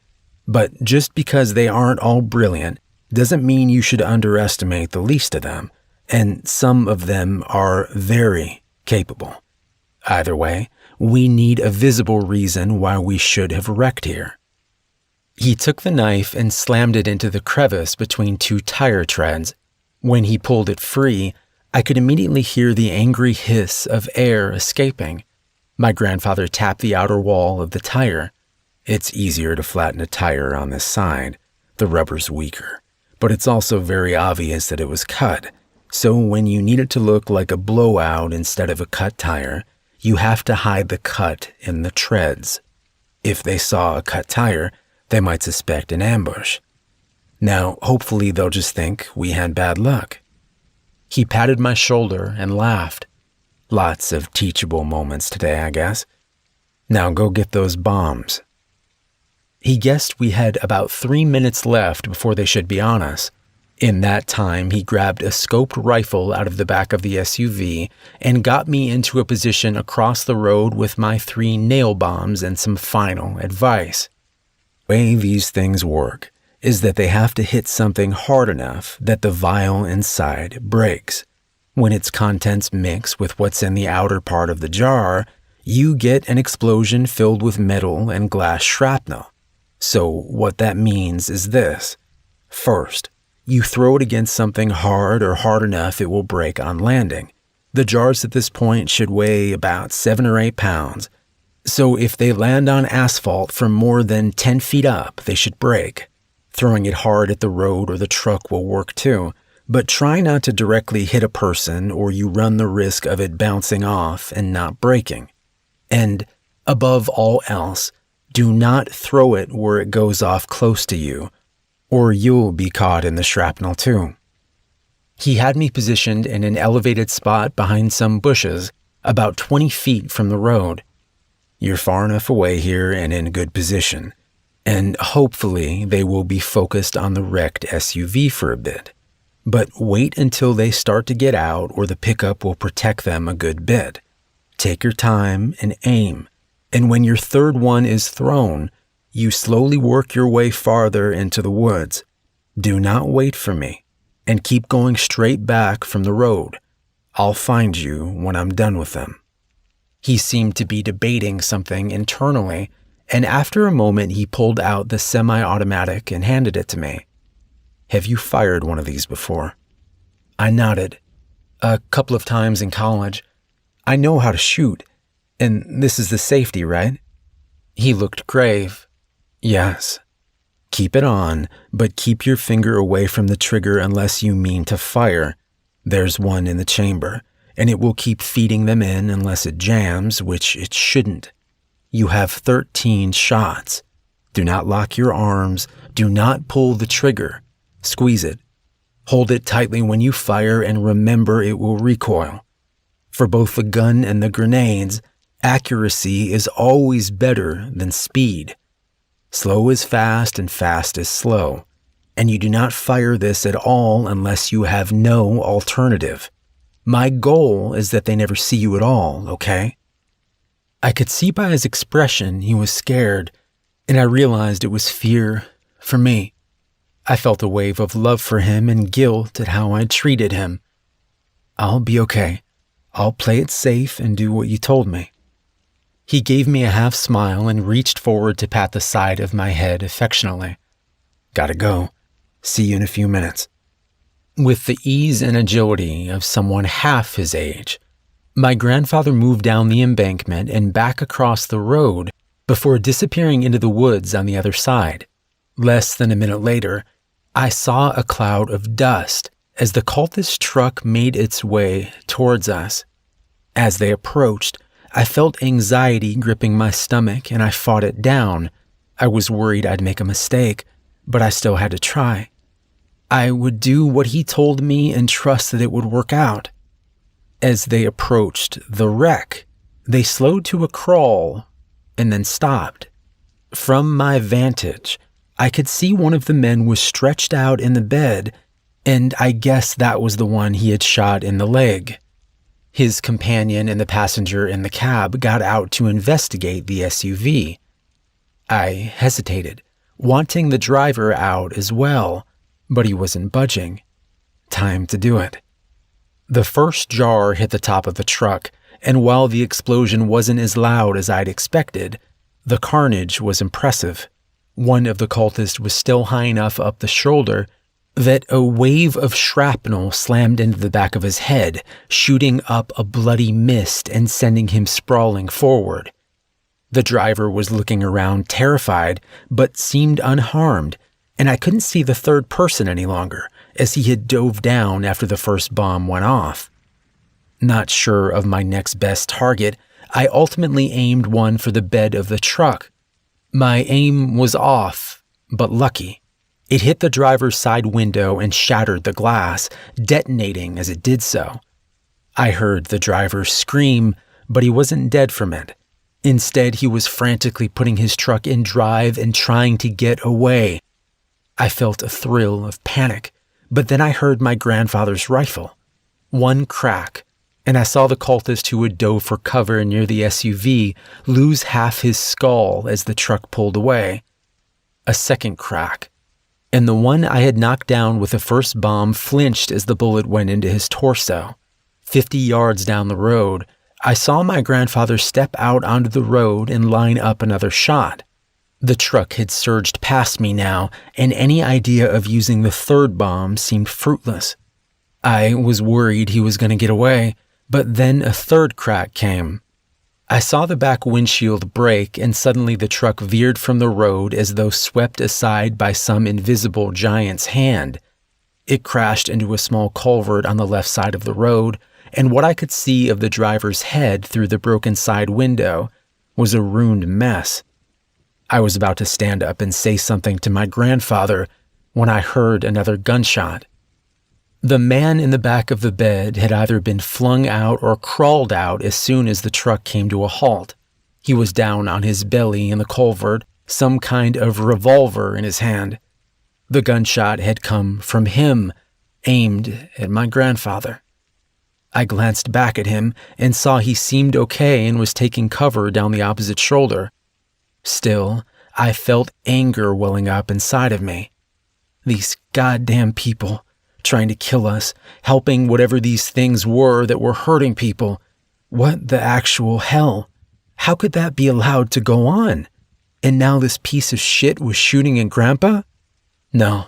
Speaker 3: But just because they aren't all brilliant doesn't mean you should underestimate the least of them, and some of them are very capable. Either way, we need a visible reason why we should have wrecked here." He took the knife and slammed it into the crevice between 2 tire treads. When he pulled it free, I could immediately hear the angry hiss of air escaping. My grandfather tapped the outer wall of the tire. It's easier to flatten a tire on this side. The rubber's weaker, but it's also very obvious that it was cut. So when you need it to look like a blowout instead of a cut tire, you have to hide the cut in the treads. If they saw a cut tire, they might suspect an ambush. Now, hopefully they'll just think we had bad luck. He patted my shoulder and laughed. Lots of teachable moments today, I guess. Now go get those bombs. He guessed we had about 3 minutes left before they should be on us. In that time, he grabbed a scoped rifle out of the back of the SUV and got me into a position across the road with my 3 nail bombs and some final advice. The way these things work is that they have to hit something hard enough that the vial inside breaks. When its contents mix with what's in the outer part of the jar, you get an explosion filled with metal and glass shrapnel. So what that means is this. First, you throw it against something hard or hard enough it will break on landing. The jars at this point should weigh about 7 or 8 pounds. So if they land on asphalt from more than 10 feet up, they should break. Throwing it hard at the road or the truck will work too, but try not to directly hit a person or you run the risk of it bouncing off and not breaking. And above all else, do not throw it where it goes off close to you, or you'll be caught in the shrapnel too. He had me positioned in an elevated spot behind some bushes, about 20 feet from the road. You're far enough away here and in good position, and hopefully they will be focused on the wrecked SUV for a bit. But wait until they start to get out or the pickup will protect them a good bit. Take your time and aim, and when your third one is thrown, you slowly work your way farther into the woods. Do not wait for me, and keep going straight back from the road. I'll find you when I'm done with them." He seemed to be debating something internally, and after a moment he pulled out the semi-automatic and handed it to me. "Have you fired one of these before?" I nodded. "A couple of times in college. I know how to shoot, and this is the safety, right?" He looked grave. "Yes. Keep it on, but keep your finger away from the trigger unless you mean to fire. There's one in the chamber, and it will keep feeding them in unless it jams, which it shouldn't. You have 13 shots. Do not lock your arms. Do not pull the trigger. Squeeze it. Hold it tightly when you fire and remember it will recoil. For both the gun and the grenades, accuracy is always better than speed. Slow is fast and fast is slow, and you do not fire this at all unless you have no alternative. My goal is that they never see you at all, okay?" I could see by his expression he was scared, and I realized it was fear for me. I felt a wave of love for him and guilt at how I'd treated him. "I'll be okay. I'll play it safe and do what you told me."
Speaker 1: He gave me a half smile and reached forward to pat the side of my head affectionately. "Gotta go. See you in a few minutes." With the ease and agility of someone half his age, my grandfather moved down the embankment and back across the road before disappearing into the woods on the other side. Less than a minute later, I saw a cloud of dust as the cultist truck made its way towards us. As they approached, I felt anxiety gripping my stomach and I fought it down. I was worried I'd make a mistake, but I still had to try. I would do what he told me and trust that it would work out. As they approached the wreck, they slowed to a crawl and then stopped. From my vantage, I could see one of the men was stretched out in the bed, and I guess that was the one he had shot in the leg. His companion and the passenger in the cab got out to investigate the SUV. I hesitated, wanting the driver out as well, but he wasn't budging. Time to do it. The first jar hit the top of the truck, and while the explosion wasn't as loud as I'd expected, the carnage was impressive. One of the cultists was still high enough up the shoulder that a wave of shrapnel slammed into the back of his head, shooting up a bloody mist and sending him sprawling forward. The driver was looking around terrified, but seemed unharmed, and I couldn't see the third person any longer, as he had dove down after the first bomb went off. Not sure of my next best target, I ultimately aimed one for the bed of the truck. My aim was off, but lucky. It hit the driver's side window and shattered the glass, detonating as it did so. I heard the driver scream, but he wasn't dead from it. Instead, he was frantically putting his truck in drive and trying to get away. I felt a thrill of panic, but then I heard my grandfather's rifle. One crack, and I saw the cultist who had dove for cover near the SUV lose half his skull as the truck pulled away. A second crack, and the one I had knocked down with the first bomb flinched as the bullet went into his torso. 50 yards down the road, I saw my grandfather step out onto the road and line up another shot. The truck had surged past me now, and any idea of using the third bomb seemed fruitless. I was worried he was going to get away, but then a third crack came. I saw the back windshield break, and suddenly the truck veered from the road as though swept aside by some invisible giant's hand. It crashed into a small culvert on the left side of the road, and what I could see of the driver's head through the broken side window was a ruined mess. I was about to stand up and say something to my grandfather when I heard another gunshot. The man in the back of the bed had either been flung out or crawled out as soon as the truck came to a halt. He was down on his belly in the culvert, some kind of revolver in his hand. The gunshot had come from him, aimed at my grandfather. I glanced back at him and saw he seemed okay and was taking cover down the opposite shoulder. Still, I felt anger welling up inside of me. These goddamn people, trying to kill us, helping whatever these things were that were hurting people. What the actual hell? How could that be allowed to go on? And now this piece of shit was shooting at Grandpa? No.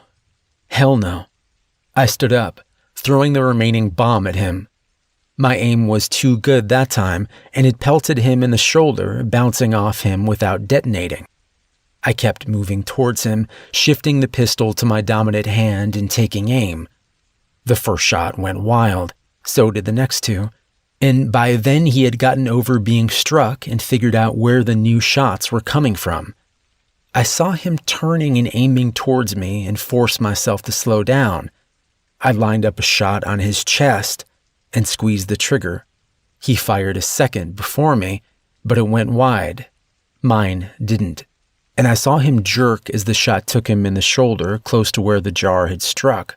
Speaker 1: Hell no. I stood up, throwing the remaining bomb at him. My aim was too good that time, and it pelted him in the shoulder, bouncing off him without detonating. I kept moving towards him, shifting the pistol to my dominant hand and taking aim. The first shot went wild, so did the next two, and by then he had gotten over being struck and figured out where the new shots were coming from. I saw him turning and aiming towards me and forced myself to slow down. I lined up a shot on his chest and squeezed the trigger. He fired a second before me, but it went wide. Mine didn't, and I saw him jerk as the shot took him in the shoulder close to where the jar had struck.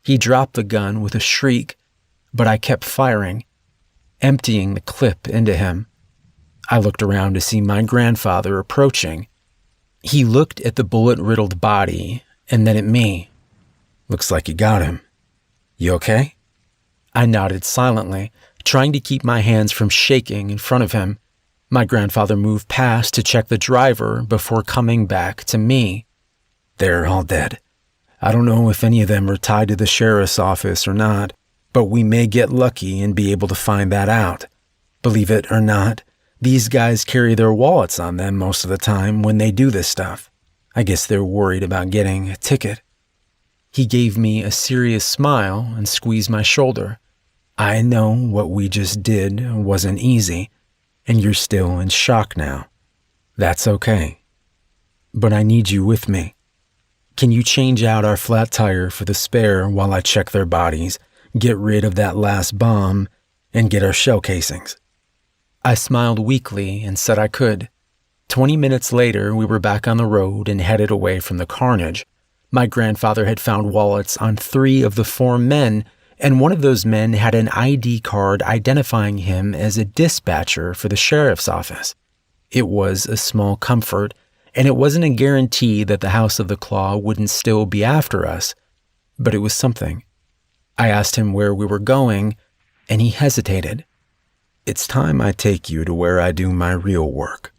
Speaker 1: He dropped the gun with a shriek, but I kept firing, emptying the clip into him. I looked around to see my grandfather approaching. He looked at the bullet-riddled body and then at me. "Looks like you got him. You okay?" I nodded silently, trying to keep my hands from shaking in front of him. My grandfather moved past to check the driver before coming back to me.
Speaker 3: They're all dead. I don't know if any of them are tied to the sheriff's office or not, but we may get lucky and be able to find that out. Believe it or not, these guys carry their wallets on them most of the time when they do this stuff. I guess they're worried about getting a ticket.
Speaker 1: He gave me a serious smile and squeezed my shoulder.
Speaker 3: I know what we just did wasn't easy, and you're still in shock now. That's okay. But I need you with me. Can you change out our flat tire for the spare while I check their bodies, get rid of that last bomb, and get our shell casings?
Speaker 1: I smiled weakly and said I could. 20 minutes later, we were back on the road and headed away from the carnage. My grandfather had found wallets on 3 of the 4 men, and one of those men had an ID card identifying him as a dispatcher for the sheriff's office. It was a small comfort, and it wasn't a guarantee that the House of the Claw wouldn't still be after us, but it was something. I asked him where we were going, and he hesitated.
Speaker 3: It's time I take you to where I do my real work.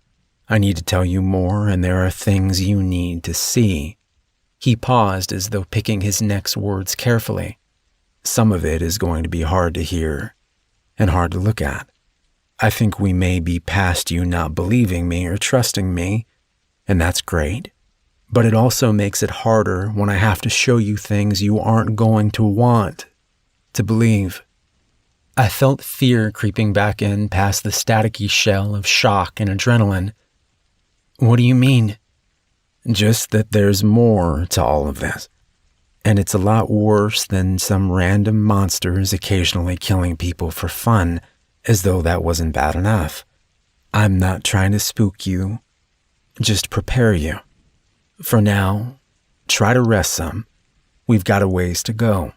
Speaker 3: I need to tell you more, and there are things you need to see.
Speaker 1: He paused as though picking his next words carefully.
Speaker 3: Some of it is going to be hard to hear and hard to look at. I think we may be past you not believing me or trusting me, and that's great. But it also makes it harder when I have to show you things you aren't going to want to believe.
Speaker 1: I felt fear creeping back in past the staticky shell of shock and adrenaline. What do you mean?
Speaker 3: Just that there's more to all of this. And it's a lot worse than some random monsters occasionally killing people for fun, as though that wasn't bad enough. I'm not trying to spook you, just prepare you. For now, try to rest some. We've got a ways to go.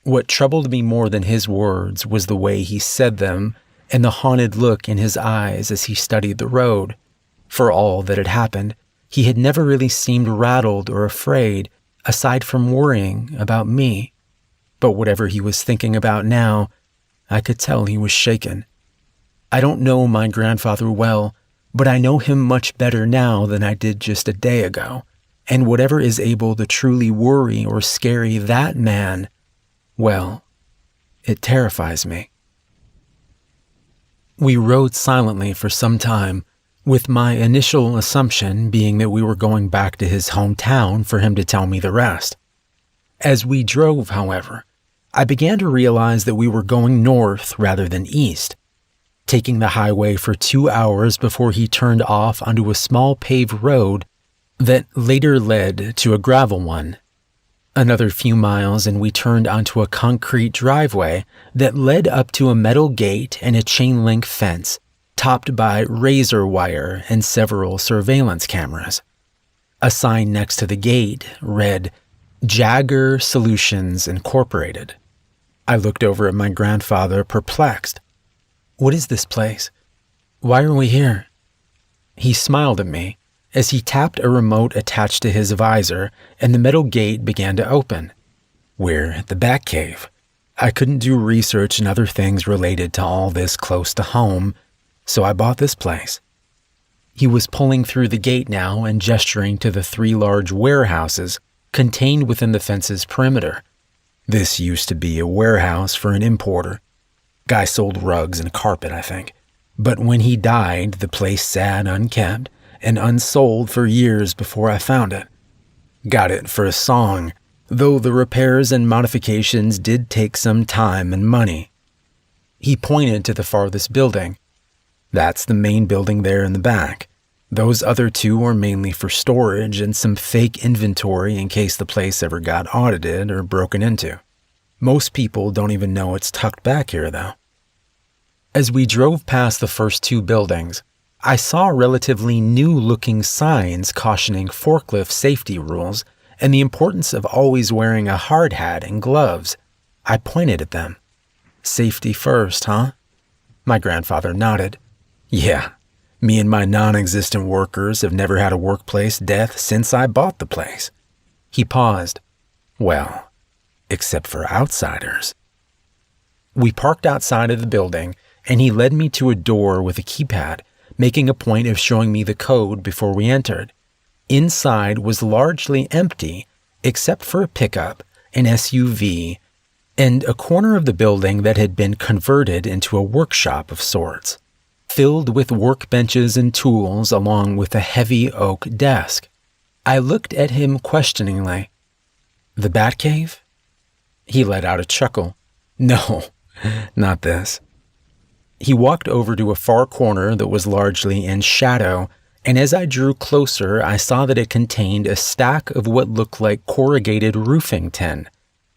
Speaker 1: What troubled me more than his words was the way he said them and the haunted look in his eyes as he studied the road. For all that had happened, he had never really seemed rattled or afraid, aside from worrying about me. But whatever he was thinking about now, I could tell he was shaken. I don't know my grandfather well, but I know him much better now than I did just a day ago, and whatever is able to truly worry or scare that man, well, it terrifies me. We rode silently for some time, with my initial assumption being that we were going back to his hometown for him to tell me the rest. As we drove, however, I began to realize that we were going north rather than east, taking the highway for 2 hours before he turned off onto a small paved road that later led to a gravel one. Another few miles and we turned onto a concrete driveway that led up to a metal gate and a chain-link fence, topped by razor wire and several surveillance cameras. A sign next to the gate read, Jagger Solutions Incorporated. I looked over at my grandfather, perplexed. What is this place? Why are we here? He smiled at me as he tapped a remote attached to his visor and the metal gate began to open. We're at the Batcave. I couldn't do research and other things related to all this close to home, so I bought this place. He was pulling through the gate now and gesturing to the 3 large warehouses contained within the fence's perimeter. This used to be a warehouse for an importer. Guy sold rugs and carpet, I think. But when he died, the place sat unkept and unsold for years before I found it. Got it for a song, though the repairs and modifications did take some time and money. He pointed to the farthest building. That's the main building there in the back. Those other 2 are mainly for storage and some fake inventory in case the place ever got audited or broken into. Most people don't even know it's tucked back here, though. As we drove past the first 2 buildings, I saw relatively new-looking signs cautioning forklift safety rules and the importance of always wearing a hard hat and gloves. I pointed at them. Safety first, huh? My grandfather nodded. Yeah, me and my non-existent workers have never had a workplace death since I bought the place. He paused. Well, except for outsiders. We parked outside of the building, and he led me to a door with a keypad making a point of showing me the code before we entered. Inside was largely empty, except for a pickup, an SUV, and a corner of the building that had been converted into a workshop of sorts, filled with workbenches and tools along with a heavy oak desk. I looked at him questioningly. "The Batcave?" He let out a chuckle. "No, not this." He walked over to a far corner that was largely in shadow, and as I drew closer, I saw that it contained a stack of what looked like corrugated roofing tin.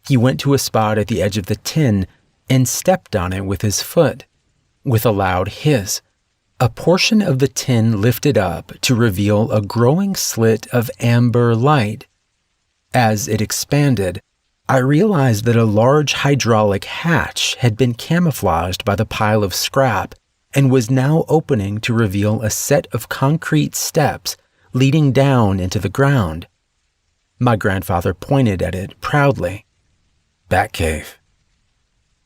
Speaker 1: He went to a spot at the edge of the tin and stepped on it with his foot. With a loud hiss, a portion of the tin lifted up to reveal a growing slit of amber light. As it expanded, I realized that a large hydraulic hatch had been camouflaged by the pile of scrap and was now opening to reveal a set of concrete steps leading down into the ground. My grandfather pointed at it proudly. "Batcave."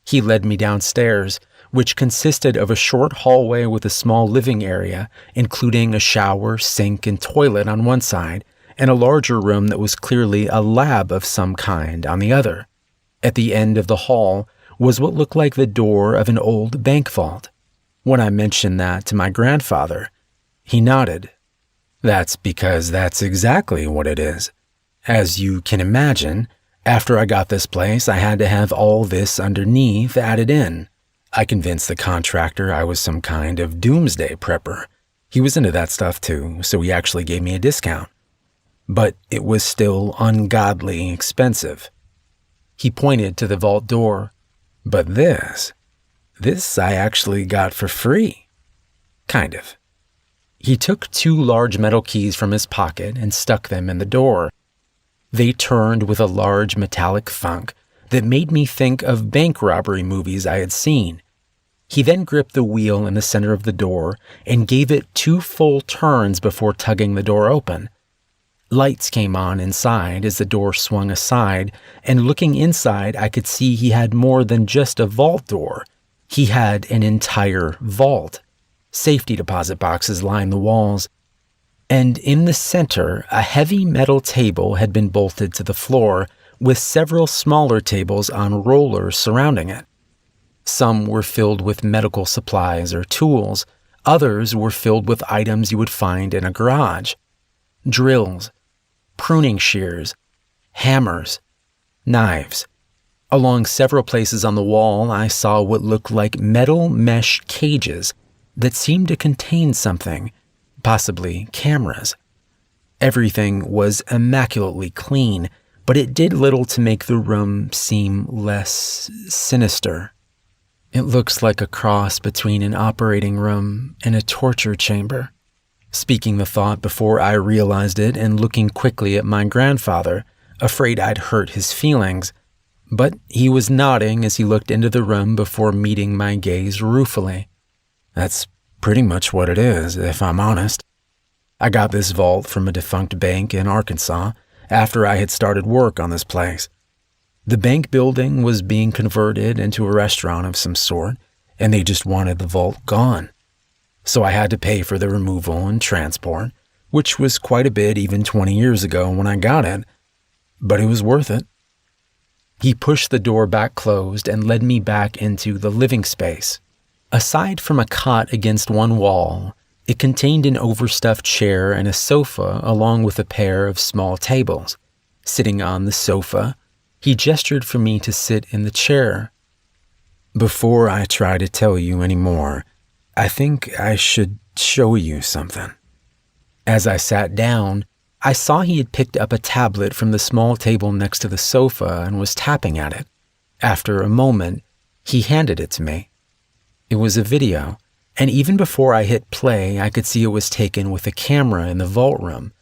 Speaker 1: He led me downstairs, which consisted of a short hallway with a small living area, including a shower, sink, and toilet on one side, and a larger room that was clearly a lab of some kind on the other. At the end of the hall was what looked like the door of an old bank vault. When I mentioned that to my grandfather, he nodded. "That's because that's exactly what it is. As you can imagine, after I got this place, I had to have all this underneath added in. I convinced the contractor I was some kind of doomsday prepper. He was into that stuff too, so he actually gave me a discount. But it was still ungodly expensive." He pointed to the vault door. "But this I actually got for free. Kind of." He took 2 large metal keys from his pocket and stuck them in the door. They turned with a large metallic thunk that made me think of bank robbery movies I had seen. He then gripped the wheel in the center of the door and gave it 2 full turns before tugging the door open. Lights came on inside as the door swung aside, and looking inside, I could see he had more than just a vault door. He had an entire vault. Safety deposit boxes lined the walls, and in the center, a heavy metal table had been bolted to the floor, with several smaller tables on rollers surrounding it. Some were filled with medical supplies or tools. Others were filled with items you would find in a garage. Drills, pruning shears, hammers, knives. Along several places on the wall, I saw what looked like metal mesh cages that seemed to contain something, possibly cameras. Everything was immaculately clean, but it did little to make the room seem less sinister. "It looks like a cross between an operating room and a torture chamber." Speaking the thought before I realized it and looking quickly at my grandfather, afraid I'd hurt his feelings. But he was nodding as he looked into the room before meeting my gaze ruefully. "That's pretty much what it is, if I'm honest. I got this vault from a defunct bank in Arkansas after I had started work on this place. The bank building was being converted into a restaurant of some sort, and they just wanted the vault gone. So I had to pay for the removal and transport, which was quite a bit even 20 years ago when I got it, but it was worth it." He pushed the door back closed and led me back into the living space. Aside from a cot against one wall, it contained an overstuffed chair and a sofa along with a pair of small tables. Sitting on the sofa, he gestured for me to sit in the chair. "Before I try to tell you any more, I think I should show you something." As I sat down, I saw he had picked up a tablet from the small table next to the sofa and was tapping at it. After a moment, he handed it to me. It was a video, and even before I hit play, I could see it was taken with a camera in the vault room.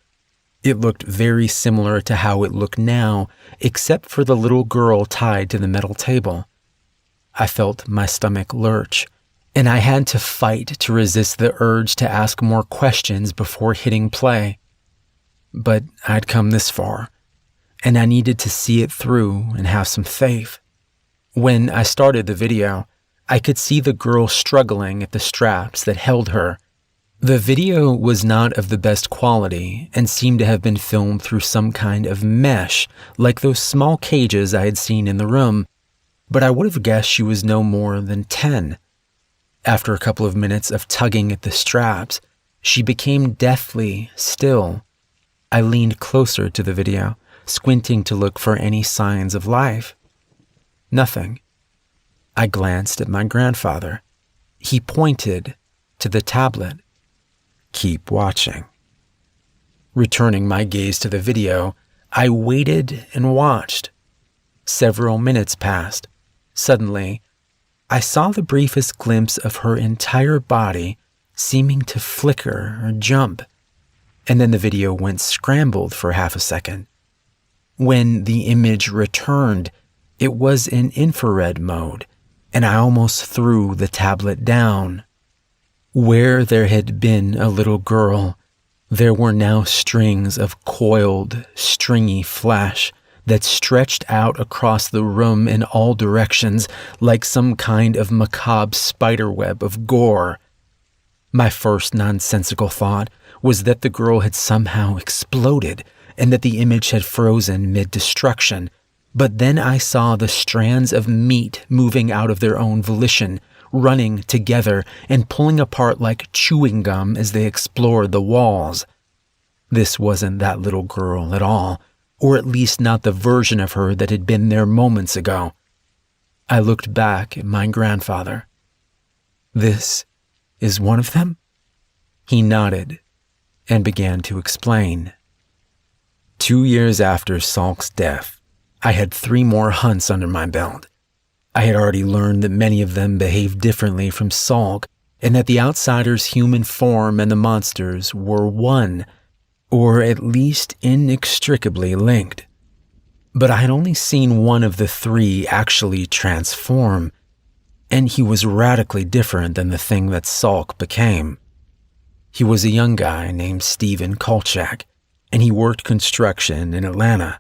Speaker 1: It looked very similar to how it looked now, except for the little girl tied to the metal table. I felt my stomach lurch, and I had to fight to resist the urge to ask more questions before hitting play. But I'd come this far, and I needed to see it through and have some faith. When I started the video, I could see the girl struggling at the straps that held her. The video was not of the best quality and seemed to have been filmed through some kind of mesh, like those small cages I had seen in the room, but I would have guessed she was no more than 10. After a couple of minutes of tugging at the straps, she became deathly still. I leaned closer to the video, squinting to look for any signs of life. Nothing. I glanced at my grandfather. He pointed to the tablet. "Keep watching." Returning my gaze to the video, I waited and watched. Several minutes passed. Suddenly, I saw the briefest glimpse of her entire body seeming to flicker or jump, and then the video went scrambled for half a second. When the image returned, it was in infrared mode, and I almost threw the tablet down. Where there had been a little girl, there were now strings of coiled, stringy flesh that stretched out across the room in all directions like some kind of macabre spiderweb of gore. My first nonsensical thought was that the girl had somehow exploded and that the image had frozen mid-destruction, but then I saw the strands of meat moving out of their own volition, running together and pulling apart like chewing gum as they explored the walls. This wasn't that little girl at all, or at least not the version of her that had been there moments ago. I looked back at my grandfather. "This is one of them?" He nodded and began to explain. 2 years after Salk's death, I had 3 more hunts under my belt. I had already learned that many of them behaved differently from Salk, and that the outsider's human form and the monsters were one, or at least inextricably linked. But I had only seen one of the 3 actually transform, and he was radically different than the thing that Salk became. He was a young guy named Stephen Kolchak, and he worked construction in Atlanta.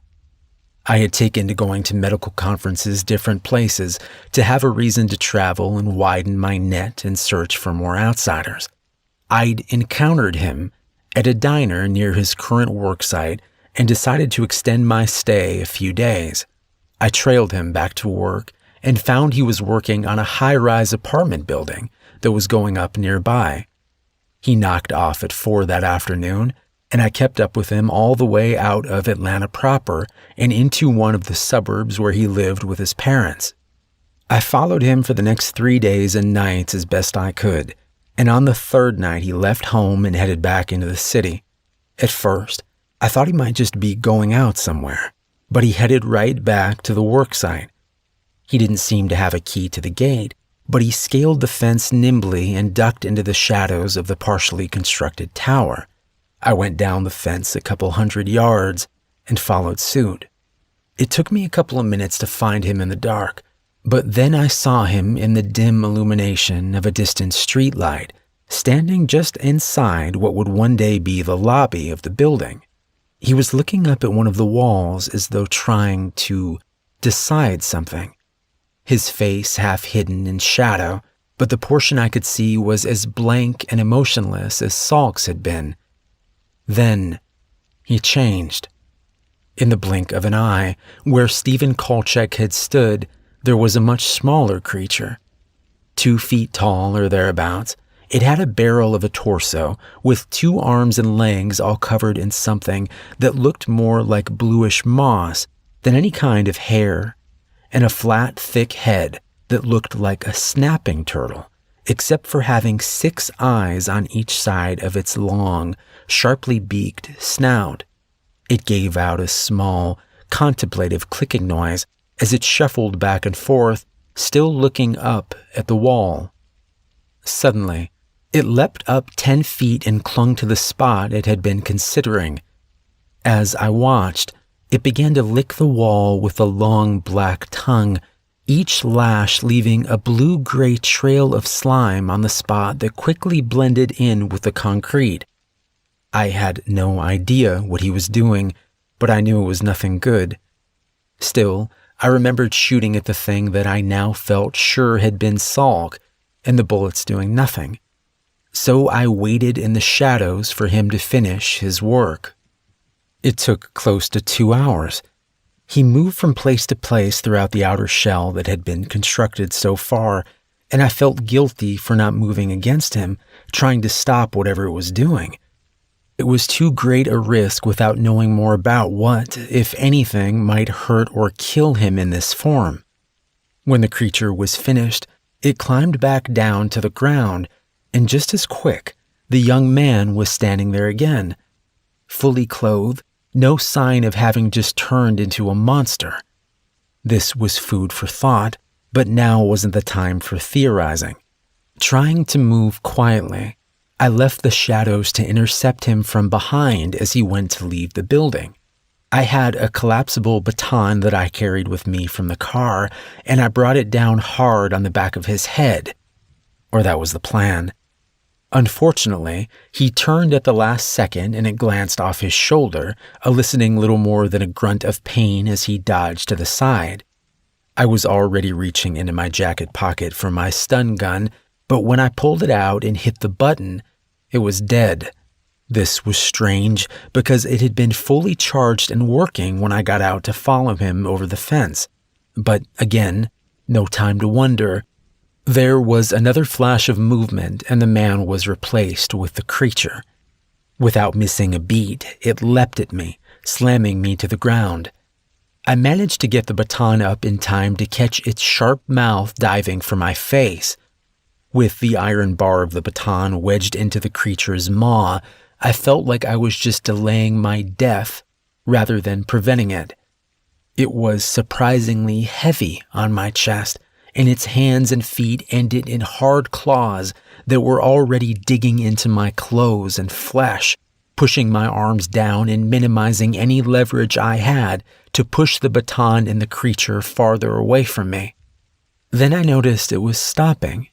Speaker 1: I had taken to going to medical conferences different places to have a reason to travel and widen my net and search for more outsiders. I'd encountered him at a diner near his current work site and decided to extend my stay a few days. I trailed him back to work and found he was working on a high-rise apartment building that was going up nearby. He knocked off at 4 that afternoon, and I kept up with him all the way out of Atlanta proper and into one of the suburbs where he lived with his parents. I followed him for the next 3 days and nights as best I could, and on the 3rd night he left home and headed back into the city. At first, I thought he might just be going out somewhere, but he headed right back to the work site. He didn't seem to have a key to the gate, but he scaled the fence nimbly and ducked into the shadows of the partially constructed tower. I went down the fence a couple 100 yards and followed suit. It took me a couple of minutes to find him in the dark, but then I saw him in the dim illumination of a distant streetlight, standing just inside what would one day be the lobby of the building. He was looking up at one of the walls as though trying to decide something. His face half hidden in shadow, but the portion I could see was as blank and emotionless as Salk's had been. Then he changed. In the blink of an eye, where Stephen Kolchak had stood, there was a much smaller creature. 2 feet tall or thereabouts, it had a barrel of a torso with 2 arms and legs all covered in something that looked more like bluish moss than any kind of hair, and a flat, thick head that looked like a snapping turtle, except for having 6 eyes on each side of its long, sharply beaked snout. It gave out a small, contemplative clicking noise as it shuffled back and forth, still looking up at the wall. Suddenly, it leapt up 10 feet and clung to the spot it had been considering. As I watched, it began to lick the wall with a long black tongue, each lash leaving a blue-gray trail of slime on the spot that quickly blended in with the concrete. I had no idea what he was doing, but I knew it was nothing good. Still, I remembered shooting at the thing that I now felt sure had been Salk, and the bullets doing nothing. So I waited in the shadows for him to finish his work. It took close to 2 hours. He moved from place to place throughout the outer shell that had been constructed so far, and I felt guilty for not moving against him, trying to stop whatever it was doing. It was too great a risk without knowing more about what, if anything, might hurt or kill him in this form. When the creature was finished, it climbed back down to the ground, and just as quick, the young man was standing there again, fully clothed, no sign of having just turned into a monster. This was food for thought, but now wasn't the time for theorizing. Trying to move quietly, I left the shadows to intercept him from behind as he went to leave the building. I had a collapsible baton that I carried with me from the car, and I brought it down hard on the back of his head. Or that was the plan. Unfortunately, he turned at the last second and it glanced off his shoulder, eliciting little more than a grunt of pain as he dodged to the side. I was already reaching into my jacket pocket for my stun gun, but when I pulled it out and hit the button, it was dead. This was strange because it had been fully charged and working when I got out to follow him over the fence. But again, no time to wonder. There was another flash of movement and the man was replaced with the creature. Without missing a beat, it leapt at me, slamming me to the ground. I managed to get the baton up in time to catch its sharp mouth diving for my face. With the iron bar of the baton wedged into the creature's maw, I felt like I was just delaying my death rather than preventing it. It was surprisingly heavy on my chest, and its hands and feet ended in hard claws that were already digging into my clothes and flesh, pushing my arms down and minimizing any leverage I had to push the baton and the creature farther away from me. Then I noticed it was stopping.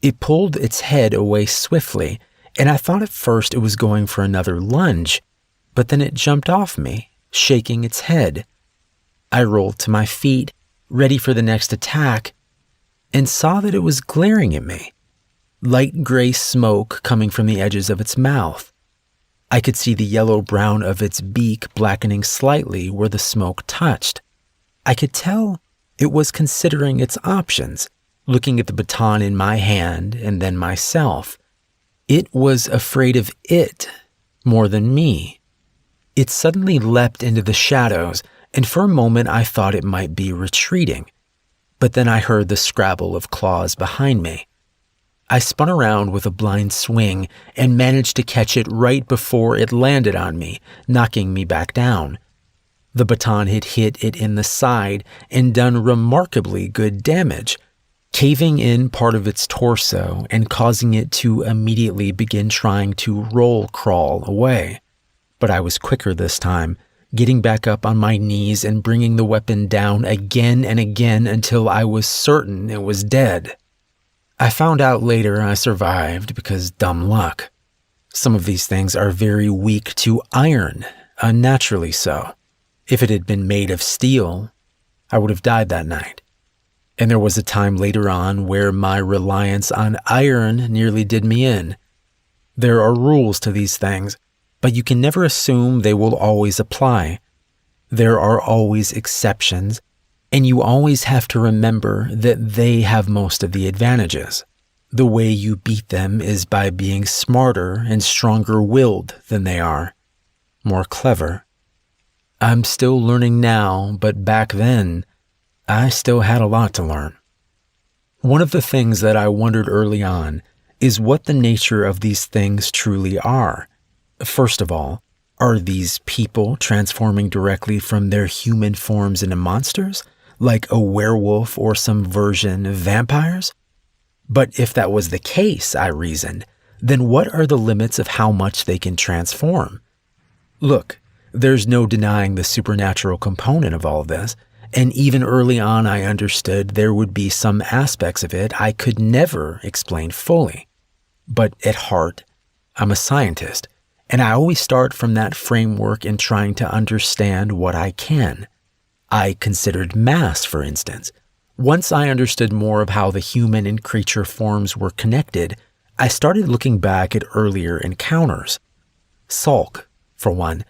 Speaker 1: It pulled its head away swiftly, and I thought at first it was going for another lunge, but then it jumped off me, shaking its head. I rolled to my feet, ready for the next attack, and saw that it was glaring at me. Light gray smoke coming from the edges of its mouth. I could see the yellow-brown of its beak blackening slightly where the smoke touched. I could tell it was considering its options, looking at the baton in my hand and then myself. It was afraid of it more than me. It suddenly leapt into the shadows, and for a moment I thought it might be retreating. But then I heard the scrabble of claws behind me. I spun around with a blind swing and managed to catch it right before it landed on me, knocking me back down. The baton had hit it in the side and done remarkably good damage, caving in part of its torso and causing it to immediately begin trying to roll crawl away. But I was quicker this time, getting back up on my knees and bringing the weapon down again and again until I was certain it was dead. I found out later I survived because dumb luck. Some of these things are very weak to iron, unnaturally so. If it had been made of steel, I would have died that night. And there was a time later on where my reliance on iron nearly did me in. There are rules to these things, but you can never assume they will always apply. There are always exceptions, and you always have to remember that they have most of the advantages. The way you beat them is by being smarter and stronger-willed than they are, more clever. I'm still learning now, but back then, I still had a lot to learn. One of the things that I wondered early on is what the nature of these things truly are. First of all, are these people transforming directly from their human forms into monsters, like a werewolf or some version of vampires? But if that was the case, I reasoned, then what are the limits of how much they can transform? Look, there's no denying the supernatural component of all of this, and even early on I understood there would be some aspects of it I could never explain fully. But at heart, I'm a scientist, and I always start from that framework in trying to understand what I can. I considered mass, for instance. Once I understood more of how the human and creature forms were connected, I started looking back at earlier encounters. Sulk, for one.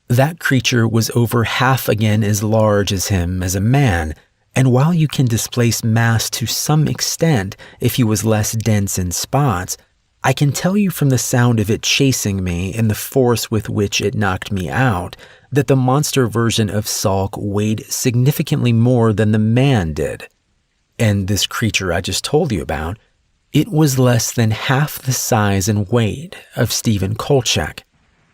Speaker 1: That creature was over half again as large as him as a man, and while you can displace mass to some extent if he was less dense in spots, I can tell you from the sound of it chasing me and the force with which it knocked me out that the monster version of Sulk weighed significantly more than the man did. And this creature I just told you about, it was less than half the size and weight of Stephen Kolchak.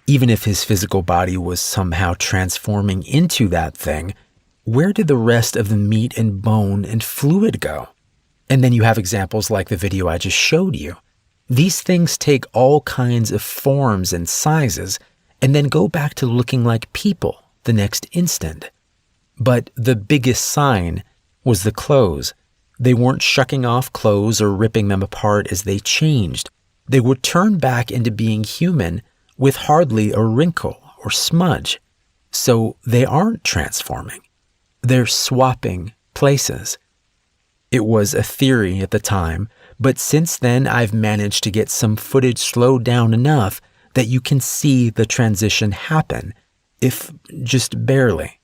Speaker 1: Even if his physical body was somehow transforming into that thing, where did the rest of the meat and bone and fluid go? And then you have examples like the video I just showed you. These things take all kinds of forms and sizes and then go back to looking like people the next instant. But the biggest sign was the clothes. They weren't shucking off clothes or ripping them apart as they changed. They would turn back into being human with hardly a wrinkle or smudge. So they aren't transforming. They're swapping places. It was a theory at the time, but since then I've managed to get some footage slowed down enough that you can see the transition happen, if just barely.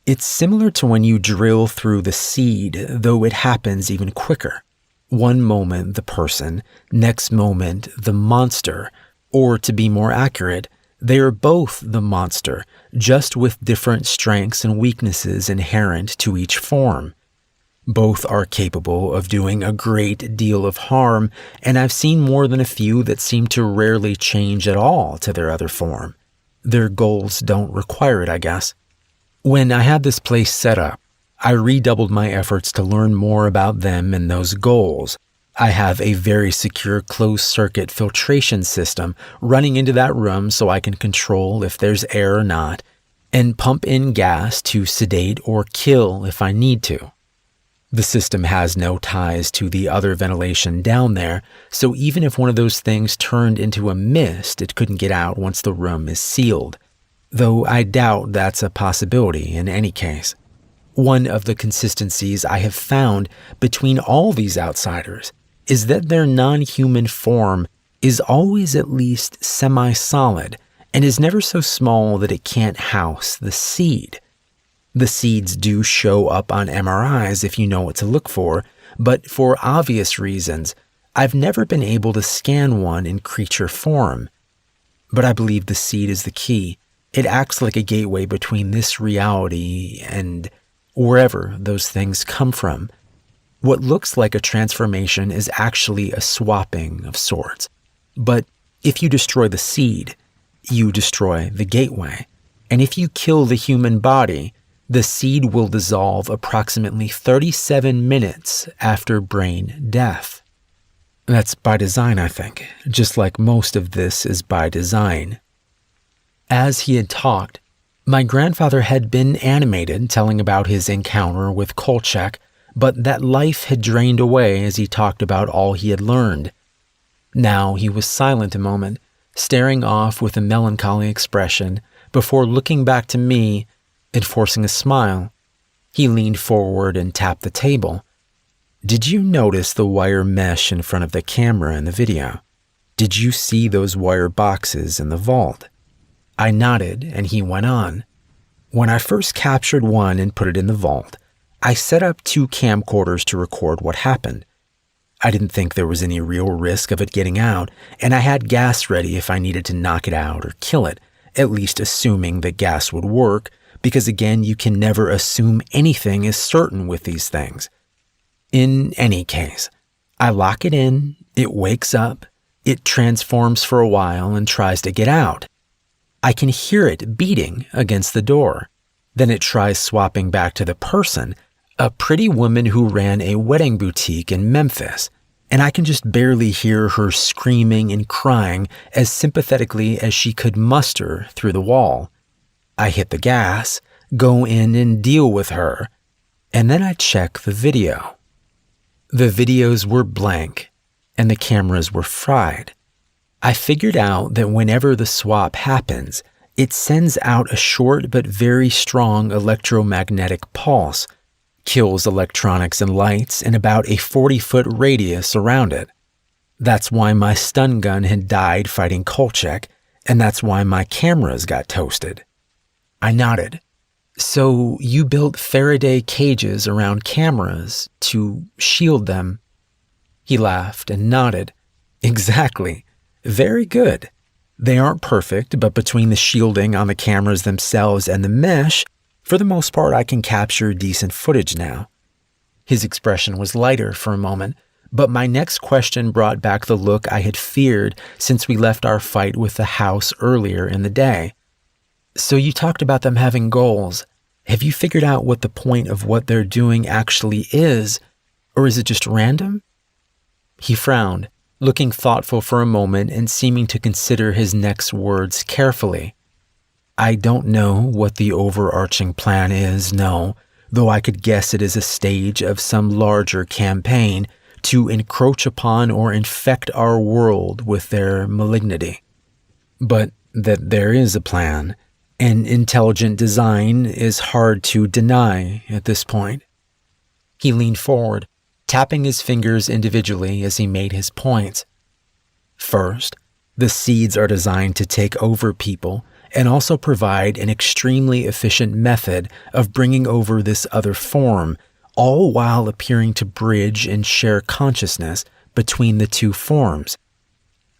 Speaker 1: It's similar to when you drill through the seed, though it happens even quicker. One moment the person, next moment the monster, or to be more accurate, they are both the monster, just with different strengths and weaknesses inherent to each form. Both are capable of doing a great deal of harm, and I've seen more than a few that seem to rarely change at all to their other form. Their goals don't require it, I guess. When I had this place set up, I redoubled my efforts to learn more about them and those goals. I have a very secure closed-circuit filtration system running into that room so I can control if there's air or not, and pump in gas to sedate or kill if I need to. The system has no ties to the other ventilation down there, so even if one of those things turned into a mist, it couldn't get out once the room is sealed. Though I doubt that's a possibility in any case. One of the consistencies I have found between all these outsiders is that their non-human form is always at least semi-solid and is never so small that it can't house the seed. The seeds do show up on MRIs if you know what to look for, but for obvious reasons, I've never been able to scan one in creature form. But I believe the seed is the key. It acts like a gateway between this reality and wherever those things come from. What looks like a transformation is actually a swapping of sorts. But if you destroy the seed, you destroy the gateway. And if you kill the human body, the seed will dissolve approximately 37 minutes after brain death. That's by design, I think, just like most of this is by design. As he had talked, my grandfather had been animated telling about his encounter with Kolchak, but that life had drained away as he talked about all he had learned. Now he was silent a moment, staring off with a melancholy expression, before looking back to me and forcing a smile. He leaned forward and tapped the table. "Did you notice the wire mesh in front of the camera in the video? Did you see those wire boxes in the vault?" I nodded, and he went on. "When I first captured one and put it in the vault, I set up 2 camcorders to record what happened. I didn't think there was any real risk of it getting out, and I had gas ready if I needed to knock it out or kill it, at least assuming that gas would work, because again, you can never assume anything is certain with these things. In any case, I lock it in, it wakes up, it transforms for a while and tries to get out. I can hear it beating against the door. Then it tries swapping back to the person, a pretty woman who ran a wedding boutique in Memphis, and I can just barely hear her screaming and crying as sympathetically as she could muster through the wall. I hit the gas, go in and deal with her, and then I check the video. The videos were blank, and the cameras were fried. I figured out that whenever the swap happens, it sends out a short but very strong electromagnetic pulse, kills electronics and lights in about a 40-foot radius around it. That's why my stun gun had died fighting Kolchak, and that's why my cameras got toasted. I nodded. So you built Faraday cages around cameras to shield them? He laughed and nodded. Exactly. Very good. They aren't perfect, but between the shielding on the cameras themselves and the mesh, for the most part I can capture decent footage now. His expression was lighter for a moment, but my next question brought back the look I had feared since we left our fight with the house earlier in the day. So you talked about them having goals. Have you figured out what the point of what they're doing actually is, or is it just random? He frowned, looking thoughtful for a moment and seeming to consider his next words carefully. I don't know what the overarching plan is, no, though I could guess it is a stage of some larger campaign to encroach upon or infect our world with their malignity. But that there is a plan, and intelligent design is hard to deny at this point. He leaned forward, tapping his fingers individually as he made his points. First, the seeds are designed to take over people and also provide an extremely efficient method of bringing over this other form, all while appearing to bridge and share consciousness between the two forms.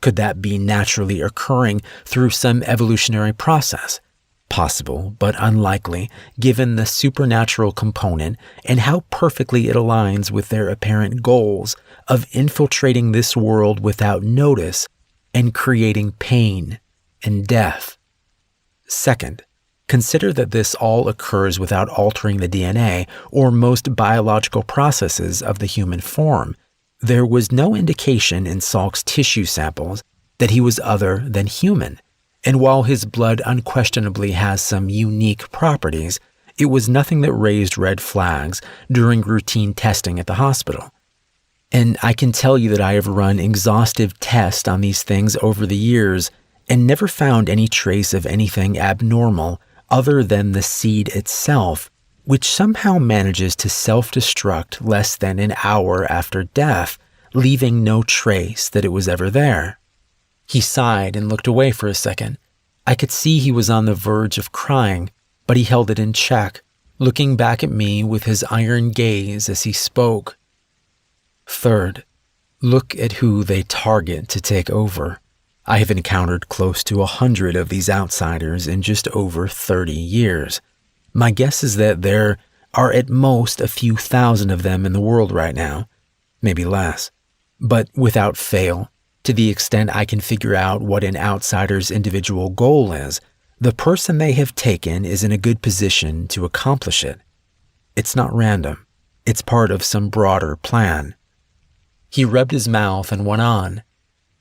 Speaker 1: Could that be naturally occurring through some evolutionary process? Possible, but unlikely, given the supernatural component and how perfectly it aligns with their apparent goals of infiltrating this world without notice and creating pain and death. Second, consider that this all occurs without altering the DNA or most biological processes of the human form. There was no indication in Salk's tissue samples that he was other than human. And while his blood unquestionably has some unique properties, it was nothing that raised red flags during routine testing at the hospital. And I can tell you that I have run exhaustive tests on these things over the years and never found any trace of anything abnormal other than the seed itself, which somehow manages to self-destruct less than an hour after death, leaving no trace that it was ever there. He sighed and looked away for a second. I could see he was on the verge of crying, but he held it in check, looking back at me with his iron gaze as he spoke. Third, look at who they target to take over. I have encountered close to 100 of these outsiders in just over 30 years. My guess is that there are at most a few thousand of them in the world right now, maybe less. But without fail, to the extent I can figure out what an outsider's individual goal is, the person they have taken is in a good position to accomplish it. It's not random. It's part of some broader plan. He rubbed his mouth and went on.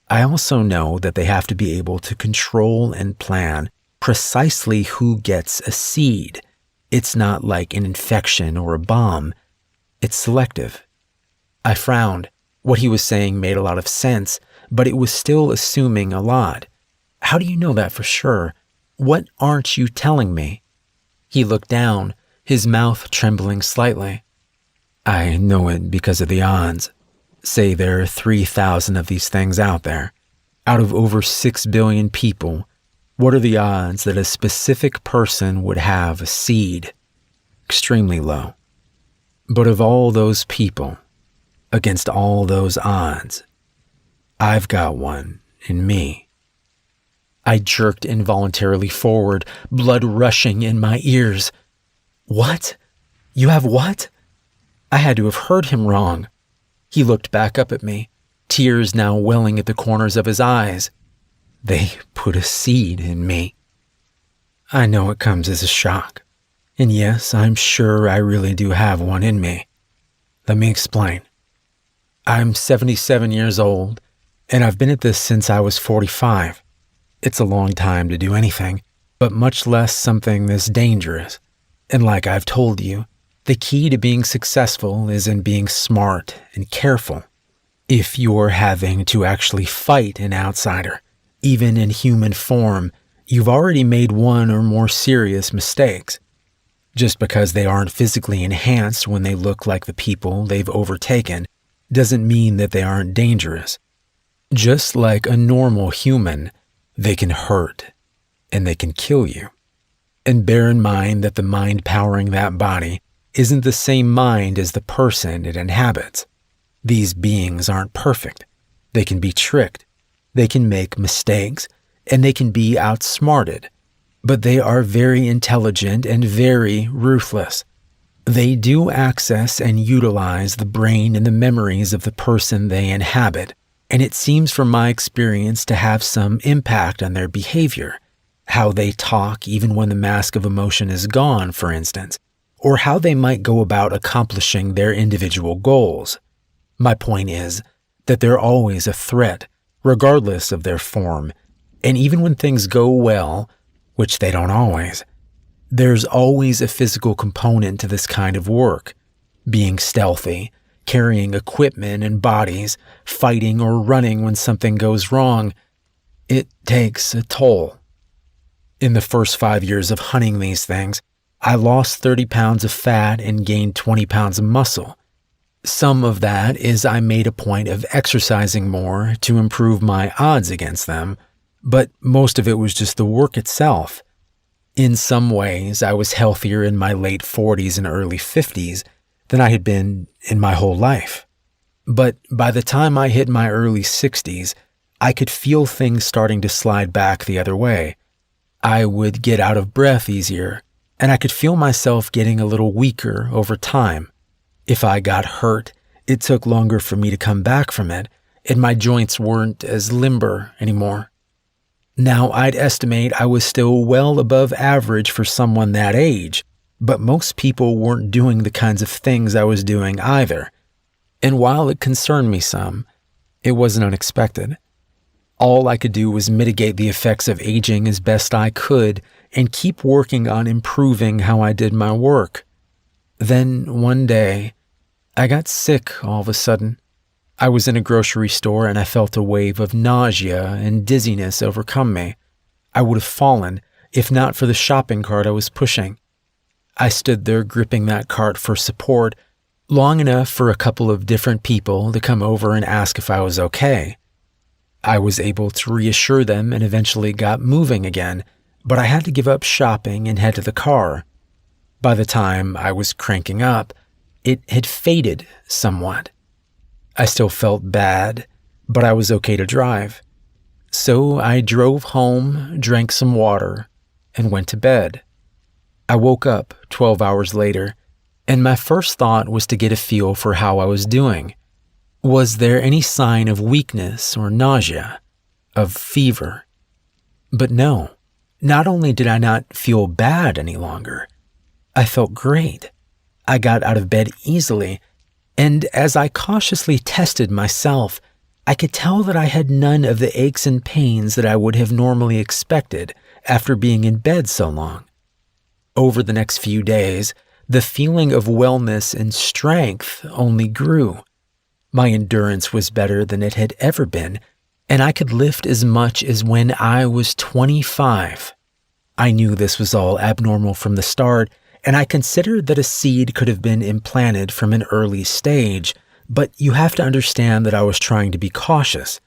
Speaker 1: I also know that they have to be able to control and plan precisely who gets a seed. It's not like an infection or a bomb. It's selective. I frowned. What he was saying made a lot of sense, but it was still assuming a lot. How do you know that for sure? What aren't you telling me? He looked down, his mouth trembling slightly. I know it because of the odds. Say there are 3,000 of these things out there. Out of over 6 billion people, what are the odds that a specific person would have a seed? Extremely low. But of all those people, against all those odds, I've got one in me. I jerked involuntarily forward, blood rushing in my ears. What? You have what? I had to have heard him wrong. He looked back up at me, tears now welling at the corners of his eyes. They put a seed in me. I know it comes as a shock. And yes, I'm sure I really do have one in me. Let me explain. I'm 77 years old, and I've been at this since I was 45. It's a long time to do anything, but much less something this dangerous. And like I've told you, the key to being successful is in being smart and careful. If you're having to actually fight an outsider, even in human form, you've already made one or more serious mistakes. Just because they aren't physically enhanced when they look like the people they've overtaken doesn't mean that they aren't dangerous. Just like a normal human, they can hurt and they can kill you. And bear in mind that the mind powering that body isn't the same mind as the person it inhabits. These beings aren't perfect. They can be tricked. They can make mistakes, and they can be outsmarted. But they are very intelligent and very ruthless. They do access and utilize the brain and the memories of the person they inhabit, and it seems from my experience to have some impact on their behavior. How they talk even when the mask of emotion is gone, for instance, or how they might go about accomplishing their individual goals. My point is that they're always a threat, regardless of their form, and even when things go well, which they don't always, there's always a physical component to this kind of work. Being stealthy, carrying equipment and bodies, fighting or running when something goes wrong, it takes a toll. In the first 5 years of hunting these things, I lost 30 pounds of fat and gained 20 pounds of muscle. Some of that is I made a point of exercising more to improve my odds against them, but most of it was just the work itself. In some ways, I was healthier in my late 40s and early 50s than I had been in my whole life. But by the time I hit my early 60s, I could feel things starting to slide back the other way. I would get out of breath easier, and I could feel myself getting a little weaker over time. If I got hurt, it took longer for me to come back from it, and my joints weren't as limber anymore. Now, I'd estimate I was still well above average for someone that age, but most people weren't doing the kinds of things I was doing either. And while it concerned me some, it wasn't unexpected. All I could do was mitigate the effects of aging as best I could and keep working on improving how I did my work. Then, one day, I got sick all of a sudden. I was in a grocery store and I felt a wave of nausea and dizziness overcome me. I would have fallen if not for the shopping cart I was pushing. I stood there gripping that cart for support long enough for a couple of different people to come over and ask if I was okay. I was able to reassure them and eventually got moving again, but I had to give up shopping and head to the car. By the time I was cranking up, it had faded somewhat. I still felt bad, but I was okay to drive. So I drove home, drank some water, and went to bed. I woke up 12 hours later, and my first thought was to get a feel for how I was doing. Was there any sign of weakness or nausea, of fever? But no, not only did I not feel bad any longer, I felt great. I got out of bed easily, and as I cautiously tested myself, I could tell that I had none of the aches and pains that I would have normally expected after being in bed so long. Over the next few days, the feeling of wellness and strength only grew. My endurance was better than it had ever been, and I could lift as much as when I was 25. I knew this was all abnormal from the start, and I considered that a seed could have been implanted from an early stage, but you have to understand that I was trying to be cautious.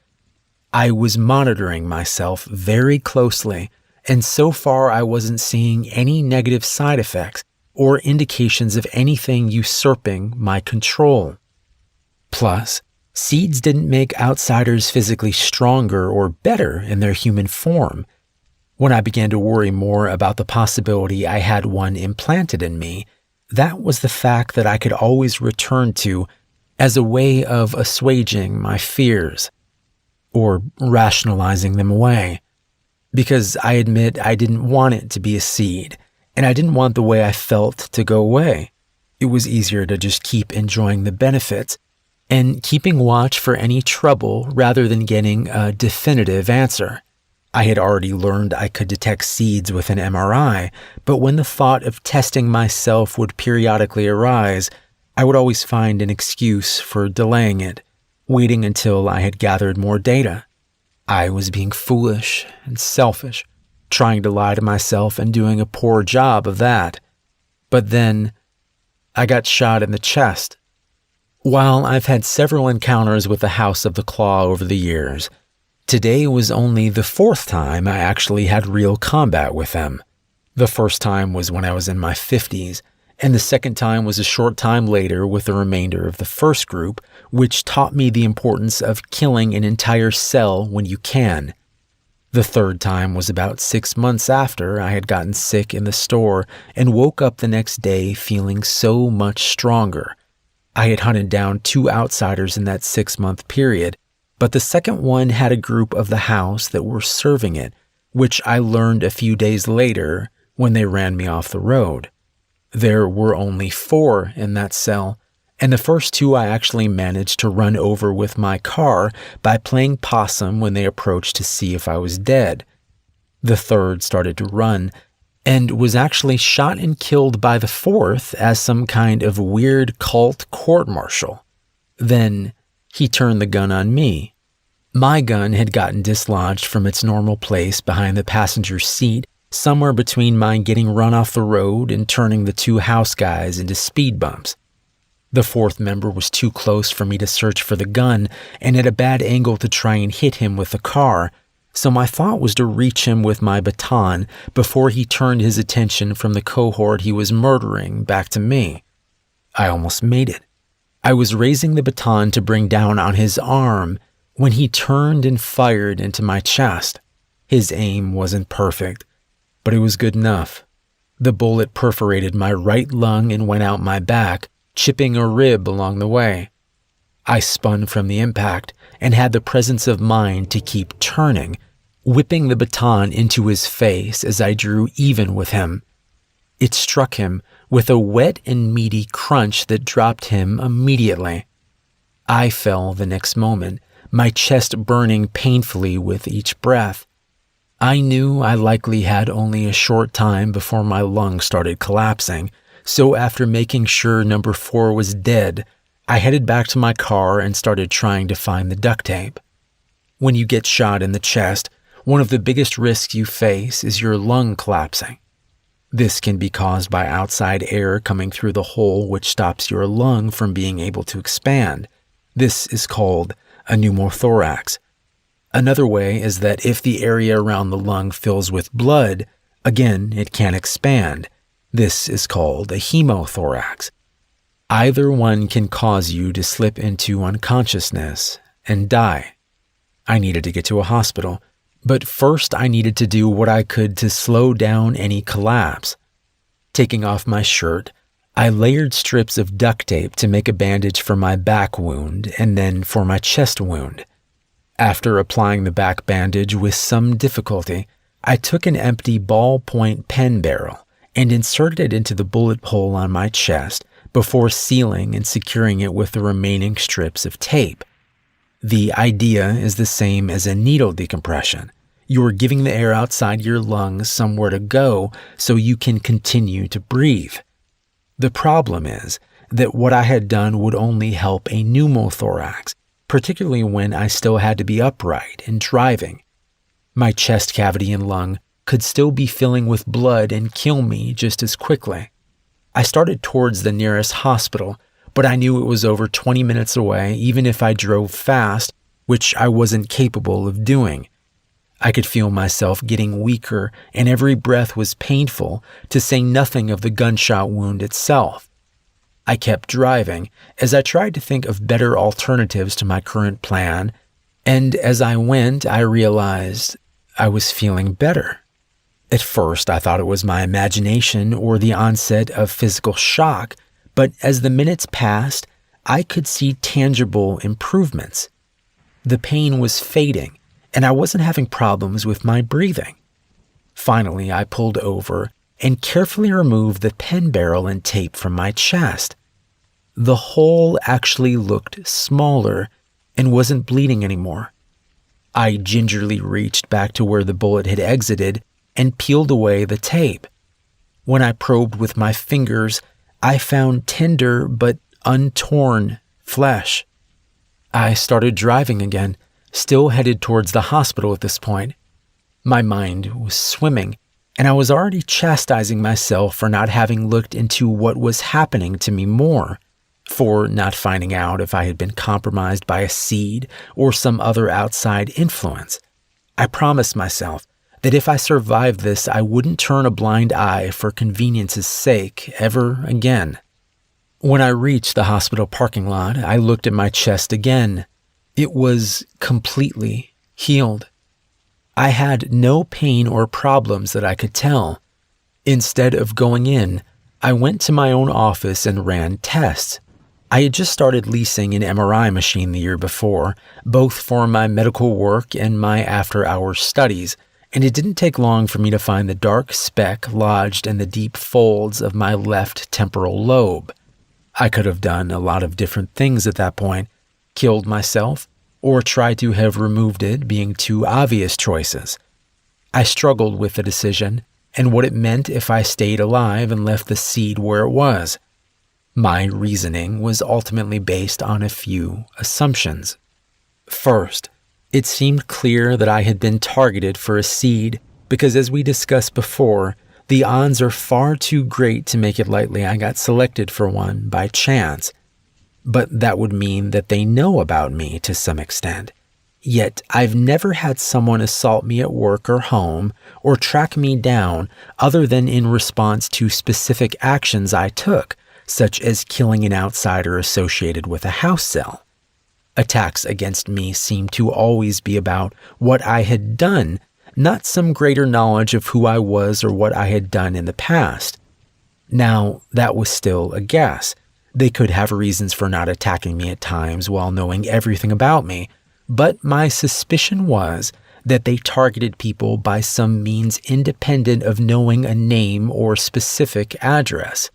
Speaker 1: I was monitoring myself very closely, and so far I wasn't seeing any negative side effects or indications of anything usurping my control. Plus, seeds didn't make outsiders physically stronger or better in their human form. When I began to worry more about the possibility I had one implanted in me, that was the fact that I could always return to as a way of assuaging my fears, or rationalizing them away. Because I admit I didn't want it to be a seed, and I didn't want the way I felt to go away. It was easier to just keep enjoying the benefits and keeping watch for any trouble rather than getting a definitive answer. I had already learned I could detect seeds with an MRI, but when the thought of testing myself would periodically arise, I would always find an excuse for delaying it, waiting until I had gathered more data. I was being foolish and selfish, trying to lie to myself and doing a poor job of that. But then, I got shot in the chest. While I've had several encounters with the House of the Claw over the years, today was only the fourth time I actually had real combat with them. The first time was when I was in my 50s, and the second time was a short time later with the remainder of the first group, which taught me the importance of killing an entire cell when you can. The third time was about 6 months after I had gotten sick in the store and woke up the next day feeling so much stronger. I had hunted down 2 outsiders in that 6-month period, but the second one had a group of the house that were serving it, which I learned a few days later when they ran me off the road. There were only 4 in that cell, and the first 2 I actually managed to run over with my car by playing possum when they approached to see if I was dead. The third started to run, and was actually shot and killed by the fourth as some kind of weird cult court-martial. Then he turned the gun on me. My gun had gotten dislodged from its normal place behind the passenger seat, somewhere between mine getting run off the road and turning the 2 house guys into speed bumps. The fourth member was too close for me to search for the gun and at a bad angle to try and hit him with the car, so my thought was to reach him with my baton before he turned his attention from the cohort he was murdering back to me. I almost made it. I was raising the baton to bring down on his arm when he turned and fired into my chest. His aim wasn't perfect, but it was good enough. The bullet perforated my right lung and went out my back, chipping a rib along the way. I spun from the impact and had the presence of mind to keep turning, whipping the baton into his face as I drew even with him. It struck him with a wet and meaty crunch that dropped him immediately. I fell the next moment, my chest burning painfully with each breath. I knew I likely had only a short time before my lungs started collapsing, so after making sure number 4 was dead, I headed back to my car and started trying to find the duct tape. When you get shot in the chest, one of the biggest risks you face is your lung collapsing. This can be caused by outside air coming through the hole which stops your lung from being able to expand. This is called a pneumothorax. Another way is that if the area around the lung fills with blood, again, it can't expand. This is called a hemothorax. Either one can cause you to slip into unconsciousness and die. I needed to get to a hospital, but first I needed to do what I could to slow down any collapse. Taking off my shirt, I layered strips of duct tape to make a bandage for my back wound and then for my chest wound. After applying the back bandage with some difficulty, I took an empty ballpoint pen barrel and inserted it into the bullet hole on my chest before sealing and securing it with the remaining strips of tape. The idea is the same as a needle decompression. You are giving the air outside your lungs somewhere to go so you can continue to breathe. The problem is that what I had done would only help a pneumothorax, particularly when I still had to be upright and driving. My chest cavity and lung could still be filling with blood and kill me just as quickly. I started towards the nearest hospital, but I knew it was over 20 minutes away even if I drove fast, which I wasn't capable of doing. I could feel myself getting weaker and every breath was painful, to say nothing of the gunshot wound itself. I kept driving as I tried to think of better alternatives to my current plan, and as I went, I realized I was feeling better. At first, I thought it was my imagination or the onset of physical shock, but as the minutes passed, I could see tangible improvements. The pain was fading, and I wasn't having problems with my breathing. Finally, I pulled over and carefully removed the pen barrel and tape from my chest. The hole actually looked smaller and wasn't bleeding anymore. I gingerly reached back to where the bullet had exited and peeled away the tape. When I probed with my fingers, I found tender but untorn flesh. I started driving again, still headed towards the hospital at this point. My mind was swimming, and I was already chastising myself for not having looked into what was happening to me more. for not finding out if I had been compromised by a seed or some other outside influence. I promised myself that if I survived this, I wouldn't turn a blind eye for convenience's sake ever again. When I reached the hospital parking lot, I looked at my chest again. It was completely healed. I had no pain or problems that I could tell. Instead of going in, I went to my own office and ran tests. I had just started leasing an MRI machine the year before, both for my medical work and my after-hours studies, and it didn't take long for me to find the dark speck lodged in the deep folds of my left temporal lobe. I could have done a lot of different things at that point, killed myself, or tried to have removed it, being two obvious choices. I struggled with the decision and what it meant if I stayed alive and left the seed where it was. My reasoning was ultimately based on a few assumptions. First, it seemed clear that I had been targeted for a seed because, as we discussed before, the odds are far too great to make it likely I got selected for one by chance. But that would mean that they know about me to some extent. Yet I've never had someone assault me at work or home or track me down other than in response to specific actions I took, such as killing an outsider associated with a house sale. Attacks against me seemed to always be about what I had done, not some greater knowledge of who I was or what I had done in the past. Now, that was still a guess. They could have reasons for not attacking me at times while knowing everything about me, but my suspicion was that they targeted people by some means independent of knowing a name or specific address.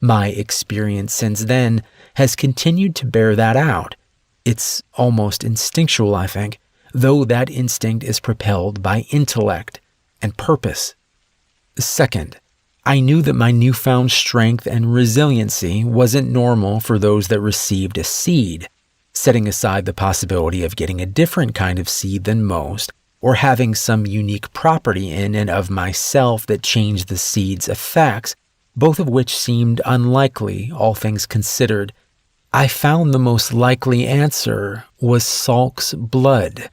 Speaker 1: My experience since then has continued to bear that out. It's almost instinctual, I think, though that instinct is propelled by intellect and purpose. Second, I knew that my newfound strength and resiliency wasn't normal for those that received a seed, setting aside the possibility of getting a different kind of seed than most, or having some unique property in and of myself that changed the seed's effects, both of which seemed unlikely, all things considered. I found the most likely answer was Salk's blood.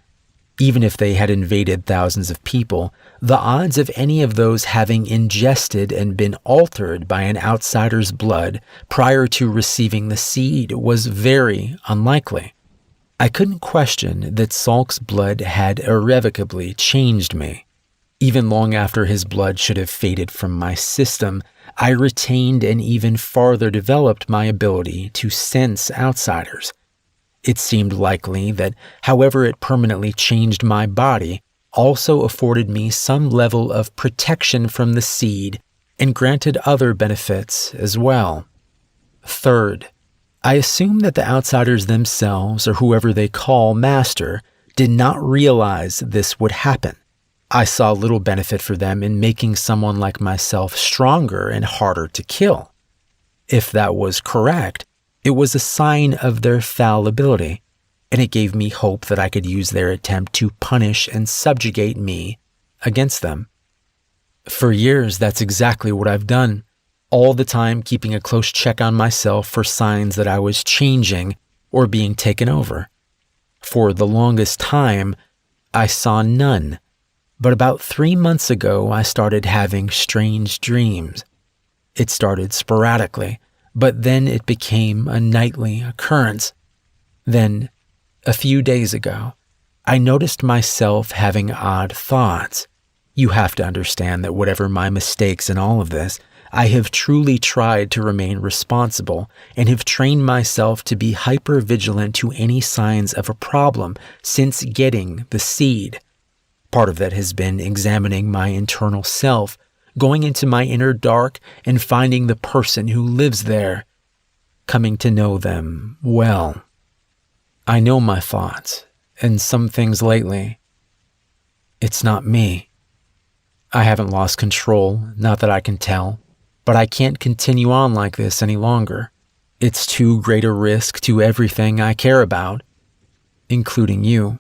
Speaker 1: Even if they had invaded thousands of people, the odds of any of those having ingested and been altered by an outsider's blood prior to receiving the seed was very unlikely. I couldn't question that Salk's blood had irrevocably changed me. Even long after his blood should have faded from my system, I retained and even farther developed my ability to sense outsiders. It seemed likely that, however it permanently changed my body, also afforded me some level of protection from the seed and granted other benefits as well. Third, I assume that the outsiders themselves, or whoever they call master, did not realize this would happen. I saw little benefit for them in making someone like myself stronger and harder to kill. If that was correct, it was a sign of their fallibility, and it gave me hope that I could use their attempt to punish and subjugate me against them. For years, that's exactly what I've done, all the time keeping a close check on myself for signs that I was changing or being taken over. For the longest time, I saw none. But about 3 months ago, I started having strange dreams. It started sporadically, but then it became a nightly occurrence. Then, a few days ago, I noticed myself having odd thoughts. You have to understand that whatever my mistakes in all of this, I have truly tried to remain responsible and have trained myself to be hyper-vigilant to any signs of a problem since getting the seed. Part of that has been examining my internal self, going into my inner dark and finding the person who lives there, coming to know them well. I know my thoughts and some things lately. It's not me. I haven't lost control, not that I can tell, but I can't continue on like this any longer. It's too great a risk to everything I care about, including you.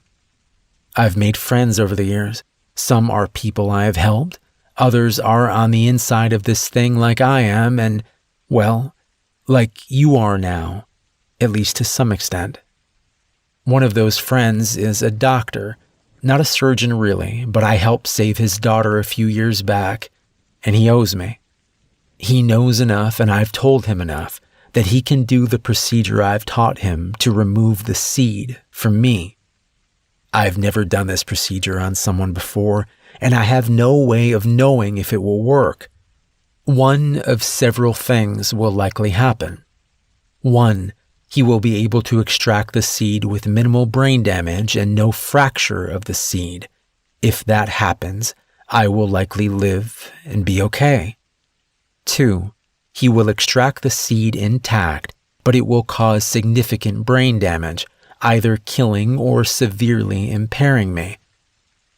Speaker 1: I've made friends over the years. Some are people I have helped. Others are on the inside of this thing like I am and, well, like you are now. at least to some extent. One of those friends is a doctor, not a surgeon really, but I helped save his daughter a few years back, and he owes me. He knows enough, and I've told him enough, that he can do the procedure I've taught him to remove the seed from me. I've never done this procedure on someone before, and I have no way of knowing if it will work. One of several things will likely happen. 1, he will be able to extract the seed with minimal brain damage and no fracture of the seed. If that happens, I will likely live and be okay. 2, he will extract the seed intact, but it will cause significant brain damage, either killing or severely impairing me.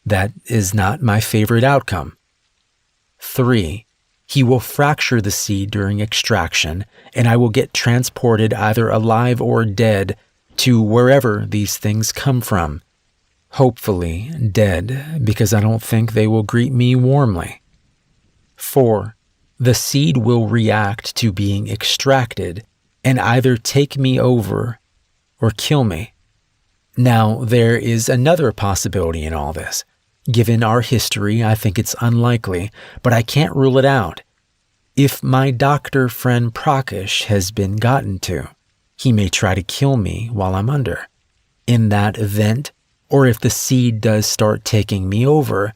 Speaker 1: That is not my favorite outcome. 3, he will fracture the seed during extraction, and I will get transported either alive or dead to wherever these things come from. Hopefully dead, because I don't think they will greet me warmly. 4, the seed will react to being extracted and either take me over or kill me. Now, there is another possibility in all this. Given our history, I think it's unlikely, but I can't rule it out. If my doctor friend Prakash has been gotten to, he may try to kill me while I'm under. In that event, or if the seed does start taking me over,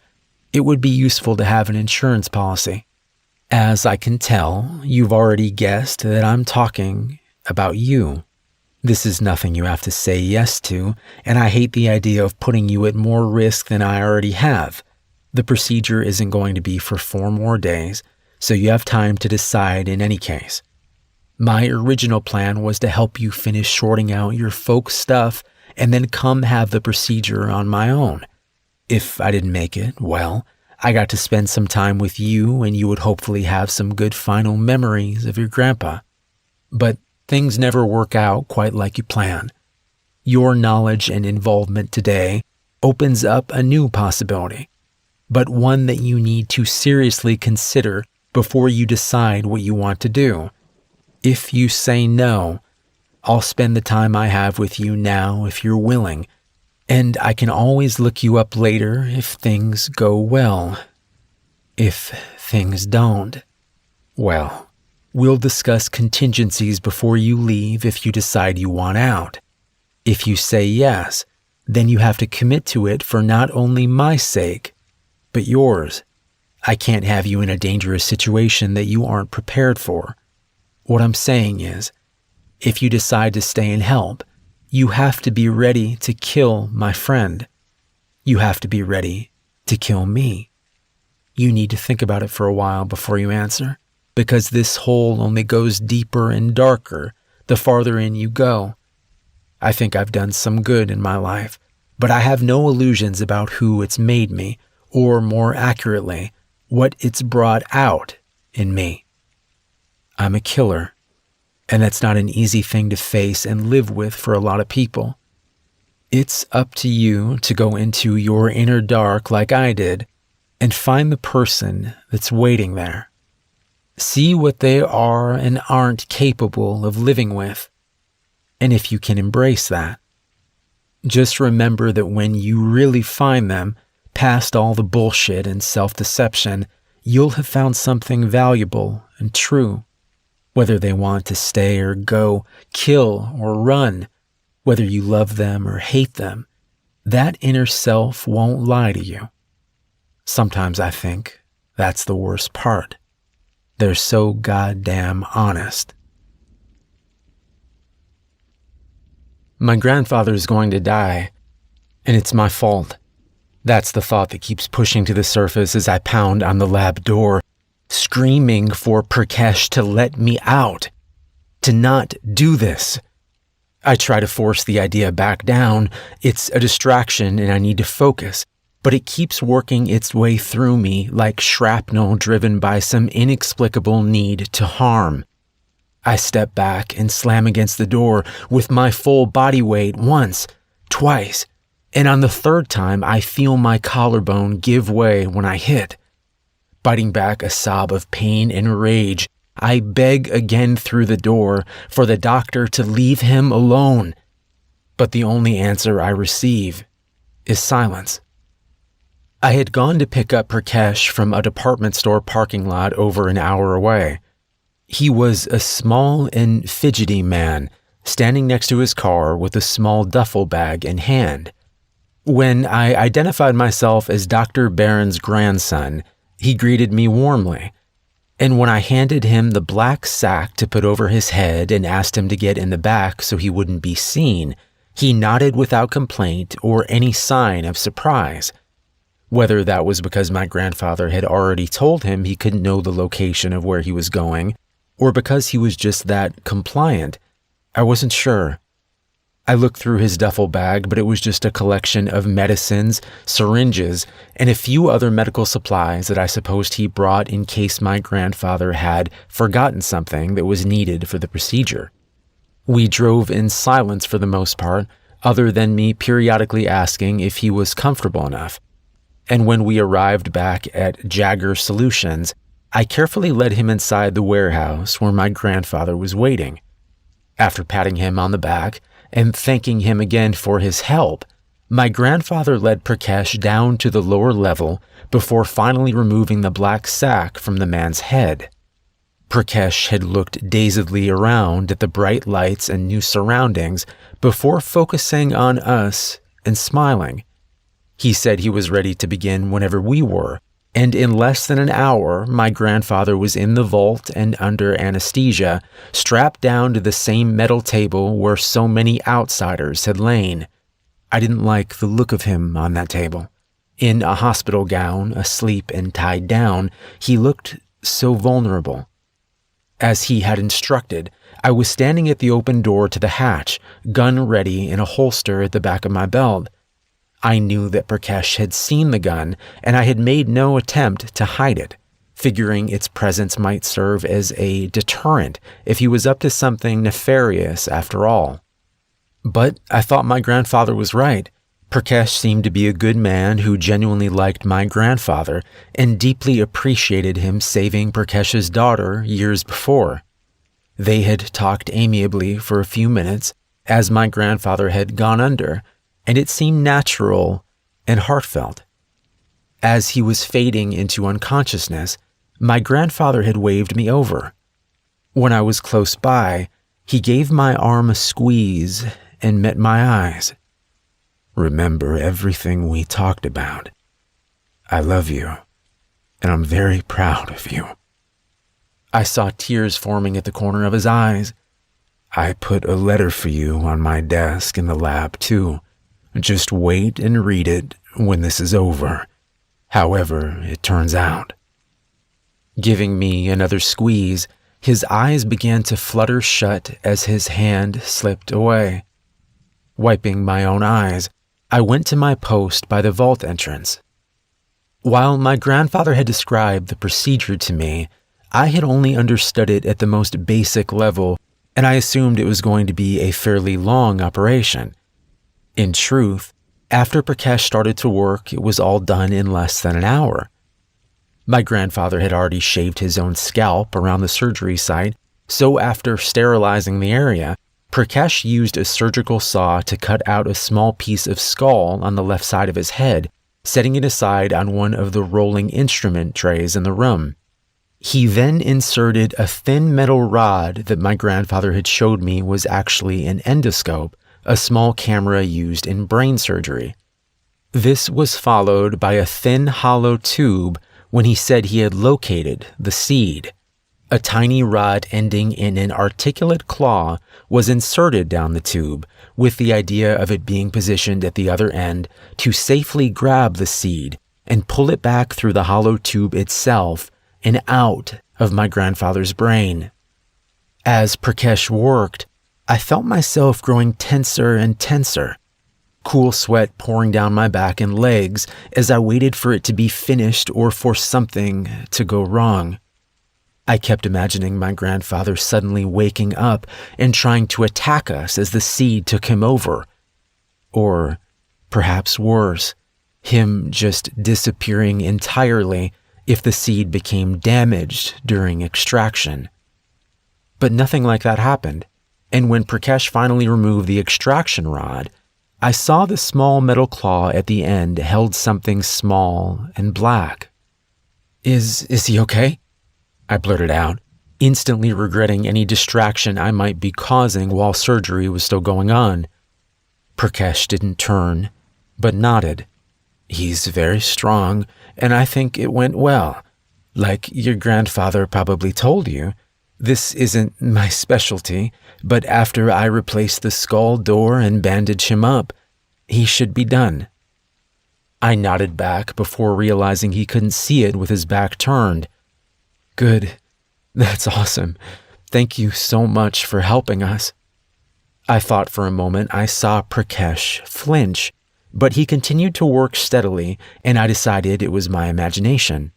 Speaker 1: it would be useful to have an insurance policy. As I can tell, you've already guessed that I'm talking about you. This is nothing you have to say yes to, and I hate the idea of putting you at more risk than I already have. The procedure isn't going to be for 4 more days, so you have time to decide in any case. My original plan was to help you finish sorting out your folks' stuff and then come have the procedure on my own. If I didn't make it, well, I got to spend some time with you and you would hopefully have some good final memories of your grandpa. But things never work out quite like you plan. Your knowledge and involvement today opens up a new possibility, but one that you need to seriously consider before you decide what you want to do. If you say no, I'll spend the time I have with you now if you're willing, and I can always look you up later if things go well. If things don't, well, we'll discuss contingencies before you leave if you decide you want out. If you say yes, then you have to commit to it for not only my sake, but yours. I can't have you in a dangerous situation that you aren't prepared for. What I'm saying is, if you decide to stay and help, you have to be ready to kill my friend. You have to be ready to kill me. You need to think about it for a while before you answer, because this hole only goes deeper and darker the farther in you go. I think I've done some good in my life, but I have no illusions about who it's made me, or more accurately, what it's brought out in me. I'm a killer, and that's not an easy thing to face and live with for a lot of people. It's up to you to go into your inner dark like I did and find the person that's waiting there. See what they are and aren't capable of living with, and if you can embrace that. Just remember that when you really find them, past all the bullshit and self-deception, you'll have found something valuable and true. Whether they want to stay or go, kill or run, whether you love them or hate them, that inner self won't lie to you. Sometimes I think that's the worst part. They're so goddamn honest. My grandfather's going to die, and it's my fault. That's the thought that keeps pushing to the surface as I pound on the lab door, screaming for Prakash to let me out, to not do this. I try to force the idea back down. It's a distraction and I need to focus, but it keeps working its way through me like shrapnel driven by some inexplicable need to harm. I step back and slam against the door with my full body weight once, twice, and on the third time I feel my collarbone give way when I hit. Biting back a sob of pain and rage, I beg again through the door for the doctor to leave him alone. But the only answer I receive is silence. I had gone to pick up Prakash from a department store parking lot over an hour away. He was a small and fidgety man, standing next to his car with a small duffel bag in hand. When I identified myself as Dr. Barron's grandson, he greeted me warmly. And when I handed him the black sack to put over his head and asked him to get in the back so he wouldn't be seen, he nodded without complaint or any sign of surprise. Whether that was because my grandfather had already told him he couldn't know the location of where he was going, or because he was just that compliant, I wasn't sure. I looked through his duffel bag, but it was just a collection of medicines, syringes, and a few other medical supplies that I supposed he brought in case my grandfather had forgotten something that was needed for the procedure. We drove in silence for the most part, other than me periodically asking if he was comfortable enough. And when we arrived back at Jagger Solutions, I carefully led him inside the warehouse where my grandfather was waiting. After patting him on the back and thanking him again for his help, my grandfather led Prakash down to the lower level before finally removing the black sack from the man's head. Prakash had looked dazedly around at the bright lights and new surroundings before focusing on us and smiling. He said he was ready to begin whenever we were, and in less than an hour, my grandfather was in the vault and under anesthesia, strapped down to the same metal table where so many outsiders had lain. I didn't like the look of him on that table. In a hospital gown, asleep and tied down, he looked so vulnerable. As he had instructed, I was standing at the open door to the hatch, gun ready in a holster at the back of my belt. I knew that Prakash had seen the gun, and I had made no attempt to hide it, figuring its presence might serve as a deterrent if he was up to something nefarious after all. But I thought my grandfather was right. Prakash seemed to be a good man who genuinely liked my grandfather and deeply appreciated him saving Prakash's daughter years before. They had talked amiably for a few minutes as my grandfather had gone under, and it seemed natural and heartfelt. As he was fading into unconsciousness, my grandfather had waved me over. When I was close by, he gave my arm a squeeze and met my eyes. "Remember everything we talked about. I love you, and I'm very proud of you." I saw tears forming at the corner of his eyes. "I put a letter for you on my desk in the lab, too. Just wait and read it when this is over, however it turns out." Giving me another squeeze, his eyes began to flutter shut as his hand slipped away. Wiping my own eyes, I went to my post by the vault entrance. While my grandfather had described the procedure to me, I had only understood it at the most basic level, and I assumed it was going to be a fairly long operation. In truth, after Prakash started to work, it was all done in less than an hour. My grandfather had already shaved his own scalp around the surgery site, so after sterilizing the area, Prakash used a surgical saw to cut out a small piece of skull on the left side of his head, setting it aside on one of the rolling instrument trays in the room. He then inserted a thin metal rod that my grandfather had showed me was actually an endoscope, a small camera used in brain surgery. This was followed by a thin hollow tube when he said he had located the seed. A tiny rod ending in an articulate claw was inserted down the tube, with the idea of it being positioned at the other end to safely grab the seed and pull it back through the hollow tube itself and out of my grandfather's brain. As Prakash worked, I felt myself growing tenser and tenser, cool sweat pouring down my back and legs as I waited for it to be finished or for something to go wrong. I kept imagining my grandfather suddenly waking up and trying to attack us as the seed took him over. Or, perhaps worse, him just disappearing entirely if the seed became damaged during extraction. But nothing like that happened, and when Prakash finally removed the extraction rod, I saw the small metal claw at the end held something small and black. Is he okay?" I blurted out, instantly regretting any distraction I might be causing while surgery was still going on. Prakash didn't turn, but nodded. "He's very strong, and I think it went well. Like your grandfather probably told you, this isn't my specialty, but after I replace the skull door and bandage him up, he should be done." I nodded back before realizing he couldn't see it with his back turned. "Good. That's awesome. Thank you so much for helping us." I thought for a moment I saw Prakash flinch, but he continued to work steadily, and I decided it was my imagination.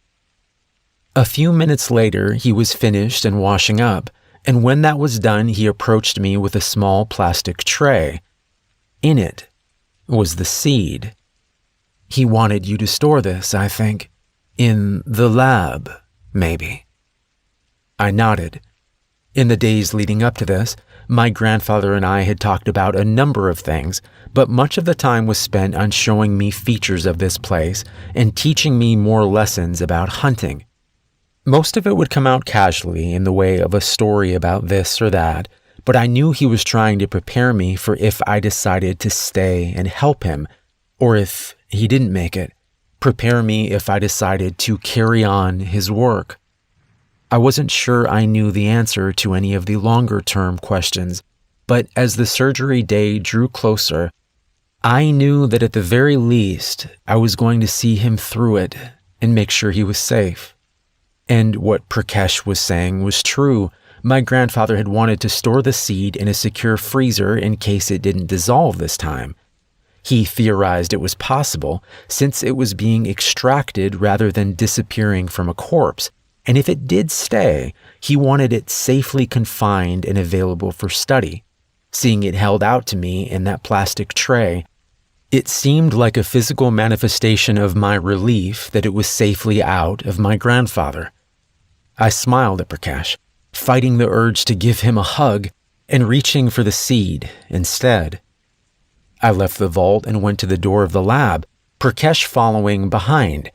Speaker 1: A few minutes later, he was finished and washing up, and when that was done, he approached me with a small plastic tray. In it was the seed. "He wanted you to store this, I think. In the lab, maybe." I nodded. In the days leading up to this, my grandfather and I had talked about a number of things, but much of the time was spent on showing me features of this place and teaching me more lessons about hunting. Most of it would come out casually in the way of a story about this or that, but I knew he was trying to prepare me for if I decided to stay and help him, or if he didn't make it, prepare me if I decided to carry on his work. I wasn't sure I knew the answer to any of the longer-term questions, but as the surgery day drew closer, I knew that at the very least, I was going to see him through it and make sure he was safe. And what Prakash was saying was true. My grandfather had wanted to store the seed in a secure freezer in case it didn't dissolve this time. He theorized it was possible since it was being extracted rather than disappearing from a corpse, and if it did stay, he wanted it safely confined and available for study. Seeing it held out to me in that plastic tray, it seemed like a physical manifestation of my relief that it was safely out of my grandfather. I smiled at Prakash, fighting the urge to give him a hug and reaching for the seed instead. I left the vault and went to the door of the lab, Prakash following behind.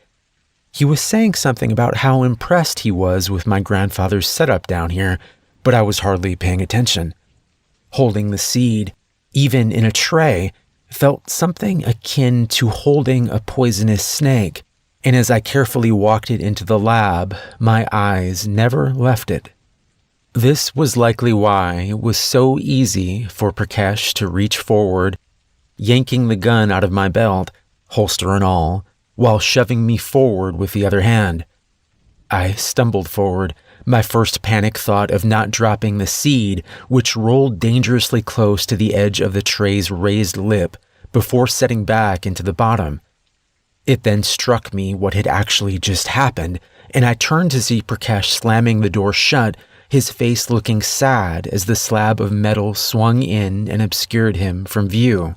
Speaker 1: He was saying something about how impressed he was with my grandfather's setup down here, but I was hardly paying attention. Holding the seed, even in a tray, felt something akin to holding a poisonous snake, and as I carefully walked it into the lab, my eyes never left it. This was likely why it was so easy for Prakash to reach forward, yanking the gun out of my belt, holster and all, while shoving me forward with the other hand. I stumbled forward, my first panic thought of not dropping the seed, which rolled dangerously close to the edge of the tray's raised lip before setting back into the bottom. It then struck me what had actually just happened, and I turned to see Prakash slamming the door shut, his face looking sad as the slab of metal swung in and obscured him from view.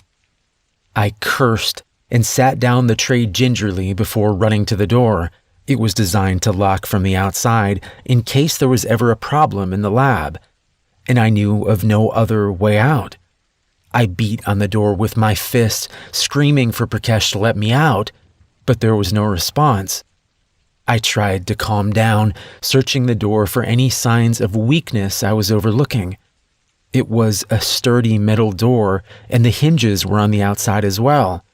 Speaker 1: I cursed and sat down the tray gingerly before running to the door. It was designed to lock from the outside in case there was ever a problem in the lab, and I knew of no other way out. I beat on the door with my fist, screaming for Prakash to let me out, but there was no response. I tried to calm down, searching the door for any signs of weakness I was overlooking. It was a sturdy metal door, and the hinges were on the outside as well.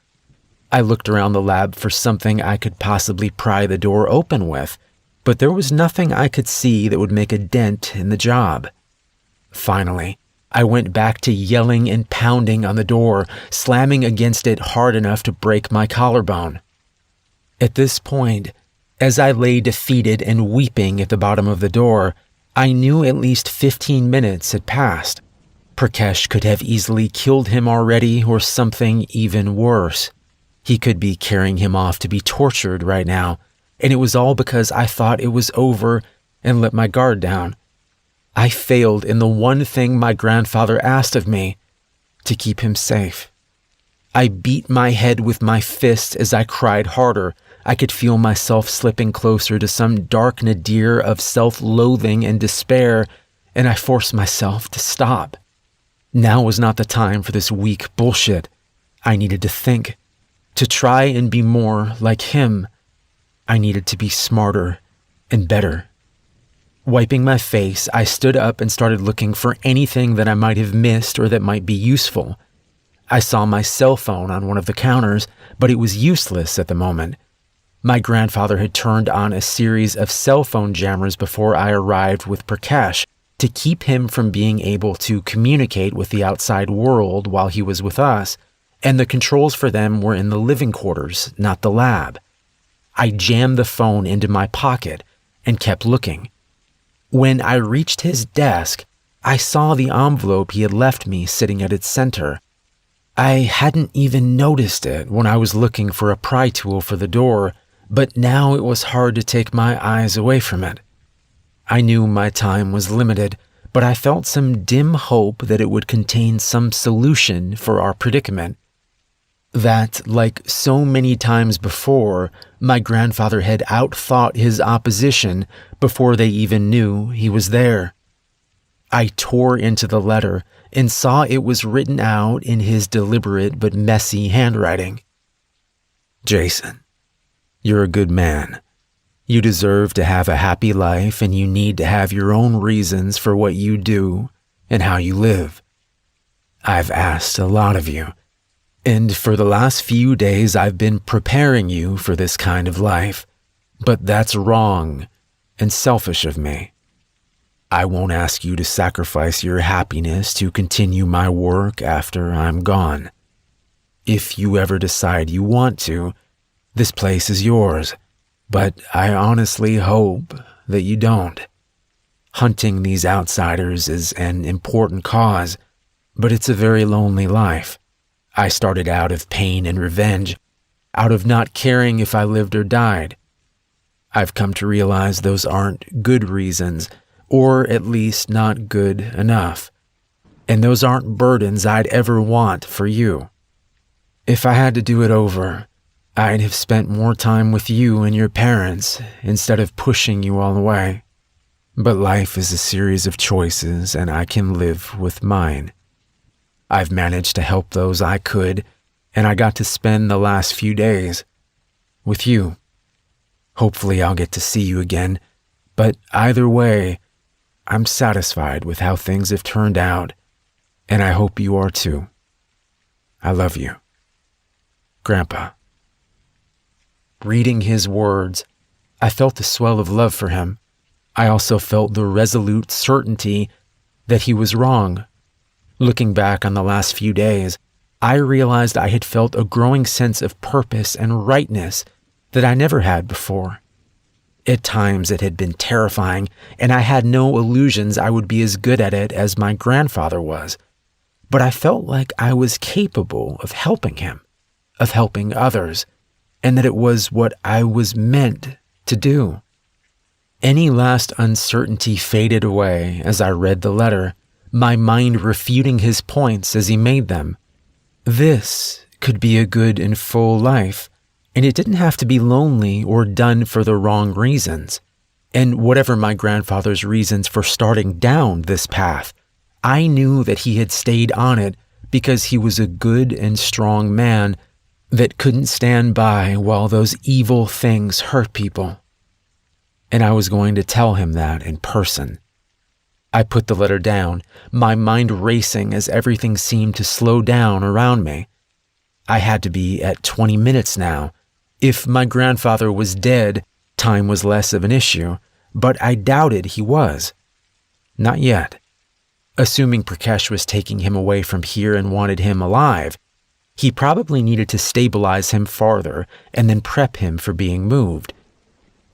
Speaker 1: I looked around the lab for something I could possibly pry the door open with, but there was nothing I could see that would make a dent in the job. Finally, I went back to yelling and pounding on the door, slamming against it hard enough to break my collarbone. At this point, as I lay defeated and weeping at the bottom of the door, I knew at least 15 minutes had passed. Prakash could have easily killed him already or something even worse. He could be carrying him off to be tortured right now, and it was all because I thought it was over and let my guard down. I failed in the one thing my grandfather asked of me, to keep him safe. I beat my head with my fists as I cried harder. I could feel myself slipping closer to some dark nadir of self-loathing and despair, and I forced myself to stop. Now was not the time for this weak bullshit. I needed to think, to try and be more like him. I needed to be smarter and better. Wiping my face, I stood up and started looking for anything that I might have missed or that might be useful. I saw my cell phone on one of the counters, but it was useless at the moment. My grandfather had turned on a series of cell phone jammers before I arrived with Prakash to keep him from being able to communicate with the outside world while he was with us, and the controls for them were in the living quarters, not the lab. I jammed the phone into my pocket and kept looking. When I reached his desk, I saw the envelope he had left me sitting at its center. I hadn't even noticed it when I was looking for a pry tool for the door, but now it was hard to take my eyes away from it. I knew my time was limited, but I felt some dim hope that it would contain some solution for our predicament. That, like so many times before, my grandfather had outthought his opposition before they even knew he was there. I tore into the letter and saw it was written out in his deliberate but messy handwriting.
Speaker 3: Jason, you're a good man. You deserve to have a happy life, and you need to have your own reasons for what you do and how you live. I've asked a lot of you, and for the last few days I've been preparing you for this kind of life, but that's wrong and selfish of me. I won't ask you to sacrifice your happiness to continue my work after I'm gone. If you ever decide you want to, this place is yours, but I honestly hope that you don't. Hunting these outsiders is an important cause, but it's a very lonely life. I started out of pain and revenge, out of not caring if I lived or died. I've come to realize those aren't good reasons, or at least not good enough. And those aren't burdens I'd ever want for you. If I had to do it over, I'd have spent more time with you and your parents instead of pushing you all away. But life is a series of choices, and I can live with mine. I've managed to help those I could, and I got to spend the last few days with you. Hopefully I'll get to see you again, but either way, I'm satisfied with how things have turned out, and I hope you are too. I love you. Grandpa. Reading his words, I felt a swell of love for him. I also felt the resolute certainty that he was wrong. Looking back on the last few days, I realized I had felt a growing sense of purpose and rightness that I never had before. At times it had been terrifying, and I had no illusions I would be as good at it as my grandfather was. But I felt like I was capable of helping him, of helping others, and that it was what I was meant to do. Any last uncertainty faded away as I read the letter, my mind refuting his points as he made them. This could be a good and full life, and it didn't have to be lonely or done for the wrong reasons. And whatever my grandfather's reasons for starting down this path, I knew that he had stayed on it because he was a good and strong man that couldn't stand by while those evil things hurt people. And I was going to tell him that in person. I put the letter down, my mind racing as everything seemed to slow down around me. I had to be at 20 minutes now. If my grandfather was dead, time was less of an issue, but I doubted he was. Not yet. Assuming Prakash was taking him away from here and wanted him alive, he probably needed to stabilize him farther and then prep him for being moved.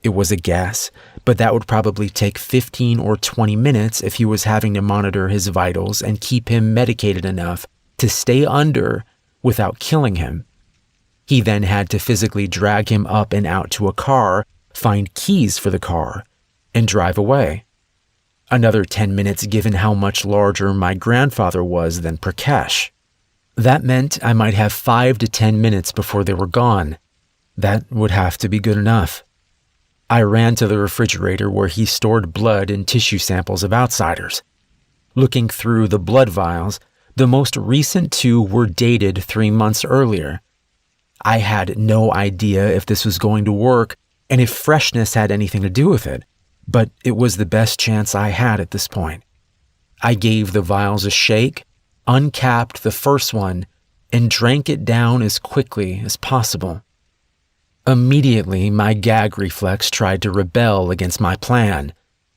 Speaker 3: It was a guess, but that would probably take 15 or 20 minutes if he was having to monitor his vitals and keep him medicated enough to stay under without killing him. He then had to physically drag him up and out to a car, find keys for the car, and drive away. Another 10 minutes given how much larger my grandfather was than Prakash. That meant I might have 5 to 10 minutes before they were gone. That would have to be good enough. I ran to the refrigerator where he stored blood and tissue samples of outsiders.
Speaker 1: Looking through the blood vials, the most recent 2 were dated 3 months earlier. I had no idea if this was going to work and if freshness had anything to do with it, but it was the best chance I had at this point. I gave the vials a shake, uncapped the first one, and drank it down as quickly as possible. Immediately, my gag reflex tried to rebel against my plan.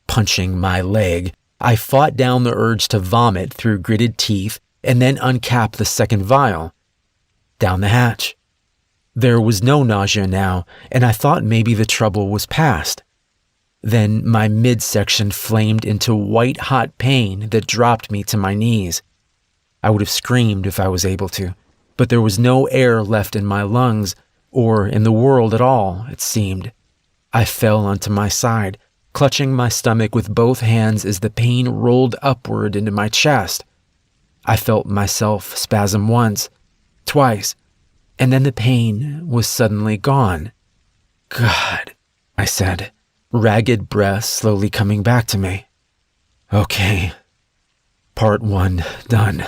Speaker 1: Punching my leg, I fought down the urge to vomit through gritted teeth and then uncap the second vial. Down the hatch. There was no nausea now, and I thought maybe the trouble was past. Then my midsection flamed into white-hot pain that dropped me to my knees. I would have screamed if I was able to, but there was no air left in my lungs, or in the world at all, it seemed. I fell onto my side, clutching my stomach with both hands as the pain rolled upward into my chest. I felt myself spasm once, twice, and then the pain was suddenly gone. God, I said, ragged breath slowly coming back to me. Okay. Part 1 done.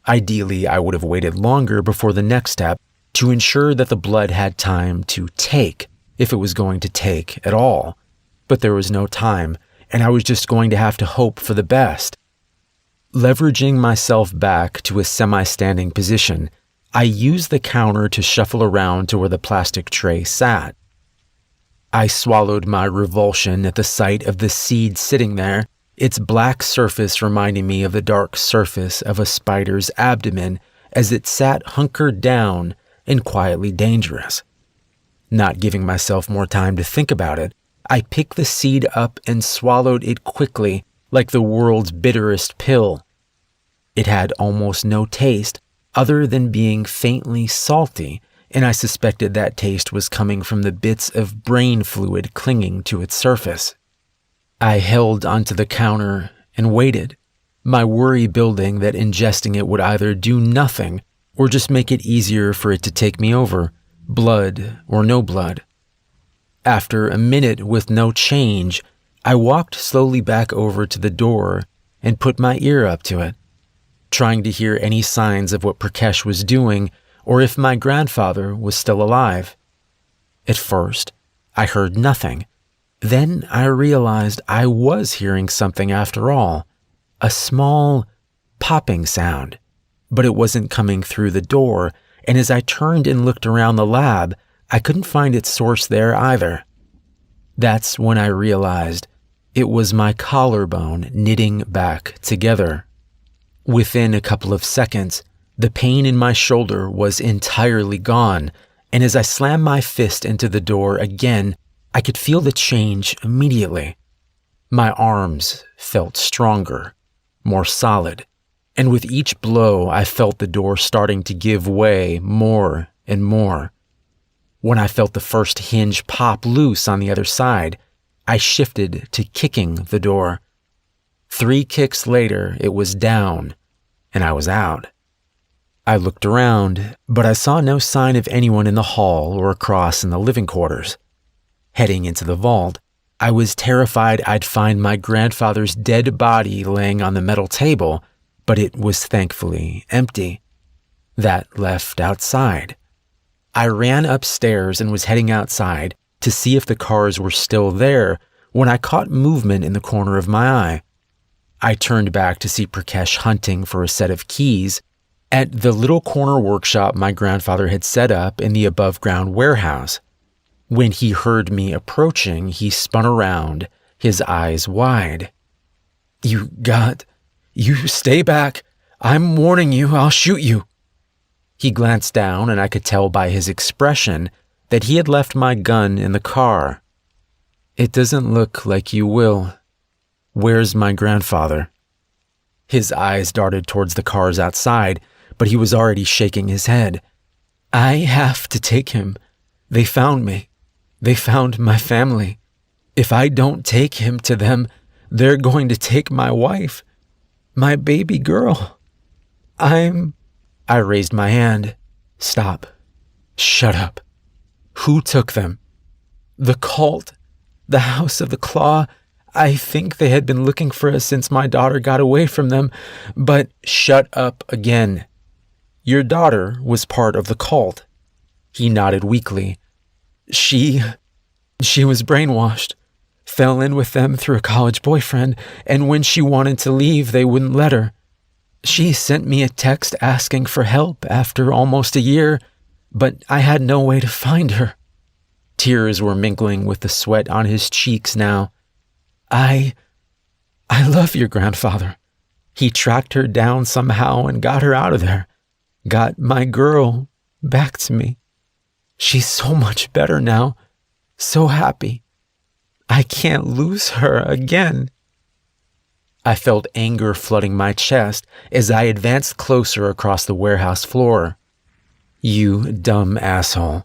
Speaker 1: Ideally, I would have waited longer before the next step to ensure that the blood had time to take, if it was going to take at all. But there was no time, and I was just going to have to hope for the best. Leveraging myself back to a semi-standing position, I used the counter to shuffle around to where the plastic tray sat. I swallowed my revulsion at the sight of the seed sitting there, its black surface reminding me of the dark surface of a spider's abdomen as it sat hunkered down and quietly dangerous. Not giving myself more time to think about it, I picked the seed up and swallowed it quickly like the world's bitterest pill. It had almost no taste other than being faintly salty, and I suspected that taste was coming from the bits of brain fluid clinging to its surface. I held onto the counter and waited, my worry building that ingesting it would either do nothing or just make it easier for it to take me over, blood or no blood. After a minute with no change, I walked slowly back over to the door and put my ear up to it, trying to hear any signs of what Prakash was doing or if my grandfather was still alive. At first, I heard nothing. Then I realized I was hearing something after all, a small popping sound, but it wasn't coming through the door, and as I turned and looked around the lab, I couldn't find its source there either. That's when I realized it was my collarbone knitting back together. Within a couple of seconds, the pain in my shoulder was entirely gone, and as I slammed my fist into the door again, I could feel the change immediately. My arms felt stronger, more solid, and with each blow, I felt the door starting to give way more and more. When I felt the first hinge pop loose on the other side, I shifted to kicking the door. 3 kicks later, it was down, and I was out. I looked around, but I saw no sign of anyone in the hall or across in the living quarters. Heading into the vault, I was terrified I'd find my grandfather's dead body laying on the metal table, but it was thankfully empty. That left outside. I ran upstairs and was heading outside to see if the cars were still there when I caught movement in the corner of my eye. I turned back to see Prakash hunting for a set of keys at the little corner workshop my grandfather had set up in the above-ground warehouse. When he heard me approaching, he spun around, his eyes wide. You stay back. I'm warning you, I'll shoot you." He glanced down, and I could tell by his expression that he had left my gun in the car. "It doesn't look like you will. Where's my grandfather?" His eyes darted towards the cars outside, but he was already shaking his head. "I have to take him. They found me. They found my family. If I don't take him to them, they're going to take my wife, my baby girl. I raised my hand. "Stop. Shut up. Who took them?" "The cult. The House of the Claw. I think they had been looking for us since my daughter got away from them, but shut up again. Your daughter was part of the cult. He nodded weakly. She was brainwashed, fell in with them through a college boyfriend, and when she wanted to leave, they wouldn't let her. She sent me a text asking for help after almost a year, but I had no way to find her. Tears were mingling with the sweat on his cheeks now. I love your grandfather. He tracked her down somehow and got her out of there. Got my girl back to me. She's so much better now. So happy. I can't lose her again. I felt anger flooding my chest as I advanced closer across the warehouse floor. You dumb asshole.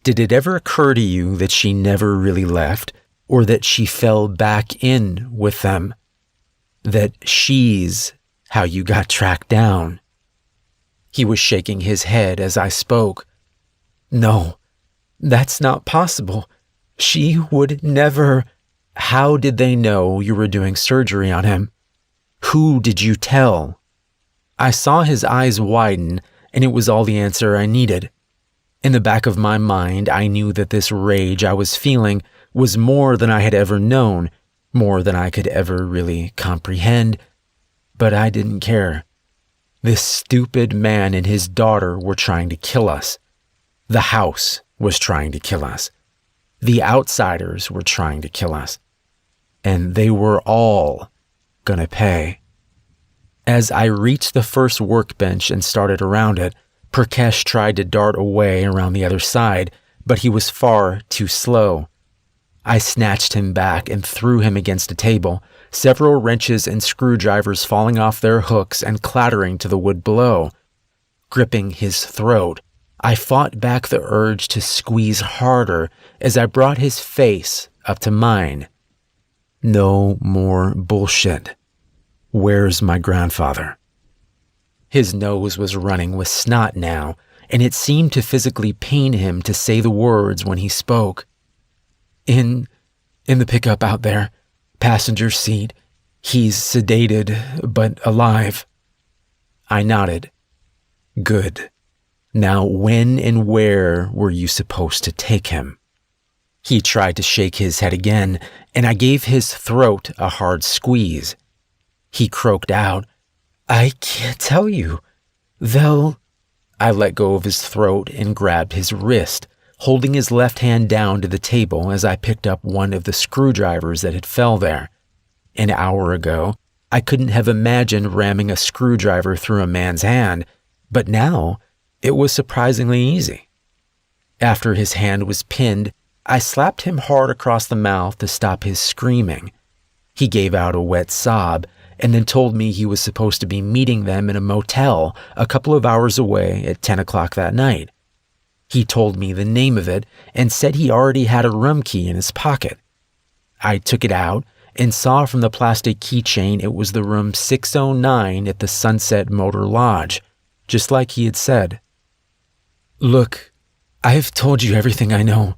Speaker 1: Did it ever occur to you that she never really left, or that she fell back in with them? That she's how you got tracked down? He was shaking his head as I spoke. No, that's not possible. She would never. How did they know you were doing surgery on him? Who did you tell? I saw his eyes widen, and it was all the answer I needed. In the back of my mind, I knew that this rage I was feeling was more than I had ever known, more than I could ever really comprehend, but I didn't care. This stupid man and his daughter were trying to kill us. The house was trying to kill us. The outsiders were trying to kill us. And they were all gonna pay. As I reached the first workbench and started around it, Prakash tried to dart away around the other side, but he was far too slow. I snatched him back and threw him against a table, several wrenches and screwdrivers falling off their hooks and clattering to the wood below. Gripping his throat, I fought back the urge to squeeze harder as I brought his face up to mine. No more bullshit. Where's my grandfather? His nose was running with snot now, and it seemed to physically pain him to say the words when he spoke. In the pickup out there, passenger seat. He's sedated, but alive. I nodded. Good. Now, when and where were you supposed to take him? He tried to shake his head again, and I gave his throat a hard squeeze. He croaked out, I can't tell you. I let go of his throat and grabbed his wrist, holding his left hand down to the table as I picked up one of the screwdrivers that had fell there. An hour ago, I couldn't have imagined ramming a screwdriver through a man's hand, but now it was surprisingly easy. After his hand was pinned, I slapped him hard across the mouth to stop his screaming. He gave out a wet sob and then told me he was supposed to be meeting them in a motel a couple of hours away at 10 o'clock that night. He told me the name of it and said he already had a room key in his pocket. I took it out and saw from the plastic keychain it was the room 609 at the Sunset Motor Lodge, just like he had said. Look, I've told you everything I know.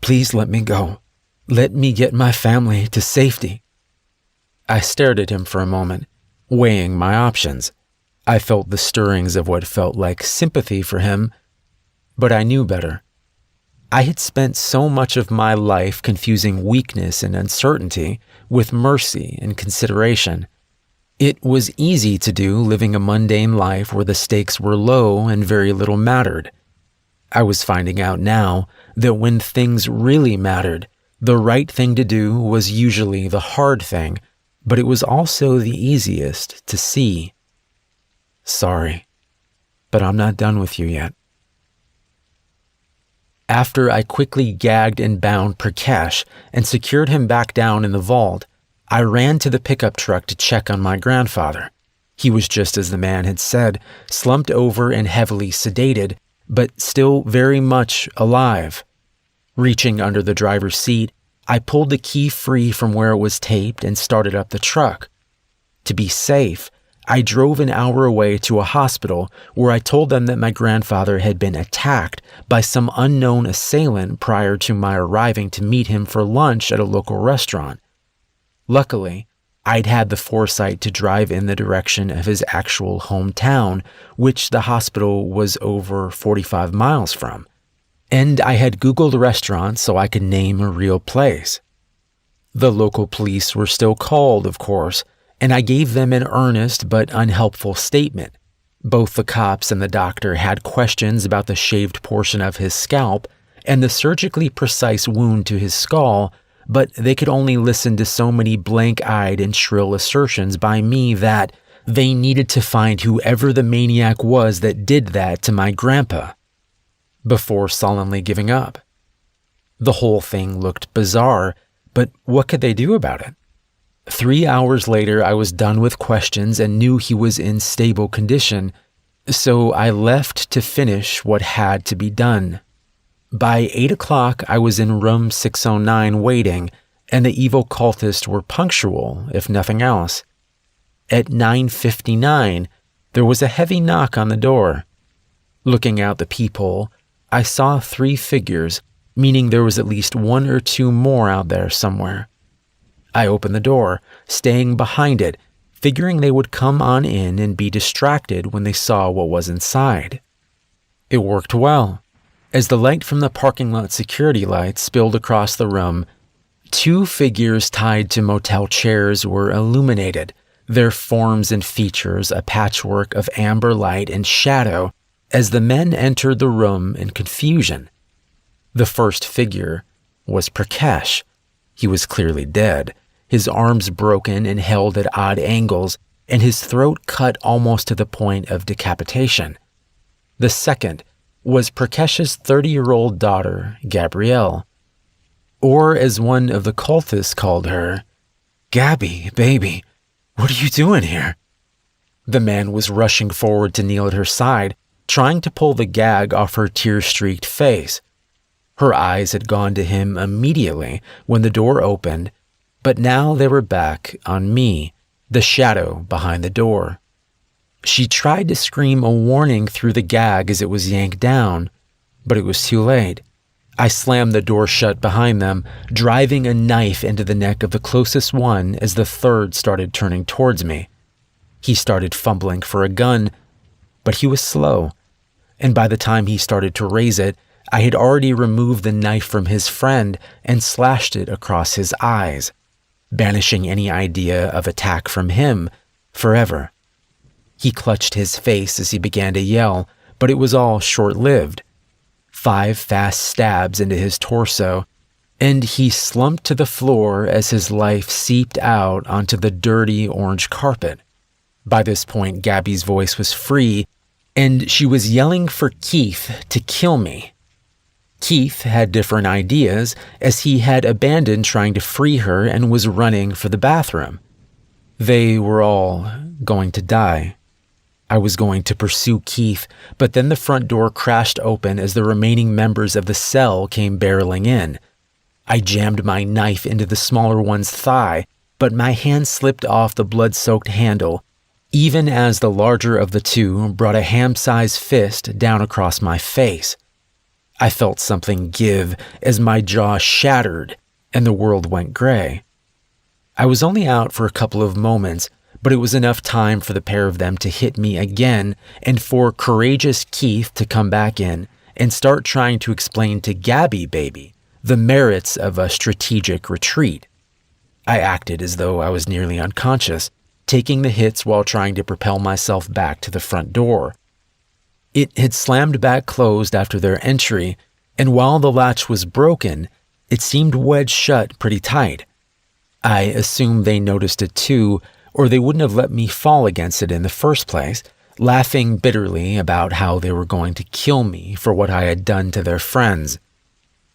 Speaker 1: Please let me go. Let me get my family to safety. I stared at him for a moment, weighing my options. I felt the stirrings of what felt like sympathy for him, but I knew better. I had spent so much of my life confusing weakness and uncertainty with mercy and consideration. It was easy to do living a mundane life where the stakes were low and very little mattered. I was finding out now that when things really mattered, the right thing to do was usually the hard thing, but it was also the easiest to see. Sorry, but I'm not done with you yet. After I quickly gagged and bound Prakash and secured him back down in the vault, I ran to the pickup truck to check on my grandfather. He was just as the man had said, slumped over and heavily sedated, but still very much alive. Reaching under the driver's seat, I pulled the key free from where it was taped and started up the truck. To be safe, I drove an hour away to a hospital where I told them that my grandfather had been attacked by some unknown assailant prior to my arriving to meet him for lunch at a local restaurant. Luckily, I'd had the foresight to drive in the direction of his actual hometown, which the hospital was over 45 miles from. And I had Googled restaurants so I could name a real place. The local police were still called, of course, and I gave them an earnest but unhelpful statement. Both the cops and the doctor had questions about the shaved portion of his scalp and the surgically precise wound to his skull, but they could only listen to so many blank-eyed and shrill assertions by me that they needed to find whoever the maniac was that did that to my grandpa, before sullenly giving up. The whole thing looked bizarre, but what could they do about it? 3 hours later, I was done with questions and knew he was in stable condition, so I left to finish what had to be done. By 8 o'clock, I was in room 609 waiting, and the evil cultists were punctual, if nothing else. At 9:59, there was a heavy knock on the door. Looking out the peephole, I saw 3 figures, meaning there was at least 1 or 2 more out there somewhere. I opened the door, staying behind it, figuring they would come on in and be distracted when they saw what was inside. It worked well. As the light from the parking lot security lights spilled across the room, 2 figures tied to motel chairs were illuminated, their forms and features a patchwork of amber light and shadow as the men entered the room in confusion. The first figure was Prakash. He was clearly dead, his arms broken and held at odd angles, and his throat cut almost to the point of decapitation. The second was Prakash's 30-year-old daughter, Gabrielle. Or, as one of the cultists called her, "Gabby, baby, what are you doing here?" The man was rushing forward to kneel at her side, trying to pull the gag off her tear-streaked face. Her eyes had gone to him immediately when the door opened, but now they were back on me, the shadow behind the door. She tried to scream a warning through the gag as it was yanked down, but it was too late. I slammed the door shut behind them, driving a knife into the neck of the closest one as the third started turning towards me. He started fumbling for a gun, but he was slow, and by the time he started to raise it, I had already removed the knife from his friend and slashed it across his eyes, banishing any idea of attack from him forever. He clutched his face as he began to yell, but it was all short-lived. 5 fast stabs into his torso, and he slumped to the floor as his life seeped out onto the dirty orange carpet. By this point, Gabby's voice was free, and she was yelling for Keith to kill me. Keith had different ideas, as he had abandoned trying to free her and was running for the bathroom. They were all going to die. I was going to pursue Keith, but then the front door crashed open as the remaining members of the cell came barreling in. I jammed my knife into the smaller one's thigh, but my hand slipped off the blood-soaked handle, even as the larger of the two brought a ham-sized fist down across my face. I felt something give as my jaw shattered and the world went gray. I was only out for a couple of moments, but it was enough time for the pair of them to hit me again and for courageous Keith to come back in and start trying to explain to Gabby baby the merits of a strategic retreat. I acted as though I was nearly unconscious, taking the hits while trying to propel myself back to the front door. It had slammed back closed after their entry, and while the latch was broken, it seemed wedged shut pretty tight. I assumed they noticed it too, or they wouldn't have let me fall against it in the first place, laughing bitterly about how they were going to kill me for what I had done to their friends.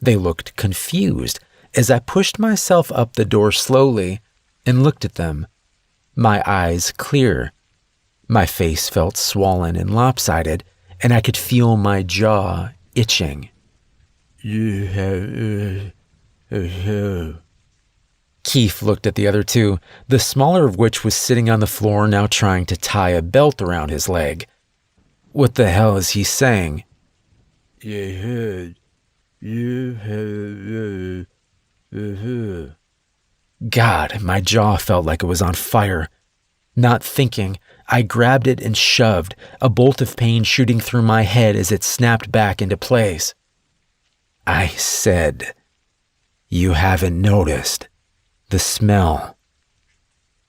Speaker 1: They looked confused as I pushed myself up the door slowly and looked at them, my eyes clear. My face felt swollen and lopsided, and I could feel my jaw itching. Keith looked at the other two, the smaller of which was sitting on the floor now trying to tie a belt around his leg. What the hell is he saying? God, my jaw felt like it was on fire. Not thinking, I grabbed it and shoved, a bolt of pain shooting through my head as it snapped back into place. I said, "You haven't noticed the smell."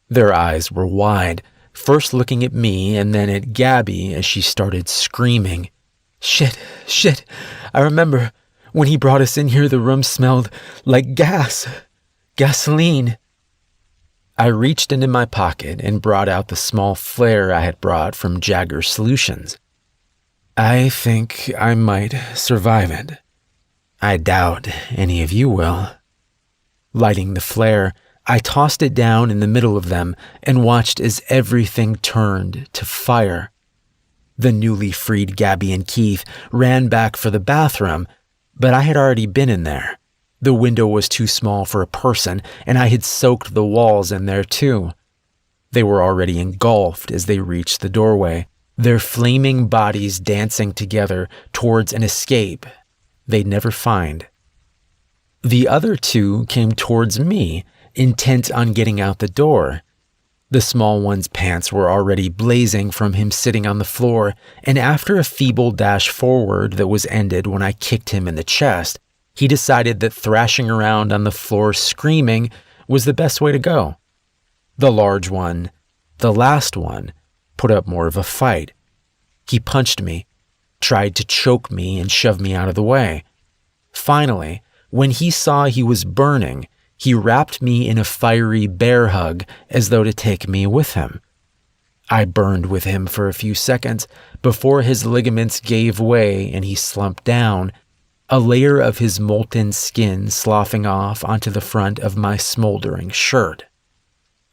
Speaker 1: Their eyes were wide, first looking at me and then at Gabby as she started screaming. Shit. I remember when he brought us in here, the room smelled like gasoline. I reached into my pocket and brought out the small flare I had brought from Jagger Solutions. "I think I might survive it. I doubt any of you will." Lighting the flare, I tossed it down in the middle of them and watched as everything turned to fire. The newly freed Gabby and Keith ran back for the bathroom, but I had already been in there. The window was too small for a person, and I had soaked the walls in there too. They were already engulfed as they reached the doorway, their flaming bodies dancing together towards an escape they'd never find. The other two came towards me, intent on getting out the door. The small one's pants were already blazing from him sitting on the floor, and after a feeble dash forward that was ended when I kicked him in the chest, he decided that thrashing around on the floor screaming was the best way to go. The large one, the last one, put up more of a fight. He punched me, tried to choke me and shove me out of the way. Finally, when he saw he was burning, he wrapped me in a fiery bear hug as though to take me with him. I burned with him for a few seconds before his ligaments gave way and he slumped down, a layer of his molten skin sloughing off onto the front of my smoldering shirt.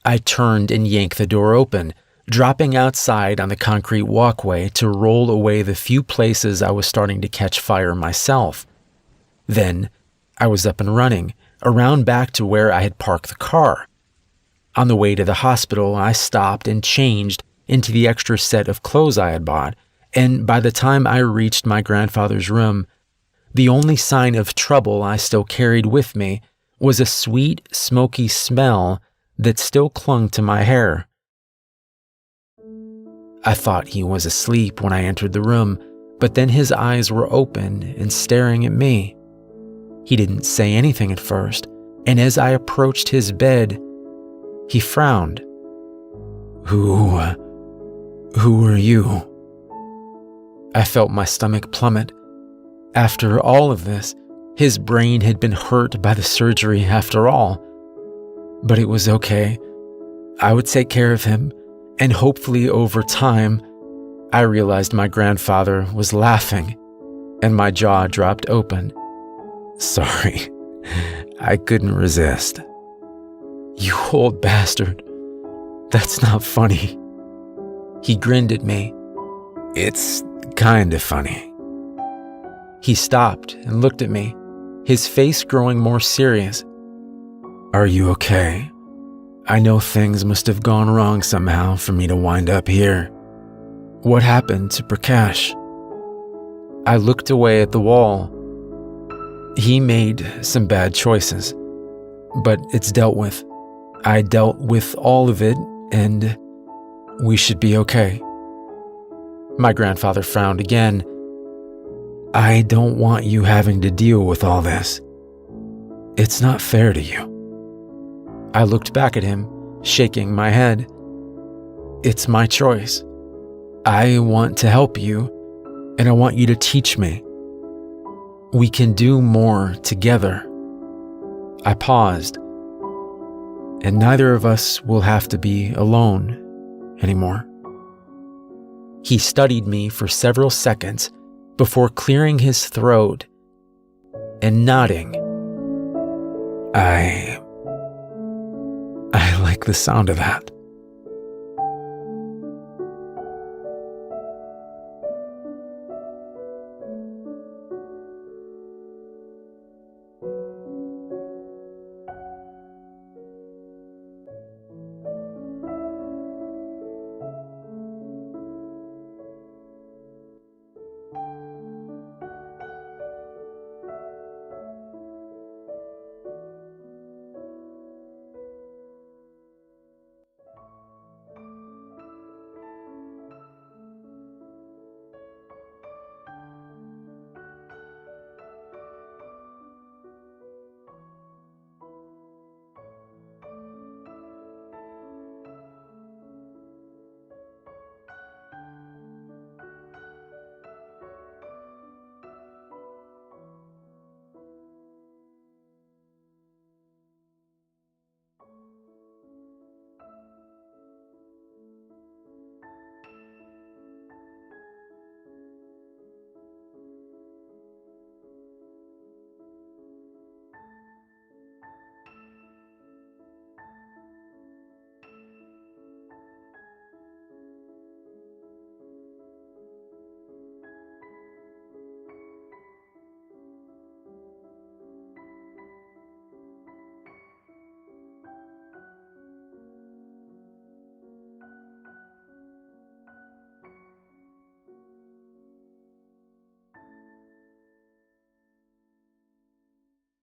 Speaker 1: I turned and yanked the door open, dropping outside on the concrete walkway to roll away the few places I was starting to catch fire myself. Then I was up and running, around back to where I had parked the car. On the way to the hospital, I stopped and changed into the extra set of clothes I had bought, and by the time I reached my grandfather's room, the only sign of trouble I still carried with me was a sweet, smoky smell that still clung to my hair. I thought he was asleep when I entered the room, but then his eyes were open and staring at me. He didn't say anything at first, and as I approached his bed, he frowned. Who are you?" I felt my stomach plummet. After all of this, his brain had been hurt by the surgery after all. But it was okay. I would take care of him, and hopefully over time, I realized my grandfather was laughing, and my jaw dropped open. "Sorry, I couldn't resist." "You old bastard. That's not funny." He grinned at me. "It's kinda funny." He stopped and looked at me, his face growing more serious. "Are you okay? I know things must have gone wrong somehow for me to wind up here. What happened to Prakash?" I looked away at the wall. "He made some bad choices, but it's dealt with. I dealt with all of it, and we should be okay." My grandfather frowned again. "I don't want you having to deal with all this. It's not fair to you." I looked back at him, shaking my head. "It's my choice. I want to help you, and I want you to teach me. We can do more together." I paused, and neither of us will have to be alone anymore. He studied me for several seconds before clearing his throat and nodding. I like the sound of that."